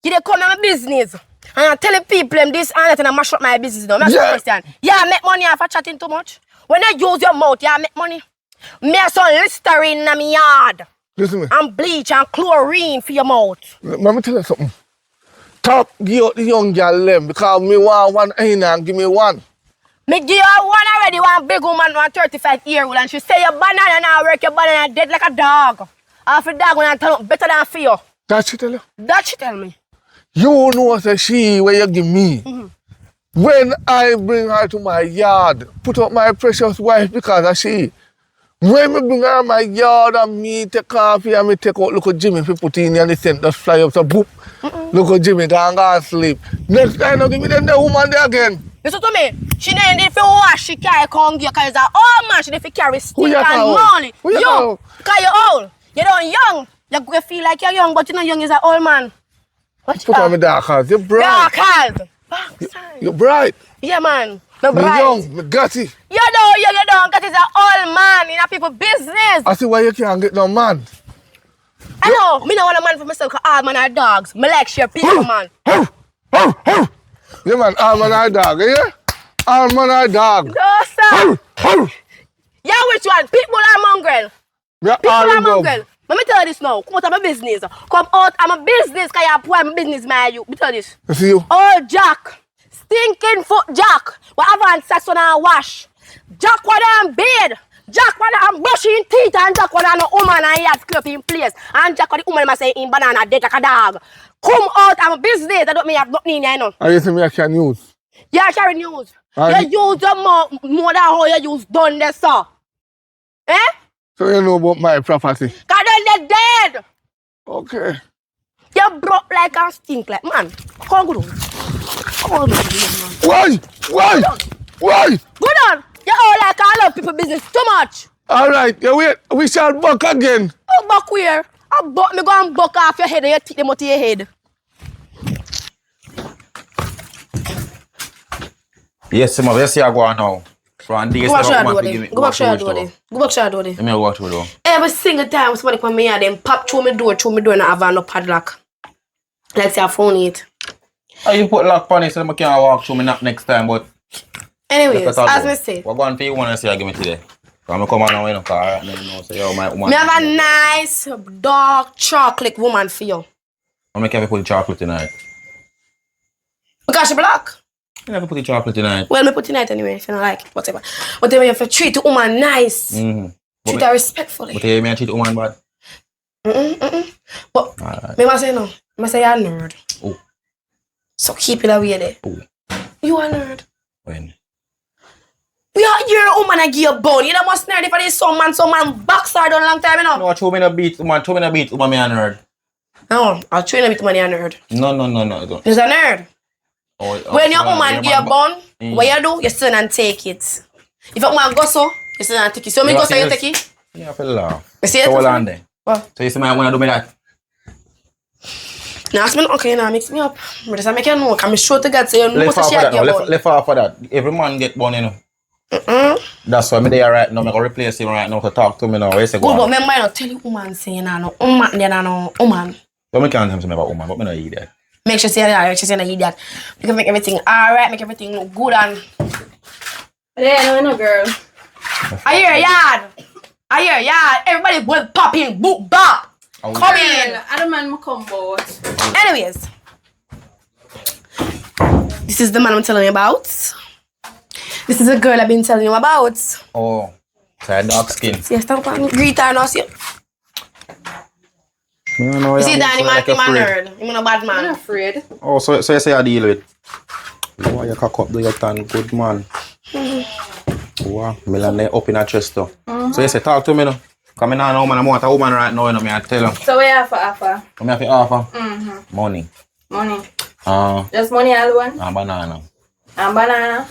you dey come to my business. And I'm telling people them this and that and I mash up my business now. Yeah. Question. Yeah, make money after chatting too much. When you use your mouth, yeah, make money. Me have some Listerine in my yard. Listen me. And bleach and chlorine for your mouth. Let me tell you something. Top give out the young girl them because me want one and give me one. Me give her one already, one big woman, 135-year-old, and she say your banana now work, your banana dead like a dog. Half a dog when I turn up better than for you. That she tell you? That she tell me. You know say she where you give me. When I bring her to my yard, put up my precious wife because of she. When me bring her to my yard and me take coffee and me take out look at Jimmy if put in and the scent just fly up so boop. Look at Jimmy go and sleep. Next time you give me them the woman there again. Listen to me. She didn't need to wash, she carry come here because it's an old man. She didn't carry stink and money. You, because you're old. You don't young. You feel like you're young, but you're not young as an old man. What Put on me dark house. You're bright. Dark house. You're bright. Yeah, man. You're Me bright. young, me gutty. You don't, because it's an old man in a people business. I see why you can't get no man. I know. Me don't want a man for myself because all men are dogs. Me like share people, man. Yeah, man, all man are dog, yeah? All man are dog. No, sir. Yeah, which one? People are mongrel. Yeah, People all are in love. mongrel. Let me tell you this now. Come out of my business. Come out of my business because you're poor my business, man. You. Let me tell you this. I see you. Oh, Jack. Stinking foot Jack. Whatever and sex when I wash. Jack when I'm bed. Jack when I'm brushing teeth. And Jack when I'm a woman and he has clear in place. And Jack when the woman must say in banana dead like a dog. Come out of my business. I don't mean have nothing in there, you know. I see me I can use. Yeah, carry news. And You use them more than how you use done this, sir. Eh? so you know about my property. Because then they're dead. Okay. You broke like and stink like, man. Come on, go down. Come on, go down, man. Why? Go down. You all like I love people business too much. All right, you wait. We shall buck again. Oh, buck where? I buck me go and buck off your head and you take them out of your head. Yes, ma. Yes, you go on now. From days Go back to now, your man, door to give then. me- Go back to your back door to then. Go back to your door then. Let me go through though. Every single time somebody come here, then pop through my door and I have no padlock. Like say I found it. Oh, you put lock on it so I can't walk through me knock next time, but... Anyways, as me say. What going for you want to say I give me today? I'm come on now in the car, you know, so yo, my woman. Me have a nice dark chocolate woman for you. I'm making you put the chocolate tonight. Because she black. You never put the chocolate tonight. Well, me put tonight anyway, if you don't like it, whatever. Whatever you have to treat the woman nice. Treat her respectfully. But you me treat the woman bad? But, Alright. me must say no. Me must say you're a nerd. Oh. So keep it away there. Oh. You a nerd. When? You're a woman and give you a bone. You don't must nerd if I some man boxer done long time, you know. No, show me the beat, woman. Show me the beat, woman, me a nerd. No, I'll train a bit money a nerd. No, don't. He's a nerd. Oh, When your woman give you a bone, Mm. what you do? You sit and take it. If your woman go so, you sit and take it. So me go so you take it. Yeah, I feel laugh. You see it? So hold on then. What? So you see my woman do me that? Now ask me, okay, now mix me up. But just make you know, because I'm sure to God say you know Left what off she of had that now. your Left off of that. Every man get one, you know. That's why I'm there right now. I'm going to replace him right now to talk to me now. Where you say Good, go but on? remember I not tell you woman saying no woman, then no woman. But I can't tell him about woman, but I don't eat that. Make sure say that, make sure say you eat that. You can make everything alright, make everything look good and Yeah, no, girl. I hear yard. I hear yard. Everybody will pop in, boop bop. Oh, Come in. I don't mind my combo. Anyways. This is the man I'm telling you about. This is a girl I've been telling you about. Oh, so I dark skin. See, stop and greet her now, see. You See, Danny, man, I'm a nerd. I'm a bad man. I'm not afraid. Oh, so you say I deal with? Wow, you cock up do your turn, good man. Wow, Milan up in her chest though. So you say talk to me now. Because I don't know man, I want a woman right now, you know, I tell him. So what you offer? I have to offer? Money. Money. Just money alone? And banana. And banana?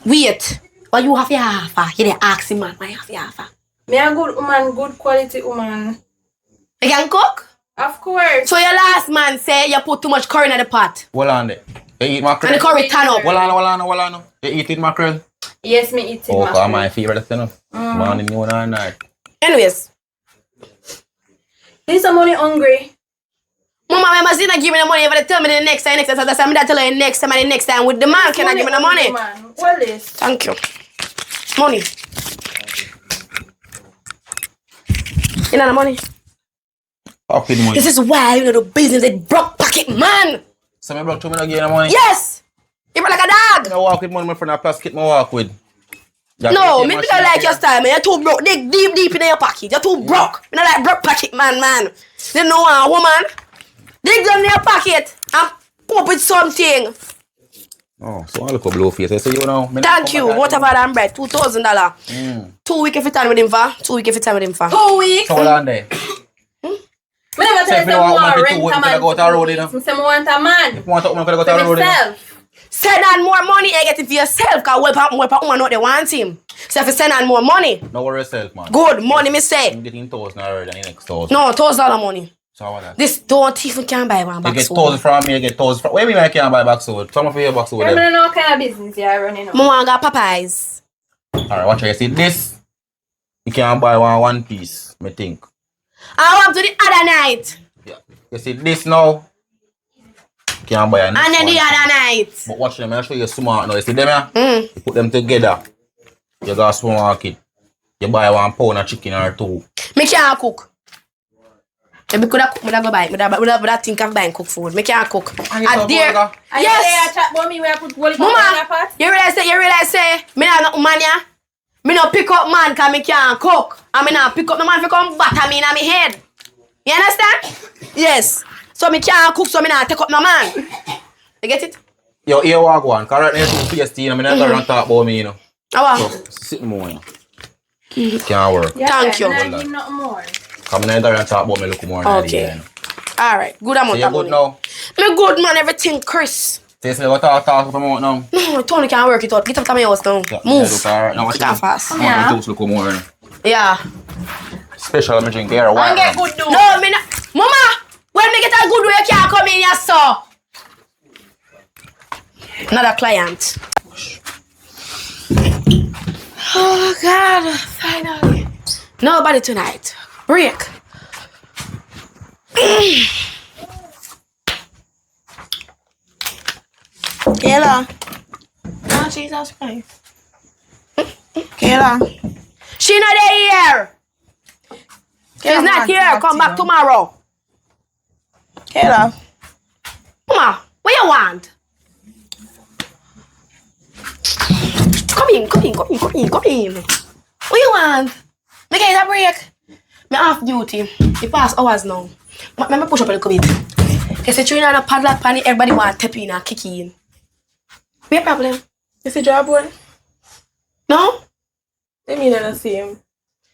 Wait. What you have to offer? You didn't ask him, man. What you have to offer? Me a good woman, good quality woman. You can cook? Of course. So your last man say you put too much curry in the pot. Hold on there. You eat mackerel? And the curry turn up. Hold on. You eat mackerel? Yes, me eat it. Oh, because my favorite thing. Morning, noon, and night. Anyways. This money hungry. Mama, I must not give me the money. If they tell me the next time, so that's I'm tell her next time and the next time with the man. Can I give me the money? What is? Thank you. Money. You know the money? Pocket money. This is why you know the business is broke pocket man. So I broke 2 minutes again money? Yes. You broke like a dog. I walk with money, my friend, a plastic I walk with. No, me don't like your style, man. You're too broke. Dig deep in your pocket. You're too broke. Me don't like broke pocket man. You know a woman. Dig down in your pocket and pop with something. Oh, so I look a blue face. I say you know. Thank you. Whatever that bread, $2,000. 2 weeks if you time with him for. 2 weeks if you time with him for. 2 weeks. So hold on there. Me never tell you say want rent a man. Me say me want a man. If you want to go to the road, send on more money and get it for yourself. Cause well, woman know they want him. So if you send on more money. No worry yourself, man. Good money, me say. I'm getting 1,000 already than the next 1,000. No, $1,000 money. So what that? This don't even can buy one You back get soon. 1,000 from me, you get 1,000 from... Where me I can't buy back soon? Some of you back soon. I don't know what kind of business you are running. Mama got Popeyes. Alright, watch out. You see this? You can buy one piece, me think. I want to the other night. Yeah. You see this now? You can buy a And then the other night. But watch them, I'll show you smart now. You see them here? You put them together. You go to supermarket. You buy 1 pound of chicken or 2. Me can't cook. If me coulda cook, me da go buy. Me da think of buying cook food. Me can't cook. I dare. Yes. Mama, you realize say, me not man ya. Me no pick up man cause me can't cook. And me not pick up the man for come batter me in my head. You understand? Yes. So me can't cook, so me not take up no man. You get it? Yo, here walk one. Cause right now you're too pasty, I'm not gonna talk about me, you know. How? So, sit more, you know. Can't work. Thank you. Not more. Come in there and talk about me look more than Okay. the, you know. Alright, good amount So of you good money. now? Me good man, everything Chris. So you say go talk for me now? No, Tony can't work it out. Get up to my house now. Yeah, Move. look alright. Now watch Get it. fast. I want the toast look more, you know. Yeah. Special me drink here, wine. get good do. No, me not. Mama, when me get a good way, you can't come in here, so. Another client. Oh God, finally. Nobody tonight. Break. Kayla. Oh, Jesus Christ. Kayla. She not here. She's not here. Come back tomorrow. Kayla. Mama, what you want? Come in. What you want? Me get a break. Me off duty. The past hours now. Me push up a little bit. Cause the train on a padlock pan, everybody want to tap in and kick in. What your problem? Is the job one? No? They mean the same.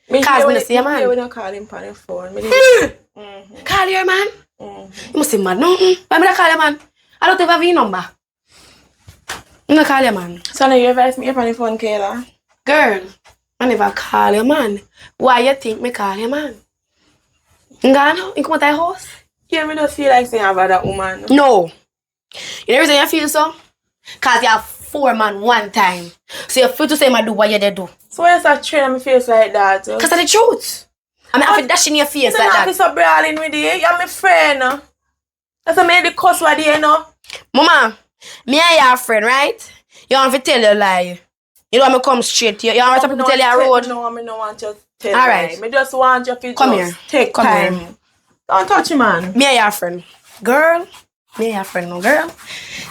Cause me the same man. When you call him on the phone. Call your man? You must be mad. No, why me not call your man? I don't have a number. I'm not call your man. So now you advise me on the phone, Kayla? Girl, I never call your man. Why you think me call your man? You come to the house? Yeah, me just feel like saying about that woman. No. You know the reason you feel so? Cause you have 4 man one time. So you feel to say I do what you did do. So why you start treating me face like that? Cause of the truth. I mean, I feel dash in your face like that. You're not brawling with you. You're my friend. That's what made the cuss what you know. Mama, me and your friend, right? You want to tell you a lie. You don't want me come straight to you. You want me to tell you a road. No, I don't want you to tell all right. Me just want you to come just here. Take come time. Here. Don't touch him, man. Me and your friend. Girl. Me and your friend, no girl.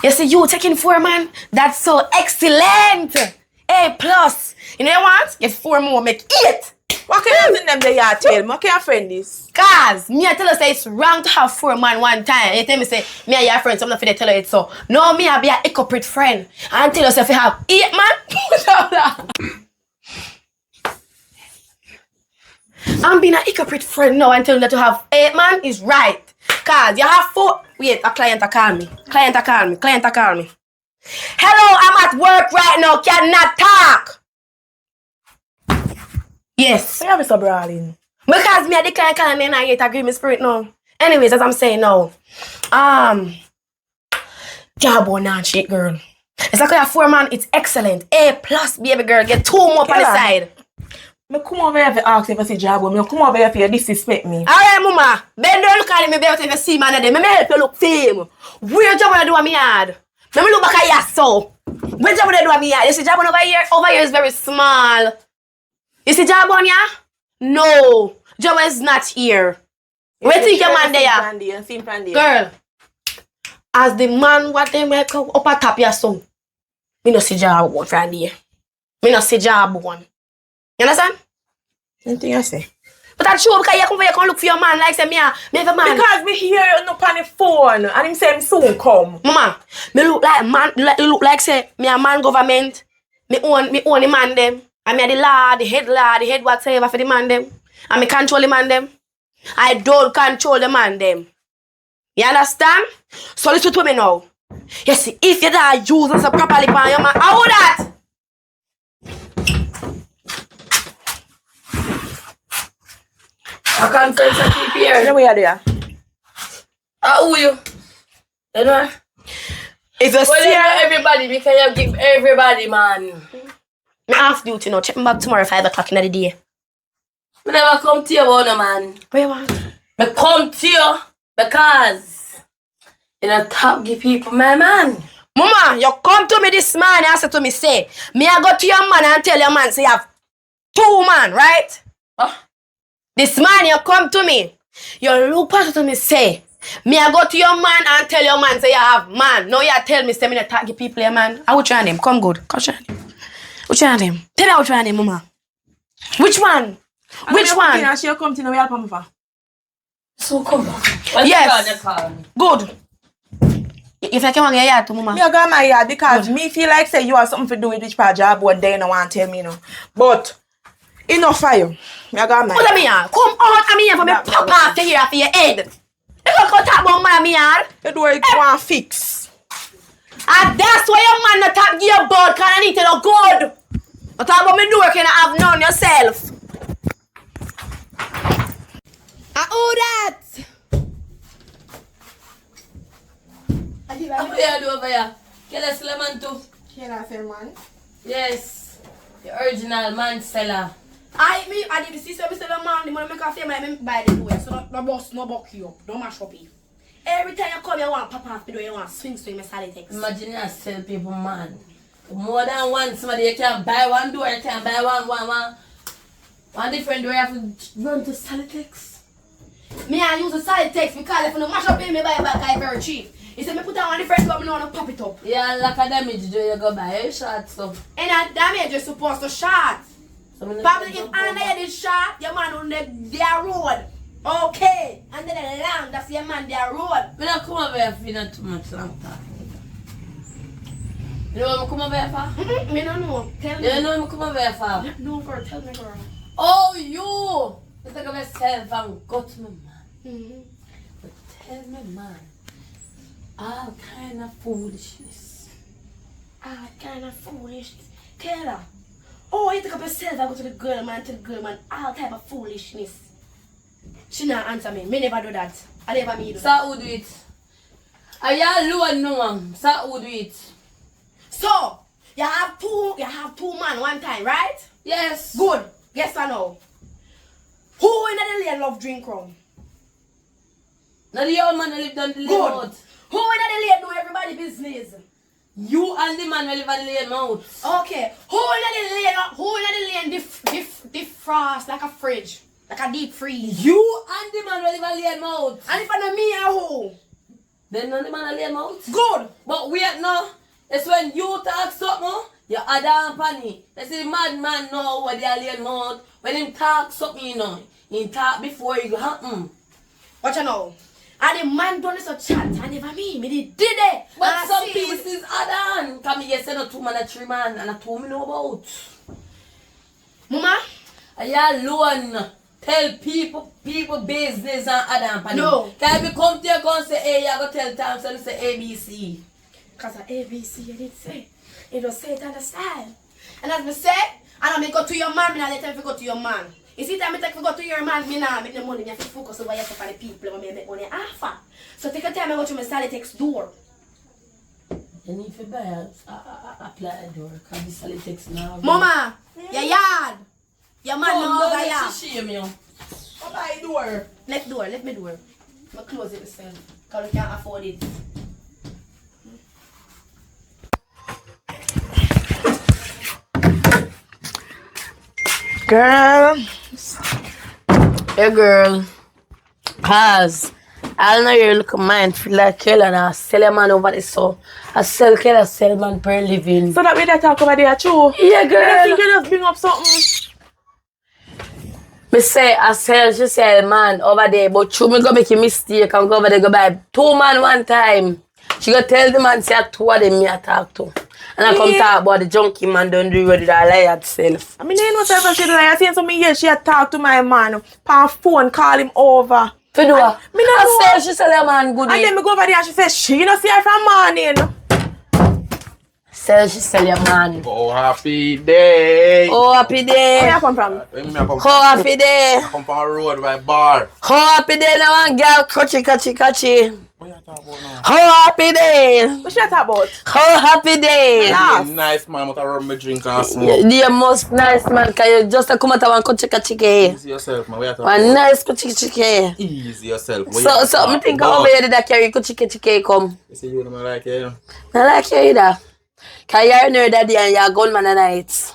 You see, you taking 4 man. That's so excellent. A plus. You know what? Get 4 more, make 8. What can you them they are tell me? What can your friend this? Cause me I tell you say it's wrong to have 4 man one time. You tell me say me and your friend, so I'm not finna tell you it so. No, me I be a hypocrite friend. And tell yourself you have 8 man. I'm being a hypocrite friend now and telling you that you have 8 man is right. Cause you have 4. Wait, a client to call me. Client to call me. Hello, I'm at work right now. Cannot talk. Yes. Why are you so brawling? Because me I decline calling me and I get agree my spirit now. Anyways, as I'm saying now, job on and shit, girl. It's like you have 4 man, it's excellent. A plus, baby girl, get 2 more on the side. Me come over here to ask if I see job. Me come over here for you disrespect me. Alright, mama. Ben don't look at me better if you see man of them. Me help you look for him. Where job you do on me yard? Let me look back at you so. Where job you do on me yard? You see job on over here? Over here is very small. You see job on here? No. Job is not here. Where think your man there? Girl. As the man what they make up at top your son. Me no see job one friend here. Me no see job one. You understand? Anything I say. But that's true because you come look for your man like say me have a man. Because me hear you no on the phone and him say him soon come. Mama, me look like man look like say me a man government. Me own the man them. And me a the head whatever for the man them. And me control the man them. I don't control the man them. You understand? So listen to me now. You see, if you don't use us properly for your man, how that? I can't friends I keep here. Where are there? Who you? You know? If you see everybody, because you give everybody, man. Me half duty now. Check me back tomorrow 5 o'clock in the day. I never come to you, man. Where you want? I come to you because you know top give people my man. Mama, you come to me this morning and say to me, say, me I go to your man and tell your man, say you have 2 man, right? This morning you come to me. You look past to me, say, me I go to your man and tell your man, say you have man. Now you tell me, say me not give people your man. I will try him. Come good. Come try him. Which one of them? Tell me which one of them, mama. Which one? Which one? And she'll come to know help me for. So come on. Yes. Good. If I come get to mama. Me I got my yard because me feel like say you have something to do with which part job what they no want to tell me no. But enough for you. Me I got my. What me yard? Come out of me here for me pop off to here for your head. You don't go talk about man me yard. The door you want fix. And that's why your man not talk your board because I need to know good. But talk about me door can I have none yourself. Who that? What you do over here? Get a lemon too. Can I say man? Yes. The original man seller. I did see some Mr. Man, the money make a fame like me buy the door. So no boss, no buck you up. Don't mash up you. Every time you come, you want pop off the door, you want swing my salad text. Imagine you sell people man. More than one somebody you can buy one door, you can buy one different door, you have to run to salad text. Me I use the salad text because if you no mash up in me buy back I very cheap. He said me put on one different door, me no want to pop it up. Yeah, like a damage do you go buy a shot so. And that damage is supposed to shot. Probably if under this shot, your man on their road. Okay. And then the land, that's your man their road. Me not come over here for not too much long time. You know what I come over here for? Me don't know. Tell me. You know what I come over here for? No girl, tell me girl. Oh you! You take of yourself and go to my man. But tell me man, all kind of foolishness. All kind of foolishness. Tell her. Oh, you take up yourself and go to the girl man, all type of foolishness. She not answer me. Me never do that. I never me do So that. who do it? Are you alone now? So who do it? So, you have two man one time, right? Yes. Good. Guess I know. Who in the lane love drink rum? Now the old man that live down the lane Good. mouth. Who in the lane do everybody business? You and the man that live on the lane mouth. Okay. Who in the lane defrost like a fridge? Like a deep freeze? You and the man that live on the lane mouth. And if I know me or who? Then none the man that lane mouth. Good. But wait now. It's when you talk something, you add on panny. That's the madman know what they are lane mouth. When him talk something, you know, he talk before it go happen. What you know? And the man done this a chat and never me did it. But And some I see pieces add on. Come here, say no 2 man, a 3 man, and a 2 me know about. Mama? I alone tell people business and add on panny. No. Can you come to your gun say, hey, you go tell time, so you say ABC. Because of ABC, you did say. You don't say it on the style. And as I say, and I may go to your man, and I let him go to your man. You see, time I take to go to your man, me now make the money, me have to focus on what you have for the people, and me make money after. So take a time I go to my Sally Text door. You need to buy a apply door, because the Sally Text now. Mama, your yard. Your man no over here. yard. Shame you. What by door? Let me door. I'll close it myself, because we can't afford it. Girl. Hey, girl. Cause I know you look mindful like Kayla and I sell a man over the so I sell Kayla, sell man per living. So that we that talk over there too? Yeah, girl. I think you just bring up something. Me say I sell, she sell man over there, but you me go make a mistake and go over there go buy 2 man one time. She go tell the man say 2 of them me I talk to. And I come talk about the junkie man don't do what I lie herself. I mean, I know whatever she do. I seen some years she had talked to my man. Per phone, call him over. For do what? Me not know. I say she sell a man good. And then me go over there and she say she don't see her from morning. Sell she sell your man. Oh, happy day. Oh, happy day. Where you come from? Oh, happy day. I come from a road by bar. Oh, happy day. Now one girl catchy. Oh, happy day. What she talk about? Oh, happy day. Nice man, but I run my drink and smoke. The most nice man, can you just come out and catchy. Easy yourself, man. One nice catchy. Easy yourself. So me think how over here that carry catchy come. You see you don't like it. I like you either. Cause you're near daddy and you're gunman at night.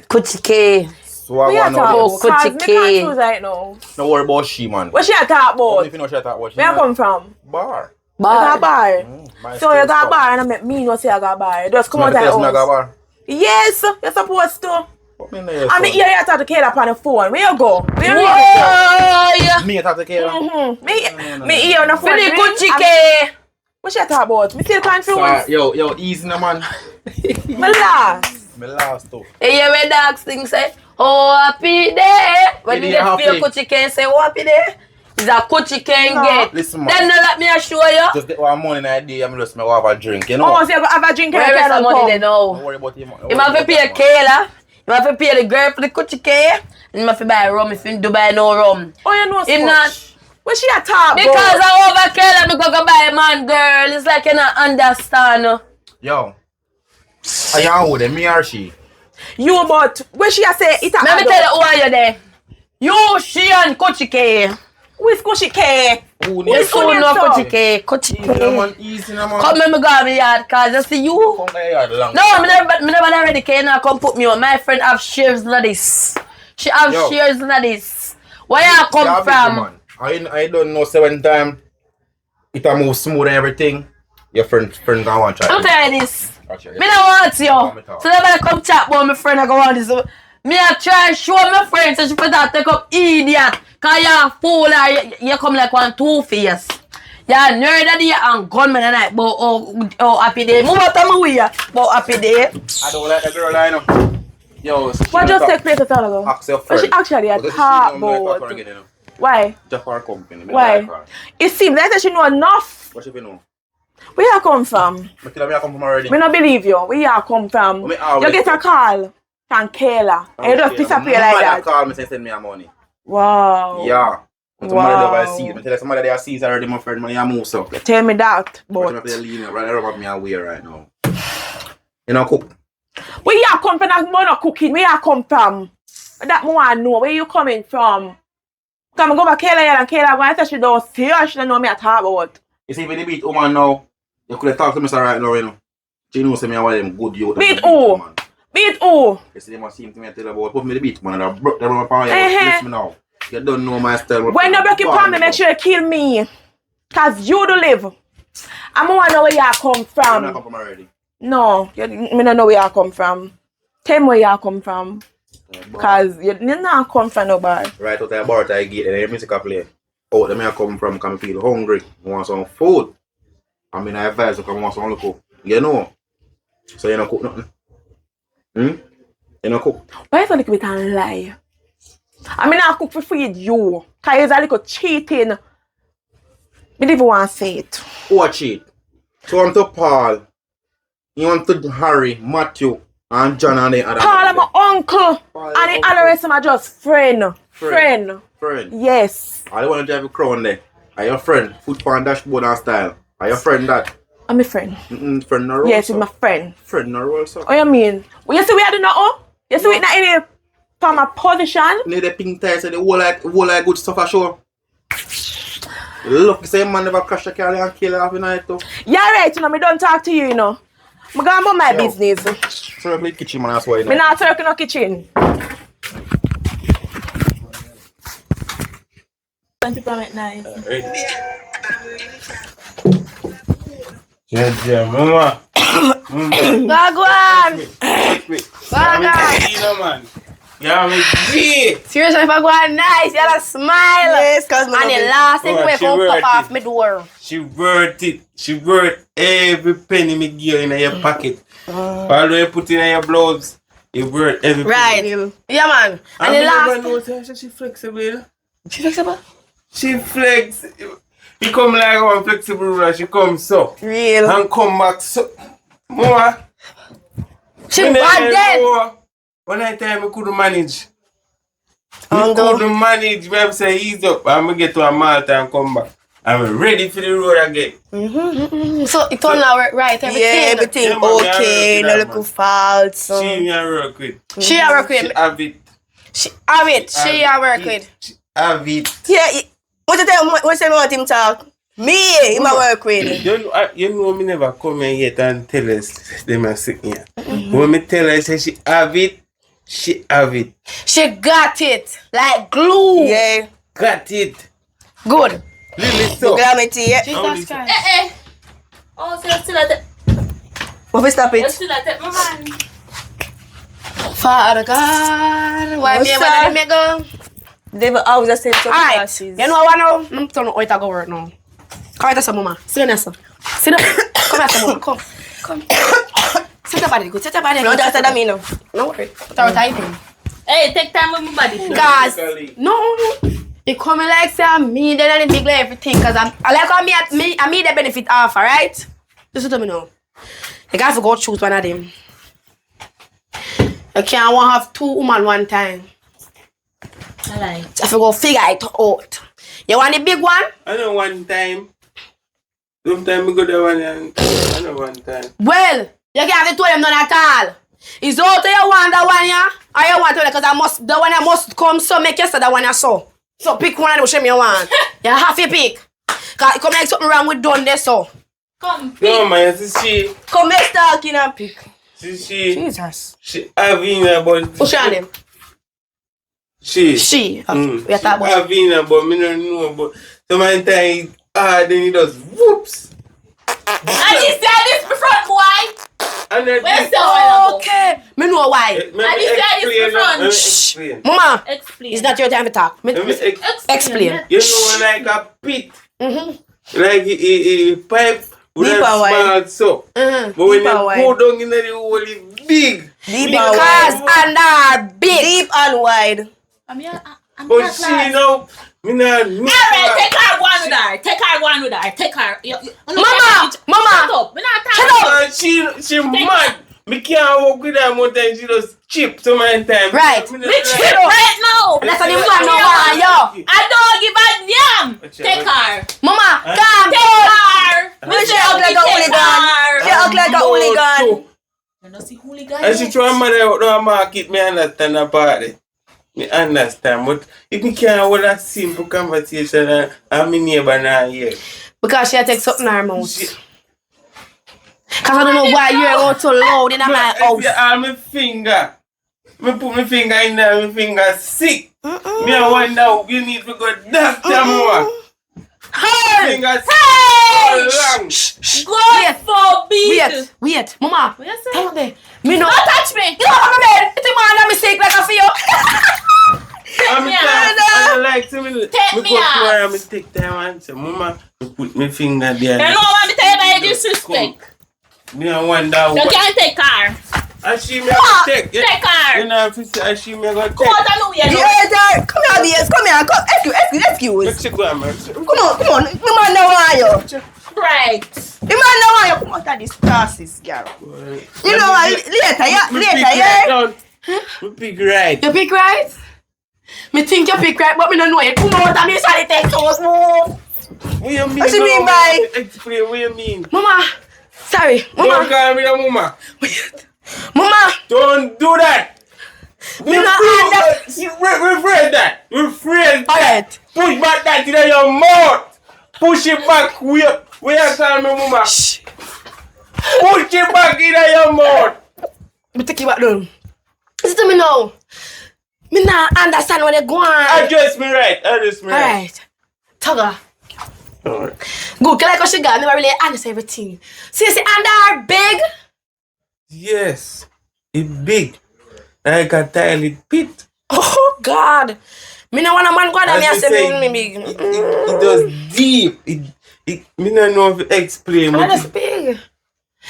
Kuchike. So I What you want talk to about? Cause me can't choose right now. no worry about she, man. What she talk about? If you know she talk about she. Where you come from? Bar. You got a bar. My So you skin got a stuff. bar and I make me not say I got a bar. You just come out Never of tell us me I got house. bar. Yes, you're supposed to. What me know you I mean, son? here you talk to Kayla upon the phone. Where you go? Where you go? Whoa! Me talk to Kayla. Me here on the phone. Finish Me- Kuchike. What she talk about? Me still confused. Yo, easy now, man. Me laugh. Me last too. Hey, you where dogs thing say, oh, happy day. When you Day get happy. feel Kuchike and say, oh, happy day. It's a Kuchike and get. Listen, man. Then let me assure you. Just get one money in a day, I'm just me have a drink, you know. Oh, so you go have a drink and Where is the you money come. they know? Don't worry about him. You have to pay Kayla. You have to pay the girl for the Kuchike. And you have to buy rum if you do buy no rum. Oh, you know If so not, what she a talk because about? I over Kayla, me go buy a man, girl. It's like you not understand. Yo. Are you on with them, me or she? You about where she a say it a Let me tell you who are you there. You, she and Kuchike. Who is Kushi K? Who You needs soon know Kuchike. Easy now, Kuchike. man. Easy now, man. Come let me go to my yard, cause I see you. Come to your yard long. No, me never already can now come put me on. My friend have shares like this. She have Yo. shares like this. Where you come Yeah, from? man. I don't know, say when time it a move smooth and everything, your friend can want to try. I'm telling you this. Watch it. Me don't want you. So nobody come chat about my friend I go on this. Me a try show my friend so she put that take up idiot. Cause you a fool or you come like one two-face. You a nerd of the year and gunman and I. But oh happy day. Move out of my way. But happy day. I don't like the girl I know. Yo, What just take place a time ago? ask your What friend. she actually a Because she talk don't like her about? again, you know. Why? Just for her company. me Why? like her. It seems like that she know enough. What she be know? Where you come from? Me tell her me I come from already. Me not believe you. Where you come from? Me always You get a call from Kayla and you just disappear My like mother that. call me say send me a money. Wow. Yeah. But Wow. somebody over seas. I tell you somebody they seas already, my friend, man, you move so. Tell me that, But but I'm leaning right around me away right now. You know, cook. where you come from? That not cooking. Where you come from? That more I know. Where you coming from? Come go back Kayla and Kayla when I say she don't see her, she don't know me at talk about. You see, when they beat woman now, you could have talked to me right now, you know. She knows me one of them good youth. Beat who? Beat who? You see, they must seem to me tell about put me the beat, man, and I broke them on my listen me now. You don't know my style. When you break your palm, make sure you kill me. Cause you do live. I want to know where you come from. I come from already. No, I don't know where you come from. Tell me where you come from. Cause you not come from nobody. Right out of the bar, I get the music I play. Out there, I come from, come feel hungry. I want some food. I mean, I advise you come want some cook. You know. So you don't cook nothing. You don't cook. Why is a little bit of lie? I mean, I cook for feed you. Cause it's a little cheating. I don't even want to say it. Who cheat? So I'm to Paul. You want to Harry, Matthew, and John and the other. Paul, I'm my uncle. And the other rest of them are just friend. Friend. Yes. I don't want to drive a crown there. Are your friend? Foot on dashboard and style. Are your friend that? I'm a friend. Friend no role. Yes, it's my friend. Friend no role, sir. What you mean? Well, you see we are doing nothing? You see we not any from a position? Need the pink tires and the whole like good stuff for sure. Look, the same man never crash a car and kill her half the night though. Yeah, right, you know, me don't talk to you, you know. I'm going about my business. So I play kitchen man, that's why. Me not talk in no kitchen. Nice. Yeah, mama. Bagwan! Bagwan! Man. Yeah, me G. Seriously, if I go on nice, you gotta smile. Yes, cause and the last thing we come pop off my door. She worth it. She worth every penny me give in your pocket. Although you put in your blouse, it worth every penny. Right. Yeah, man. And the last thing. She flexible. She flexible? She flex. He come like one flexible ruler. She come so. Real. And come back so. More. She bad then. One night time I couldn't manage. I couldn't manage. I say ease up. I'm going to get to a Malta and come back. I'm ready for the road again. So it turned out right, everything? Yeah, everything Yeah, man, okay, no little faults. She a work with. She a work with. She have it. She have it. She a work with. She have it. Yeah, what you say about him talk? Me, him a work with. You know me never come here yet and tell us them are sick here. When me tell her say she have it, she have it. She got it. Like glue. Yeah. Got it. Good. Really so. Jesus Christ. Oh, so you're still at it. What we stop it? You're still at it, my man. Father God, why me let me go? They will always the same some classes. You know what now? I'm telling you how it go work now. Come here, mama. Sit down, sir. Sit down. Come here, mama. Come. Sit your body good. Sit your body good. No, that's what I mean. No worry. Put our typing. Hey, take time with my body. Guys, no. It coming like say me then and big like everything. Cause I like how me the benefit off, alright? Listen to me now. You guys go choose one of them. You can't want have two women one time. I like. So if you go figure it out. You want the big one? I know one time. Sometimes we go there one and I know one time. Well, you can't have the two of them done at all. Is out you want that one, yeah? Or you want to because the one that must come so make you say that one you saw. So pick one and show me you want. You have to pick. Cause it come like something wrong with done there so. Come pick. No man, see Come let's talk in and pick. she Jesus. She having about What's your name? She. We are talking about having but me don't know but sometimes then he does whoops. And he said this front boy. And then Where's the one? okay. Me know why. And he said this front. Explain. Mama, Explain. it's not your time to talk. Explain. You know like a pit. Mm-hmm. Like a pipe with Deep a and wide. small so. But when you go down in the hole it's big. Deep Because and are big. Deep and wide. But she know me not Alright, take her one with her. Take her one with her. Take her. Mama! Shut up. Me not talking. She mad. Me can't work with her more time. She just chip so many times. Right. Me Me chip right now. That's what the man no want, yo. I don't give a damn. Take her. Mama, come. Take her. Me she act like a hooligan. She act like a hooligan. You know see hooligan. And she try mother out no market, me understand that part. Me understand, but if me can't hold a simple conversation and my neighbor not here. Because she take something in her mouth. Because I don't know why you're out so loud in my house. All my finger. Me put my finger in there, my finger sick. Me I wonder you need to go doctor more. Hey! Finger sick. Hey! Long. God forbid. Wait, Mama. What you say? Tell me. Me no. Don't touch me. You know my bed. It's a man that me sick like a feel. I like to me. Take me out. Me take time and say, Mama, me put my finger there. You know what me tell you about disrespect. Me I wonder You can't take her. And she may go take. Take her. You know if you say and she may go take. Go out and know you know. Yeah, come here, dears. Come here. Come, excuse. Let's go, man. Come on. The man now want you. Right. The man now want you. Come out of this classes, girl. You know what? Later, yeah. You pick right. You pick right? Me think you pick right, but me don't know it. Come out and me shall take those move. What you mean? What you mean by? Explain what you mean. Mama. Sorry, Mama. Don't call me a mama. Mama. Don't do that. Me not Rephrase that. Rephrase that. Alright. Push back that in your mouth. Push it back. Where you call me mama? Shh. Push it back in your mouth. Me take you back down. Listen to me now. Me not understand what they go on. Address me right. Alright. Tugger. Alright. Good, can I go she got never really understand everything. See under her big? Yes. It's big. Like a tiny pit. Oh God. Me no want a man go down me and say me big. It does deep. Me don't know if you explain. And that's big.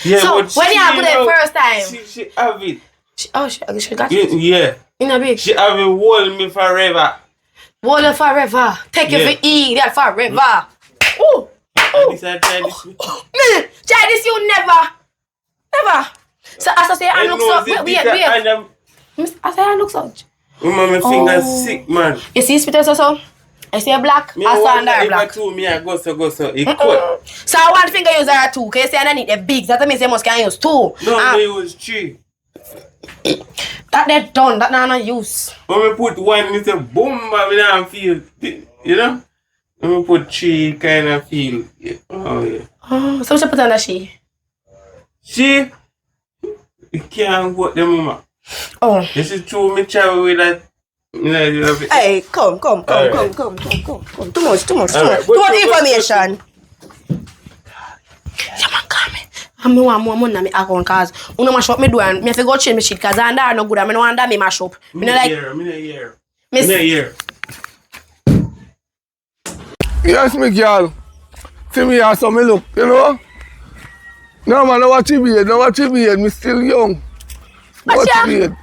Yeah, so but when you have it first time? She have it. She got it? Yeah. In a big. She have it hold me forever. Hold it forever. Take it for eat that forever. Ooh. This I try this. Me try this you never. So as I say I look so wait. I say I look so. My finger sick, man. You see spit so? I see a black, I saw under black. Me I go so. It cut. So one finger use there two. Cause you say I need the big. That means you must can use two. No, they use three. That they done. That not use. When me put one, me say boom, but me don't feel. You know? When me put three, kind of feel. Oh yeah. Oh, so what you put on that she? She. You can't go the mama. Oh. This is true. Me travel with that. Hey, come. Too much information. Yeah, man, call me. I want more money in my account cause you know mash up me do and me have to go change my shit cause I no good and I no want that me mash up. Me no like. Me no hear. Yes, me girl. See me here, so me look, you know? No man, no watch TV, me still young. Watch TV.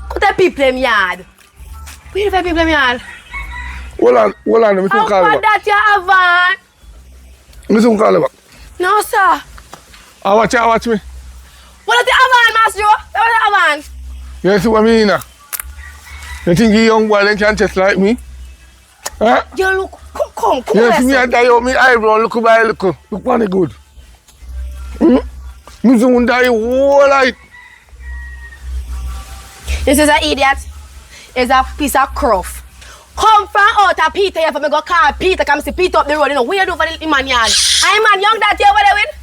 Could that people in yard? Where the people in yard? Hold on, let me soon call you you back. That you have on? Me soon call you back. No, sir. Watch me. What is the Avan, Master? What is the Avan? You see what I mean? You think you young boy then can chest like me? Huh? You look, come. You see me I dye out my eyebrow, look on it good. Me soon dye whole light. This is an idiot. It's a piece of cruff. Come from out of Peter here for me go call Peter, come see Peter up the road. You know, where do for the man yard? I man young that you over there with?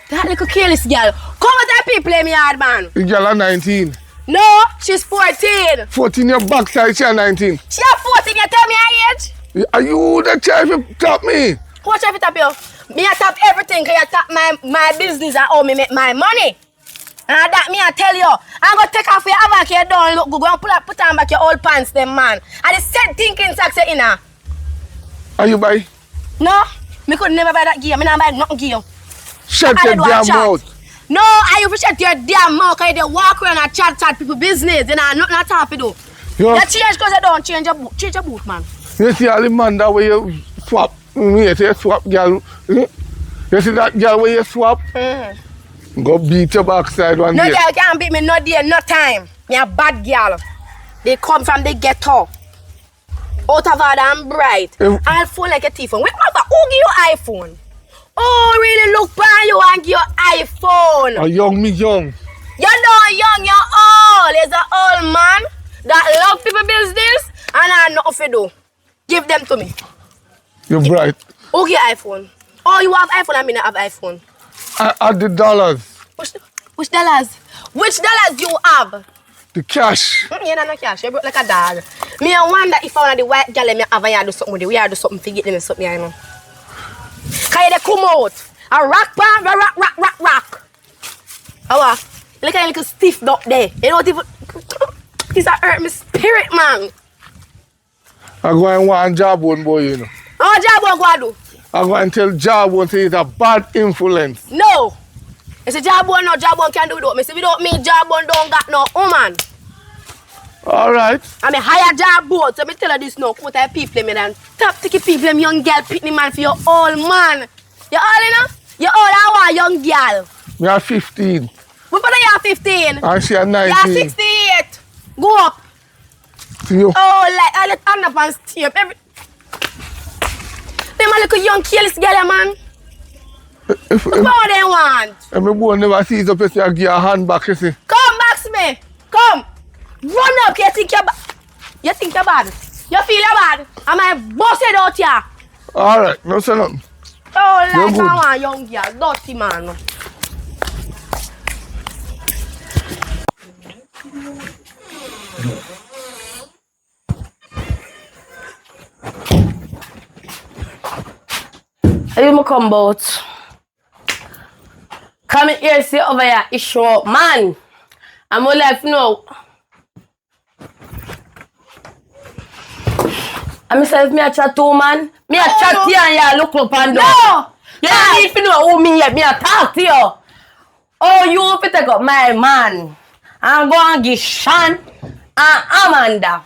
That little careless girl. Come out of people in my yard, man. The girl is 19. No, she's 14. 14 your backside, she's 19. She is 14, you tell me her age? Are you the child to top me? What if you tap you? Me I tap everything because you tap my business and how me make my money. And that me I tell you, I'm going to take off your back your down, look, go and put on back your old pants, them man. And the same thinking tax in her. Are you buy? No, me could never buy that gear. Me not buy nothing gear. Shut your damn mouth. No, I you shut your damn mouth because you walk around and chat people business. You know, nothing at all to do. You change because you don't change your boot, man. You see all the man that way you swap. You say swap girl. You see that girl where you swap? Go beat your backside one No day. girl can't beat me no day, no time. Me a bad girl. They come from the ghetto. Out of order and bright. I'll phone like a thief. Wait, mama, who give you iPhone? Oh, really look by you and give your iPhone. A young me young. You're not young, you're old. There's an old man that love people business and I know what to do. Give them to me. You're bright. Who give iPhone? Oh, you have iPhone, I mean I have iPhone. Add the dollars. Which dollars? Which dollars you have? The cash. You don't know cash, you broke like a dog. Me I wonder if I want the white girl me have and do something with it. We have to do something to get them something, you know. Can you come out? A rock band, rock. Oh, look at a little stiff up there. You know what even this hurt my spirit, man. I go and want Jawbone boy, you know. Oh, Jawbone go and do? I go and tell Jawbone say he's a bad influence. No. It's a Jawbone, no Jawbone can do it. Me say without me, Jawbone don't got no woman. Alright. I mean higher Jawbone, so me tell her this now, what type of people me then top ticky people, them young girl, pitney man for your old man. You old, you know? You old, I want young girl. Me are 15. What about you are 15? And she are 19. You are 68. Go up. See you. Oh, like I let underpants tape. Every... Them a little young careless girl, man. What they want? And my boy never sees up, you see, I give a hand back, you see. Come back to me. Come. Run up. You think you're bad? You think you're bad? You feel you're bad? Am I busted out here? Alright, no say nothing. Oh, like You're good. I want young girl. Dirty man. You me come about. Come here, see over here, issue up, man. I'm gonna let you know. I myself, me a chat to man. Me a chat to you and you look up and down. No! You don't need to know who me yet. Me a talk to you. Oh, you fit take up my man. I'm going to give Sean and Amanda.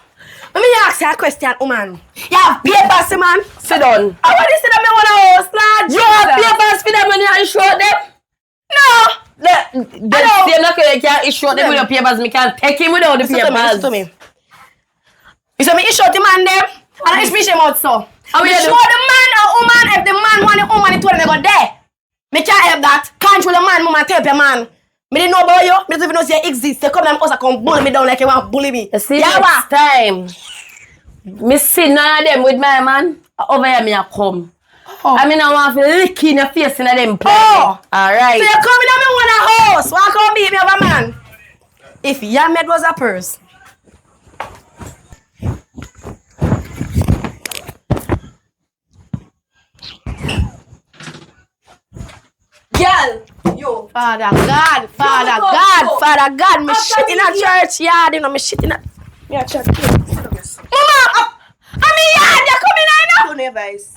Let me ask you a question, woman. You have papers, man? Sit down. I want to say that me want a house, lad. You have papers for them when you issue them? No. The same like you can't issue them with your papers. Me can't take him without the papers. Listen to me. You say me issue the man them, and I speak him out so. I will show the man or woman if the man want the woman, it told them they go there. Me can't help that. Control the man, mama, tell your man. Me didn't know about you. Me don't even know you exist. They come and us come bully me down like you want to bully me. You see, next time, me see none of them with my man. Over here, me a come. I mean, I want to lick in your face in them place. Oh. Alright. So you come in and me want a house. Why come beat me over man? If your maid was a purse. Girl, yo. Father God, me shit in a church yard, you know, me shit in a... Me a church yard. Mama, I'm in yard, you come in here now? Tone your voice.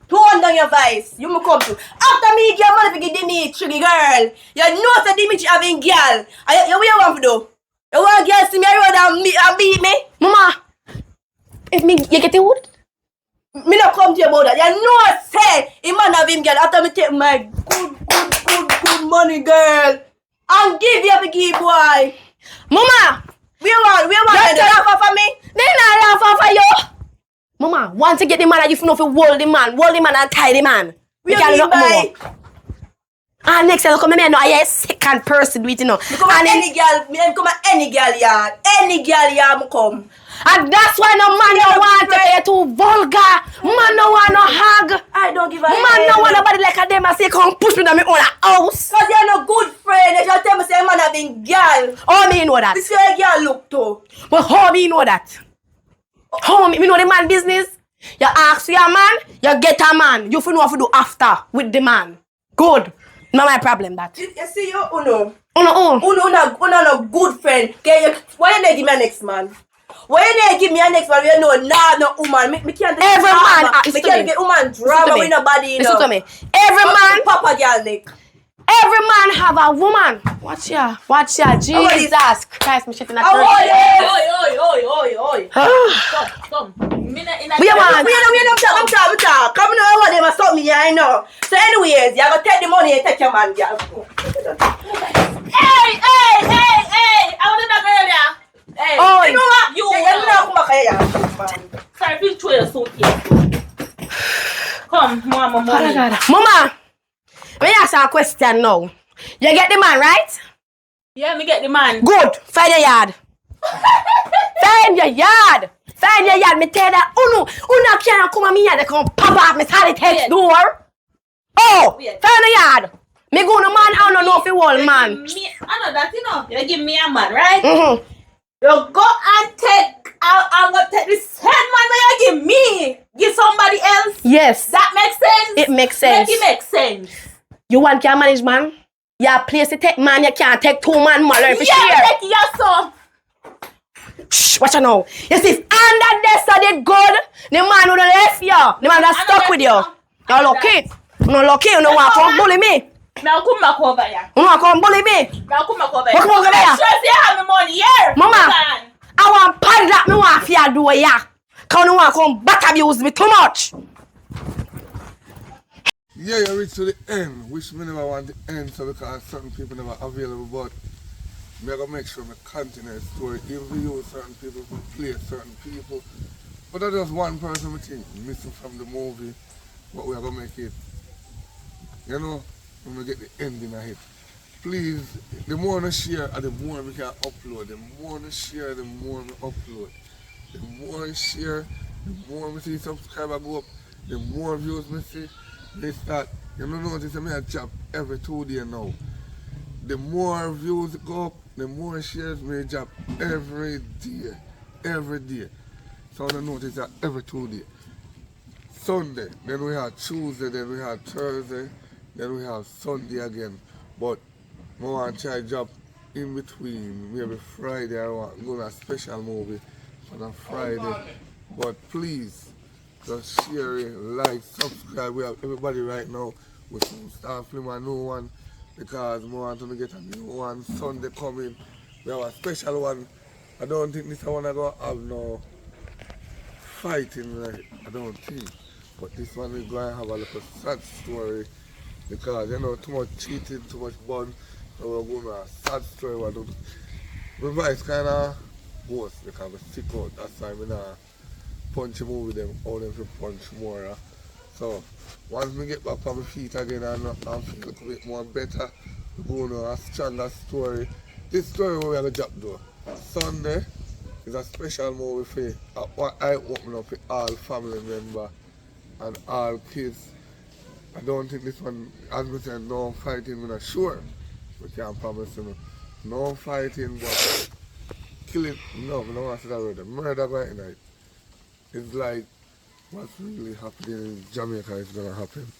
Tone down your voice. You may come to. After me, girl, money for Dimitri, girl. You know that Dimitri having girl. What you want to do? You want girl see me around and beat me? Mama, if me, you get the wood? Me not come to you about that. You know say, a man have him girl after me take my good money, girl. And give you a big boy. Mama, we want you laugh off of me? They not laugh off of you. Mama, once you get the man, you know if you hold the man and tie the man. We can't look more. And next time you come here, no, I a second person do it, you know. Come and any girl, me come at any girl yard. Any girl yard me come. And that's why no man don't want to be too vulgar. Man no want no hug. I don't give a man no want nobody like a them and say come push me down my own house. Cause you're no good friend. You just tell me say man having girl. How me know that? This is where girl look to. But how me know that? How me know the man business? You ask for your man, you get a man. You know what to do after with the man. Good. Not my problem that. You see you Uno no good friend. Okay, why you not give me a next man? Why you not give me a next man? You know no woman. Me can't get every man. Me can't get woman drama with nobody. You know. Listen to me. Every man. Papa girl Nick. Every man have a woman. Watch ya. Jesus Christ, me shit in a church. Oi. Come. We talk. Come now, what them stop me, I know. So anyways, you gotta take the money and take your man, girl. Hey! I want to girl there. Hey, Oh, you know what? You know what? Sorry, please throw your suitcase. Come, Mama, mommy. Mama, let me ask you a question now. You get the man, right? Yeah, me get the man. Good. Find your yard. Find your yard. Find your yard. Me tell that Uno can't come at me yard. They come pop off me solid text door. Oh, find the yard. Me go no man. I don't know if you want man. I know that, you know. You give me a man, right? Mm-hmm. You go and take. I'm gonna take the same man that you give me. Give somebody else. Yes. That makes sense. It makes sense. Make it make sense. You want can manage man? You place to take man. You can't take two man. Learn for share. Yeah, take your son. Shh, watch out now. You see, under this so did good. The man who left you. The man that stuck with you. You're lucky. No lucky. You don't want to come bully me. Now come back over here. You want to come bully me? Now come back over here. Come over there. Sure, you have the money here. Mama, I want padlock me want for you do ya. Cause you want to come back abuse me too much. Yeah, you reach to the end, which me never want the end, so because certain people never available, but me gonna make sure me continue the story, even if you certain people who play certain people. But that's just one person we think missing from the movie, but we are gonna make it. You know, when we get the ending of it. Please, the more we share, the more we can upload. The more we share, the more we upload. The more we share, the more we see subscribers go up, the more views we see. They start, you know, notice I a job every 2 days now. The more views go up, the more shares me job every day. Every day. So I notice that every 2 days. Sunday, then we have Tuesday, then we have Thursday, then we have Sunday again. But I want to try job in between, maybe Friday. I want to go to a special movie on a Friday. But please, just share it, like, subscribe. We have everybody right now. We soon start filming a new one because we want to get a new one. Sunday coming. We have a special one. I don't think this one I going to have no fighting, right? I don't think. But this one is going to have a little sad story because, you know, too much cheating, too much bun. So we're going to have a sad story. My voice kind of worse because I'm sick out. That's why I'm not punch more with them, all them to punch more. So once we get back on my feet again and feel a little bit more better, we're going to a stronger story. This story we're going to drop though. Sunday is a special movie for what I open up for all family members and all kids. I don't think this one, as we said, no fighting, we're not sure. We can't promise you no fighting, but killing, no, we don't want to say that word. Murder right tonight. It's like what's really happening in Jamaica is gonna happen.